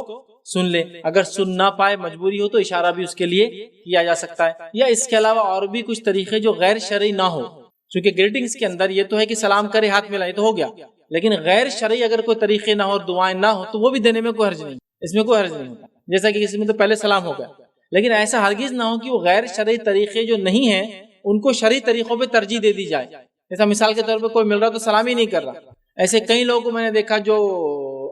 سن لے. اگر سن نہ پائے, مجبوری ہو, تو اشارہ بھی اس کے لیے کیا جا سکتا ہے. یا اس کے علاوہ اور بھی کچھ طریقے جو غیر شرعی نہ ہو, چونکہ گریٹنگز کے اندر یہ تو ہے کہ سلام کرے ہاتھ ملائے تو ہو گیا, لیکن غیر شرعی اگر کوئی طریقے نہ ہو, دعائیں نہ ہو, تو وہ بھی دینے میں کوئی حرج نہیں. اس میں کوئی حرج نہیں ہوتا. جیسا کہ کسی میں تو پہلے سلام ہو گیا, لیکن ایسا ہرگز نہ ہو کہ وہ غیر شرعی طریقے جو نہیں ہیں ان کو شرعی طریقوں پہ ترجیح دے دی جائے. جیسا مثال کے طور پہ کوئی مل رہا تو سلام ہی نہیں کر رہا. ایسے کئی لوگوں کو میں نے دیکھا جو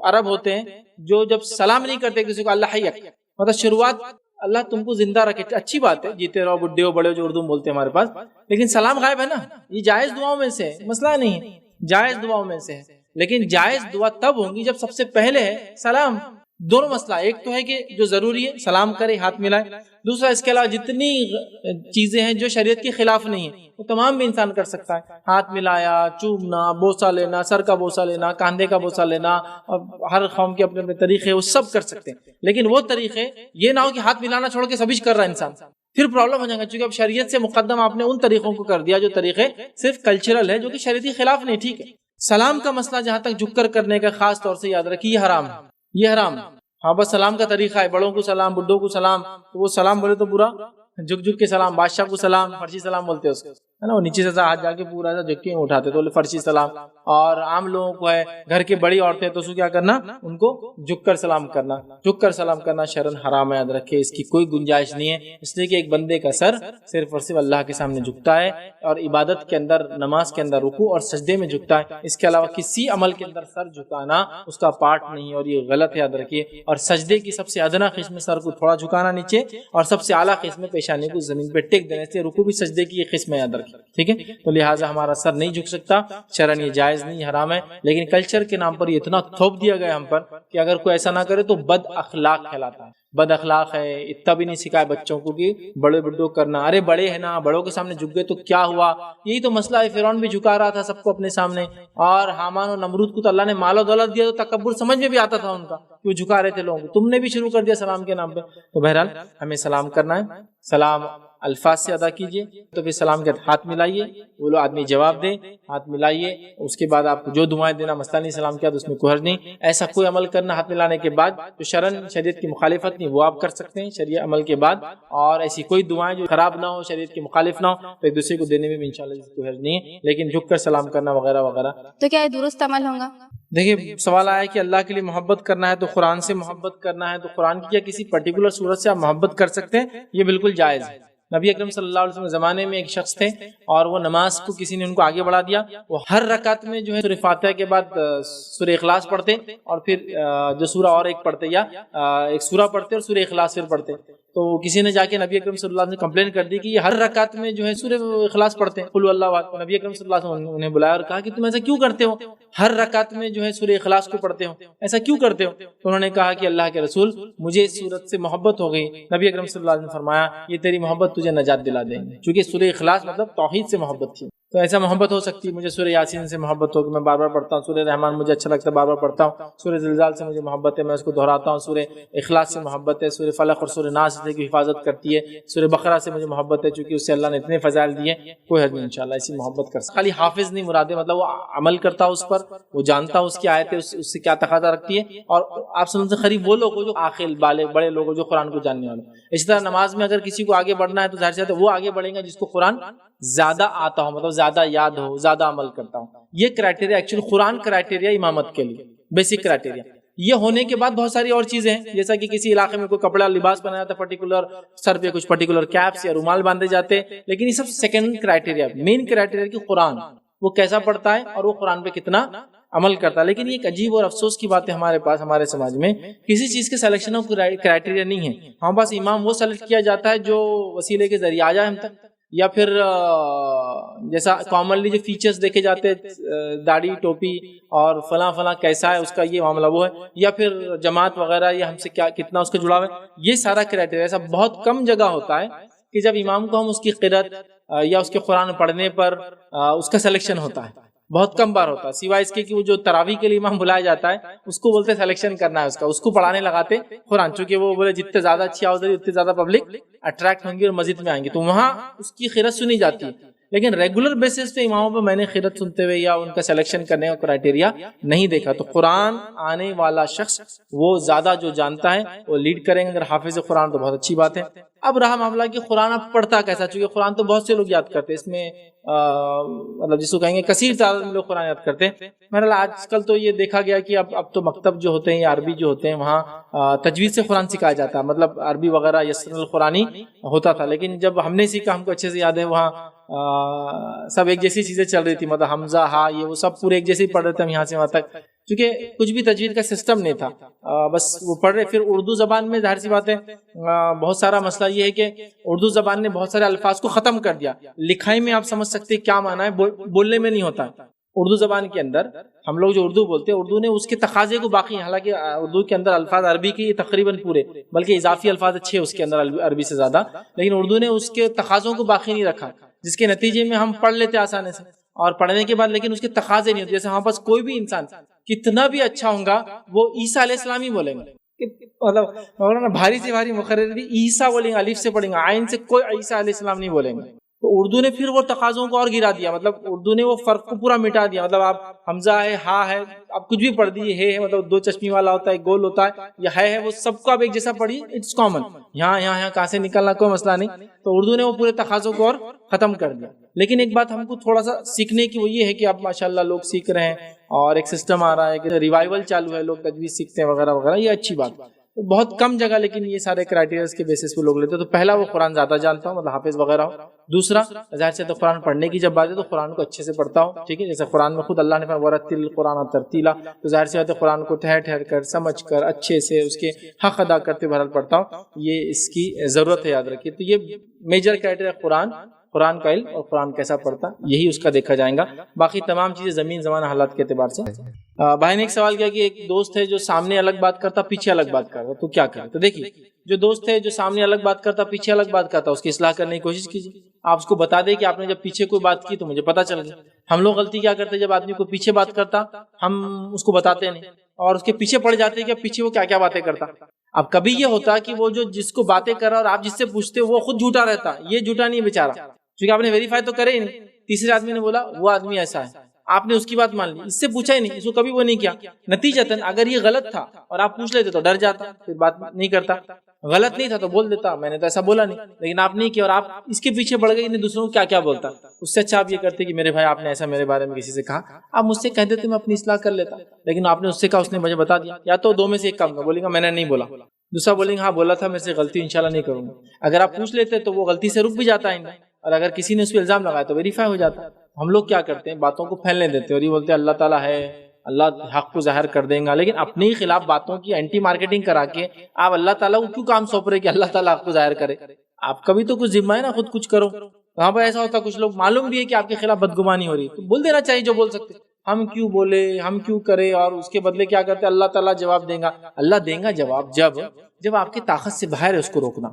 عرب ہوتے ہیں, جو جب سلام نہیں کرتے کسی کو, اللہ حیک, مطلب شروعات اللہ تم کو زندہ رکھے, اچھی بات ہے, جیتے رہو, بڈھے ہو, بڑے ہو, جو اردو بولتے ہیں ہمارے پاس, لیکن سلام غائب ہے نا. یہ جائز دعاؤں میں سے ہے, مسئلہ نہیں ہے, جائز دعاؤں میں سے ہے. لیکن جائز دعا تب ہوں گی جب سب سے پہلے ہے سلام. دونوں مسئلہ, ایک تو ہے کہ جو ضروری ہے سلام کرے ہاتھ ملائے, دوسرا اس کے علاوہ جتنی چیزیں ہیں جو شریعت کے خلاف نہیں ہیں وہ تمام بھی انسان کر سکتا ہے. ہاتھ ملایا, چومنا, بوسہ لینا, سر کا بوسہ لینا, کاندھے کا بوسہ لینا, اور ہر قوم کے اپنے اپنے طریقے وہ سب کر سکتے ہیں. لیکن وہ طریقے یہ نہ ہو کہ ہاتھ ملانا چھوڑ کے سبھی کر رہا ہے انسان, پھر پرابلم ہو جائے گا، چونکہ اب شریعت سے مقدم آپ نے ان طریقوں کو کر دیا جو طریقے صرف کلچرل ہے، جو کہ شریعتی خلاف نہیں. ٹھیک ہے، سلام کا مسئلہ جہاں تک جھک کر کرنے کا، خاص طور سے یاد رکھیے یہ حرام ہے، یہ حرام ہے. ہاں بس سلام کا طریقہ ہے، بڑوں کو سلام، بڈھوں کو سلام، تو وہ سلام بولے تو پورا جھک جھک کے سلام، بادشاہ کو سلام، فرشی سلام بولتے ہیں اس کو، ہے نا، وہ نیچے سے ہاتھ جا کے پورا ایسا جھک کے اٹھاتے تو فرشی سلام. اور عام لوگوں کو ہے، گھر کی بڑی عورتیں تو اس کو کیا کرنا، ان کو جھک کر سلام کرنا، جھک کر سلام کرنا شرعاً حرام ہے. یاد رکھے اس کی کوئی گنجائش نہیں ہے، اس لیے کہ ایک بندے کا سر صرف اور صرف اللہ کے سامنے جھکتا ہے، اور عبادت کے اندر، نماز کے اندر رکوع اور سجدے میں جھکتا ہے. اس کے علاوہ کسی عمل کے اندر سر جھکانا اس کا پارٹ نہیں ہے، اور یہ غلط ہے، یاد رکھیے. اور سجدے کی سب سے ادنا قسم سر کو تھوڑا جھکانا نیچے، اور سب سے اعلیٰ قسم پیشانی کو زمین پہ ٹیک دینے سے. رکوع بھی سجدے کی یہ قسم ہے، یاد رکھیے. ٹھیک ہے، تو لہٰذا ہمارا سر نہیں جھک سکتا، شرعاً یہ جائز نہیں، حرام ہے. لیکن کلچر کے نام پر یہ اتنا تھوپ دیا گیا ہم پر کہ اگر کوئی ایسا نہ کرے تو بد اخلاق کہلاتا ہے. بد اخلاق ہے. اتنا بھی نہیں سکھایا بچوں کو کہ بڑے بڈھوں کرنا، ارے بڑے ہیں نا، بڑوں کے سامنے جھک گئے تو کیا ہوا. یہی تو مسئلہ ہے. فرعون بھی جھکا رہا تھا سب کو اپنے سامنے، اور حامان و نمرود کو تو اللہ نے مال و دولت دیا، تو تکبر سمجھ میں بھی آتا تھا ان کا کہ وہ جھکا رہے تھے لوگوں کو. تم نے بھی شروع کر دیا سلام کے نام پہ. تو بہرحال ہمیں سلام کرنا ہے، سلام الفاظ سے ادا کیجئے. تو پھر سلام کے ہاتھ ملائیے، وہ لو آدمی جواب دے، ہاتھ ملائیے. اس کے بعد آپ جو دعائیں دینا، مسئلہ نہیں سلام کیا تو اس میں کوئی حرج نہیں. ایسا کوئی عمل کرنا ہاتھ ملانے کے بعد جو شرعاً شریعت کی مخالفت نہیں، وہ آپ کر سکتے ہیں شریعت عمل کے بعد. اور ایسی کوئی دعائیں جو خراب نہ ہو، شریعت کی مخالف نہ ہو، تو ایک دوسرے کو دینے میں بھی انشاءاللہ کوئی حرج نہیں ہے. لیکن جھک کر سلام کرنا وغیرہ وغیرہ، تو کیا یہ درست عمل ہوگا؟ دیکھیے سوال آیا کہ اللہ کے لیے محبت کرنا ہے تو قرآن سے محبت کرنا ہے، تو قرآن کی کیا کسی پرٹیکولر سورت سے آپ محبت کر سکتے ہیں؟ یہ بالکل جائز ہے. نبی اکرم صلی اللہ علیہ وسلم کے زمانے میں ایک شخص تھے، اور وہ نماز کو کسی نے ان کو آگے بڑھا دیا. وہ ہر رکعت میں جو ہے سورہ فاتحہ کے بعد سورہ اخلاص پڑھتے، اور پھر جو سورہ اور ایک پڑھتے، یا ایک سورہ پڑھتے اور سورہ اخلاص پھر پڑھتے. تو کسی نے جا کے نبی اکرم صلی اللہ علیہ وسلم نے کمپلین کر دی کہ یہ ہر رکعت میں جو ہے سورہ اخلاص پڑھتے ہیں، قل اللہ احد. نبی اکرم صلی اللہ علیہ وسلم نے انہیں بلایا اور کہا کہ تم ایسا کیوں کرتے ہو، ہر رکعت میں جو ہے سورہ اخلاص کو پڑھتے ہو، ایسا کیوں کرتے ہو؟ تو انہوں نے کہا کہ اللہ کے رسول، مجھے اس سورت سے محبت ہو گئی. نبی اکرم صلی اللہ علیہ وسلم نے فرمایا یہ تیری محبت تجھے نجات دلا دے گی، چونکہ سورہ اخلاص مطلب توحید سے محبت تھی. تو ایسا محبت ہو سکتی ہے. مجھے سورہ یاسین سے محبت ہو کہ میں بار بار پڑھتا ہوں، سورہ رحمان مجھے اچھا لگتا ہے بار بار پڑھتا ہوں، سورہ زلزال سے مجھے محبت ہے میں اس کو دہراتا ہوں، سورہ اخلاص سے محبت ہے، سورہ فلق اور سورہ ناس سے کی حفاظت کرتی ہے، سورہ بقرہ سے مجھے محبت ہے چونکہ اس سے اللہ نے اتنے فضائل دیے. کوئی حد نہیں، انشاءاللہ ایسی محبت کر سکتا. خالی حافظ نہیں مراد ہے، مطلب وہ عمل کرتا اس پر، وہ جانتا اس کی آیتیں اس سے کیا تقاضا رکھتی ہے. اور آپ سمجھتے قریب وہ لوگ جو عاقل بالغ بڑے لوگ جو قرآن کو جاننے والے. اسی طرح نماز میں اگر کسی کو آگے بڑھنا ہے تو ظاہر سی بات ہے وہ آگے بڑھیں گا جس کو قرآن زیادہ آتا ہو، مطلب زیادہ یاد ہو، زیادہ عمل کرتا ہوں. یہ کرائٹیریا ایکچولی قرآن کرائٹیریا امامت کے لیے بیسک کرائٹیریا. یہ ہونے کے بعد بہت ساری اور چیزیں ہیں، جیسا کہ کسی علاقے میں کوئی کپڑا لباس بنایا جاتا ہے پرٹیکولر، سر پہ کچھ پرٹیکولر کیپس یا رومال باندھے جاتے، لیکن یہ سب سیکنڈ کرائٹیریا. مین کرائٹیریا کہ قرآن وہ کیسا پڑھتا ہے اور وہ قرآن پہ کتنا عمل کرتا ہے. لیکن یہ ایک عجیب اور افسوس کی بات ہے ہمارے پاس، ہمارے سماج میں کسی چیز کے سلیکشن آف کرائٹیریا نہیں ہے. ہمارے پاس امام وہ سلیکٹ کیا جاتا ہے جو وسیلے کے ذریعے آ جائے ہم تک، یا پھر جیسا کامنلی جو فیچرز دیکھے جاتے ہیں، داڑھی ٹوپی اور فلاں فلاں کیسا ہے اس کا یہ معاملہ وہ ہے، یا پھر جماعت وغیرہ یا ہم سے کیا کتنا اس کا جڑاؤ ہے. یہ سارا کرائٹیریا ایسا بہت کم جگہ ہوتا ہے کہ جب امام کو ہم اس کی قرأت یا اس کے قرآن پڑھنے پر اس کا سلیکشن ہوتا ہے. بہت کم بار ہوتا ہے، سوائے اس کے کہ وہ جو تراویح کے لیے امام بلایا جاتا ہے اس کو بولتے سلیکشن کرنا ہے، اس کو پڑھانے لگاتے قرآن، چونکہ وہ بولے جتنے زیادہ اچھی آواز ہے اتنے زیادہ پبلک اٹریکٹ ہوں گی اور مسجد میں آئیں گے، تو وہاں اس کی قرأت سنی جاتی ہے. لیکن ریگولر بیسس پہ اماموں پہ میں نے قرأت سنتے ہوئے یا ان کا سلیکشن کرنے کا کرائٹیریا نہیں دیکھا. تو قرآن آنے والا شخص وہ زیادہ جو جانتا ہے وہ لیڈ کریں گے. اگر حافظ قرآن تو بہت اچھی بات ہے. اب رہا معاملہ کہ قرآن اب پڑھتا کیسا، چونکہ قرآن تو بہت سے لوگ یاد کرتے ہیں، اس میں مطلب جس کو کہیں گے کثیر تعداد میں لوگ قرآن یاد کرتے ہیں. بہرحال آج کل تو یہ دیکھا گیا کہ اب تو مکتب جو ہوتے ہیں یا عربی جو ہوتے ہیں وہاں تجوید سے قرآن سکھایا جاتا ہے، مطلب عربی وغیرہ یسر القرآنی ہوتا تھا. لیکن جب ہم نے سیکھا ہم کو اچھے سے یاد ہے وہاں سب ایک جیسی چیزیں چل رہی تھی، مطلب حمزہ ہا یہ وہ سب پورے ایک جیسے ہی پڑھ رہے تھے ہم یہاں سے وہاں تک، کیونکہ کچھ بھی تجوید کا سسٹم نہیں تھا، بس وہ پڑھ رہے. پھر اردو زبان میں ظاہر سی بات ہے بہت سارا مسئلہ یہ ہے کہ اردو زبان نے بہت سارے الفاظ کو ختم کر دیا. لکھائی میں آپ سمجھ سکتے کیا معنی ہے، بولنے میں نہیں ہوتا. اردو زبان کے اندر ہم لوگ جو اردو بولتے ہیں، اردو نے اس کے تقاضے کو باقی، حالانکہ اردو کے اندر الفاظ عربی کے تقریباً پورے بلکہ اضافی الفاظ اچھے اس کے اندر عربی سے زیادہ، لیکن اردو نے اس کے تقاضوں کو باقی نہیں رکھا، جس کے نتیجے میں ہم پڑھ لیتے آسانی سے، اور پڑھنے کے بعد لیکن اس کے تقاضے نہیں ہوتے. جیسے ہمارے پاس کوئی بھی انسان کتنا بھی اچھا ہوگا وہ عیسیٰ علیہ السلام ہی بولیں گے، مطلب مولانا بھاری سے بھاری مقرر بھی عیسیٰ بولیں گے، الف سے پڑھیں گے، عین سے کوئی عیسیٰ علیہ السلام نہیں بولیں گے. تو اردو نے پھر وہ تقاضوں کو اور گرا دیا، مطلب اردو نے وہ فرق کو پورا مٹا دیا. مطلب آپ حمزہ ہے، ہا ہے، آپ کچھ بھی پڑھ دیے، ہے مطلب دو چشمی والا ہوتا ہے، گول ہوتا ہے، یا ہے وہ سب کو آپ ایک جیسا پڑھیے، اٹس کامن. یہاں کہاں سے نکلنا کوئی مسئلہ نہیں. تو اردو نے وہ پورے تقاضوں کو اور ختم کر دیا. لیکن ایک بات ہم کو تھوڑا سا سیکھنے کی وہ یہ ہے کہ اب ماشاءاللہ لوگ سیکھ رہے ہیں اور ایک سسٹم آ رہا ہے کہ ریوائول چالو ہے، لوگ تجوید سیکھتے ہیں وغیرہ وغیرہ، یہ اچھی بات. بہت کم جگہ لیکن یہ سارے کرائٹیریاز کے بیسس پہ لوگ لیتے ہیں. تو پہلا وہ قرآن زیادہ جانتا ہوں، مطلب حافظ وغیرہ ہو. دوسرا ظاہر سے تو قرآن پڑھنے کی جب بات ہے تو قرآن کو اچھے سے پڑھتا ہوں، ٹھیک ہے. جیسے قرآن میں خود اللہ نے فرمایا وَرَتِّلِ الْقُرْآنَ تَرْتِيلًا، تو ظاہر سی بات ہے قرآن کو ٹھہر ٹھہر کر سمجھ کر اچھے سے اس کے حق ادا کرتے بہرحال پڑھتا ہوں. یہ اس کی ضرورت ہے، یاد رکھیے. تو یہ میجر کرائٹیریا قرآن کا علم اور قرآن کیسا پڑھتا، یہی اس کا دیکھا جائے گا. باقی تمام چیزیں زمین زمان حالات کے اعتبار سے. بھائی نے ایک سوال کیا کہ ایک دوست ہے جو سامنے الگ بات کرتا پیچھے الگ بات کرتا، تو کیا کرے؟ تو دیکھیے، جو دوست ہے جو سامنے الگ بات کرتا پیچھے الگ بات کرتا، اس کی اصلاح کرنے کی کوشش کیجیے. آپ اس کو بتا دیں کہ آپ نے جب پیچھے کوئی بات کی تو مجھے پتا چل گیا. ہم لوگ غلطی کیا کرتے، جب آدمی کو پیچھے بات کرتا ہم اس کو بتاتے نہیں اور اس کے پیچھے پڑ جاتے کہ پیچھے وہ کیا کیا باتیں کرتا. اب کبھی یہ ہوتا کہ وہ جو جس کو باتیں کر رہا اور آپ جس سے پوچھتے وہ خود جھوٹا رہتا. یہ جھوٹا نہیں ہے بیچارہ، کیونکہ آپ نے ویریفائی تو کرے ہی نہیں. تیسرے آدمی نے بولا وہ آدمی ایسا ہے، آپ نے اس کی بات مان لی، اس سے پوچھا ہی نہیں، اس کو کبھی وہ نہیں کیا. نتیجتاً اگر یہ غلط تھا اور آپ پوچھ لیتے تو ڈر جاتا، پھر بات نہیں کرتا. غلط نہیں تھا تو بول دیتا میں نے تو ایسا بولا نہیں، لیکن آپ نہیں کیا اور آپ اس کے پیچھے بڑھ گئے دوسروں کو کیا کیا بولتا. اس سے اچھا آپ یہ کرتے کہ میرے بھائی آپ نے ایسا میرے بارے میں کسی سے کہا، آپ مجھ سے کہہ دیتے میں اپنی اصلاح کر لیتا. لیکن آپ نے اس سے کہا، اس نے مجھے بتا دیا. یا تو دو میں سے ایک کام بولے گا میں نے نہیں بولا، دوسرا بولیں گے ہاں بولا تھا، میرے سے غلطی انشاءاللہ نہیں کروں گا. اگر آپ پوچھ لیتے تو وہ غلطی سے رک بھی جاتا ہے، اور اگر کسی نے اس پہ الزام لگایا تو ویریفائی ہو جاتا. ہم لوگ کیا کرتے ہیں، باتوں کو پھیلنے دیتے ہیں اور یہ بولتے ہیں اللہ تعالیٰ ہے، اللہ حق کو ظاہر کر دیں گا. لیکن اپنے ہی خلاف باتوں کی اینٹی مارکیٹنگ کرا کے آپ اللہ تعالیٰ کو کیوں کام سونپ رہے کہ اللہ تعالیٰ حق کو ظاہر کرے؟ آپ کا بھی تو کچھ ذمہ ہے نا، خود کچھ کرو. وہاں پہ ایسا ہوتا کچھ لوگ معلوم بھی ہے کہ آپ کے خلاف بدگمانی ہو رہی ہے تو بول دینا چاہیے جو بول سکتے. ہم کیوں بولے، ہم کیوں کرے، اور اس کے بدلے کیا کرتے اللہ تعالیٰ جواب دیں گا. اللہ دیں گا جواب جب آپ کی طاقت سے باہر ہے اس کو روکنا.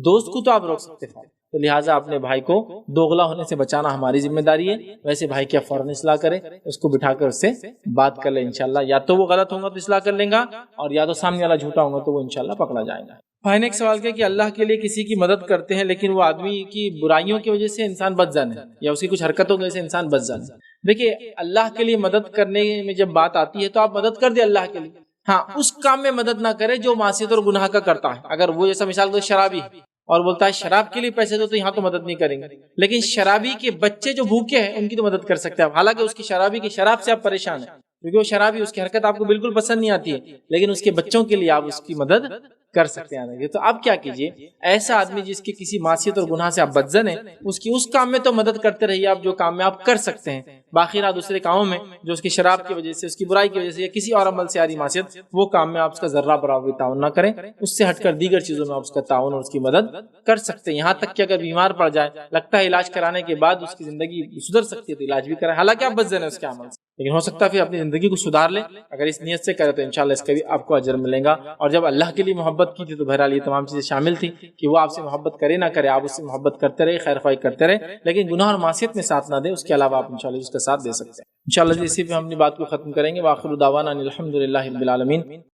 دوست کو تو آپ روک سکتے ہیں، تو لہٰذا اپنے بھائی کو دوغلا ہونے سے بچانا ہماری ذمہ داری ہے. ویسے بھائی کیا فوراً اصلاح کرے، اس کو بٹھا کر اس سے بات کر لیں انشاءاللہ. یا تو وہ غلط ہوگا تو اصلاح کر لیں گا، اور یا تو سامنے والا جھوٹا ہوگا تو وہ انشاءاللہ پکڑا جائے گا. بھائی نے ایک سوال کیا کہ اللہ کے لیے کسی کی مدد کرتے ہیں لیکن وہ آدمی کی برائیوں کی وجہ سے انسان بچ جانے یا اس کی کچھ حرکتوں کی وجہ سے انسان بچ جانے. دیکھیے اللہ کے لیے مدد کرنے میں جب بات آتی ہے تو آپ مدد کر دیں اللہ کے لیے. ہاں اس کام میں مدد نہ کرے جو معصیت اور گناہ کا کرتا ہے. اگر وہ جیسا مثال کو شرابی اور بولتا ہے شراب کے لیے پیسے دو تو یہاں تو مدد نہیں کریں گے، لیکن شرابی کے بچے جو بھوکے ہیں ان کی تو مدد کر سکتے ہیں. حالانکہ اس کی شرابی کی شراب سے آپ پریشان ہیں کیونکہ وہ شرابی، اس کی حرکت آپ کو بالکل پسند نہیں آتی ہے، لیکن اس کے بچوں کے لیے آپ اس کی مدد کر سکتے ہیں. تو آپ کیا کیجئے، ایسا آدمی جس کے کسی معصیت اور گناہ سے آپ بدزن ہیں اس کی اس کام میں تو مدد کرتے رہیے آپ جو کام میں آپ کر سکتے ہیں. باقی رہا دوسرے کاموں میں جو اس کی شراب کی وجہ سے، اس کی برائی کی وجہ سے یا کسی اور عمل سے آ رہی معصیت، وہ کام میں آپ اس کا ذرہ برابر تعاون نہ کریں. اس سے ہٹ کر دیگر چیزوں میں آپ اس کا تعاون اور اس کی مدد کر سکتے ہیں. یہاں تک کہ اگر بیمار پڑ جائے، لگتا ہے علاج کرانے کے بعد اس کی زندگی سدھر سکتی ہے تو علاج بھی کریں، حالانکہ آپ بدزن ہیں اس کے عمل سے، لیکن ہو سکتا ہے پھر اپنی زندگی کو سدھار لیں. اگر اس نیت سے کرے تو انشاءاللہ اس کا بھی آپ کو اجر ملے گا. اور جب اللہ کے لیے محبت کی تھی تو بہرحال یہ تمام چیزیں شامل تھی کہ وہ آپ سے محبت کرے نہ کرے، آپ اس سے محبت کرتے رہے، خیر خواہی کرتے رہے، لیکن گناہ اور معصیت میں ساتھ نہ دے. اس کے علاوہ آپ انشاءاللہ اس کا ساتھ دے سکتے ہیں. انشاءاللہ اسی پہ ہم نے بات کو ختم کریں گے. وآخر دعوانا ان الحمد للہ رب العالمین.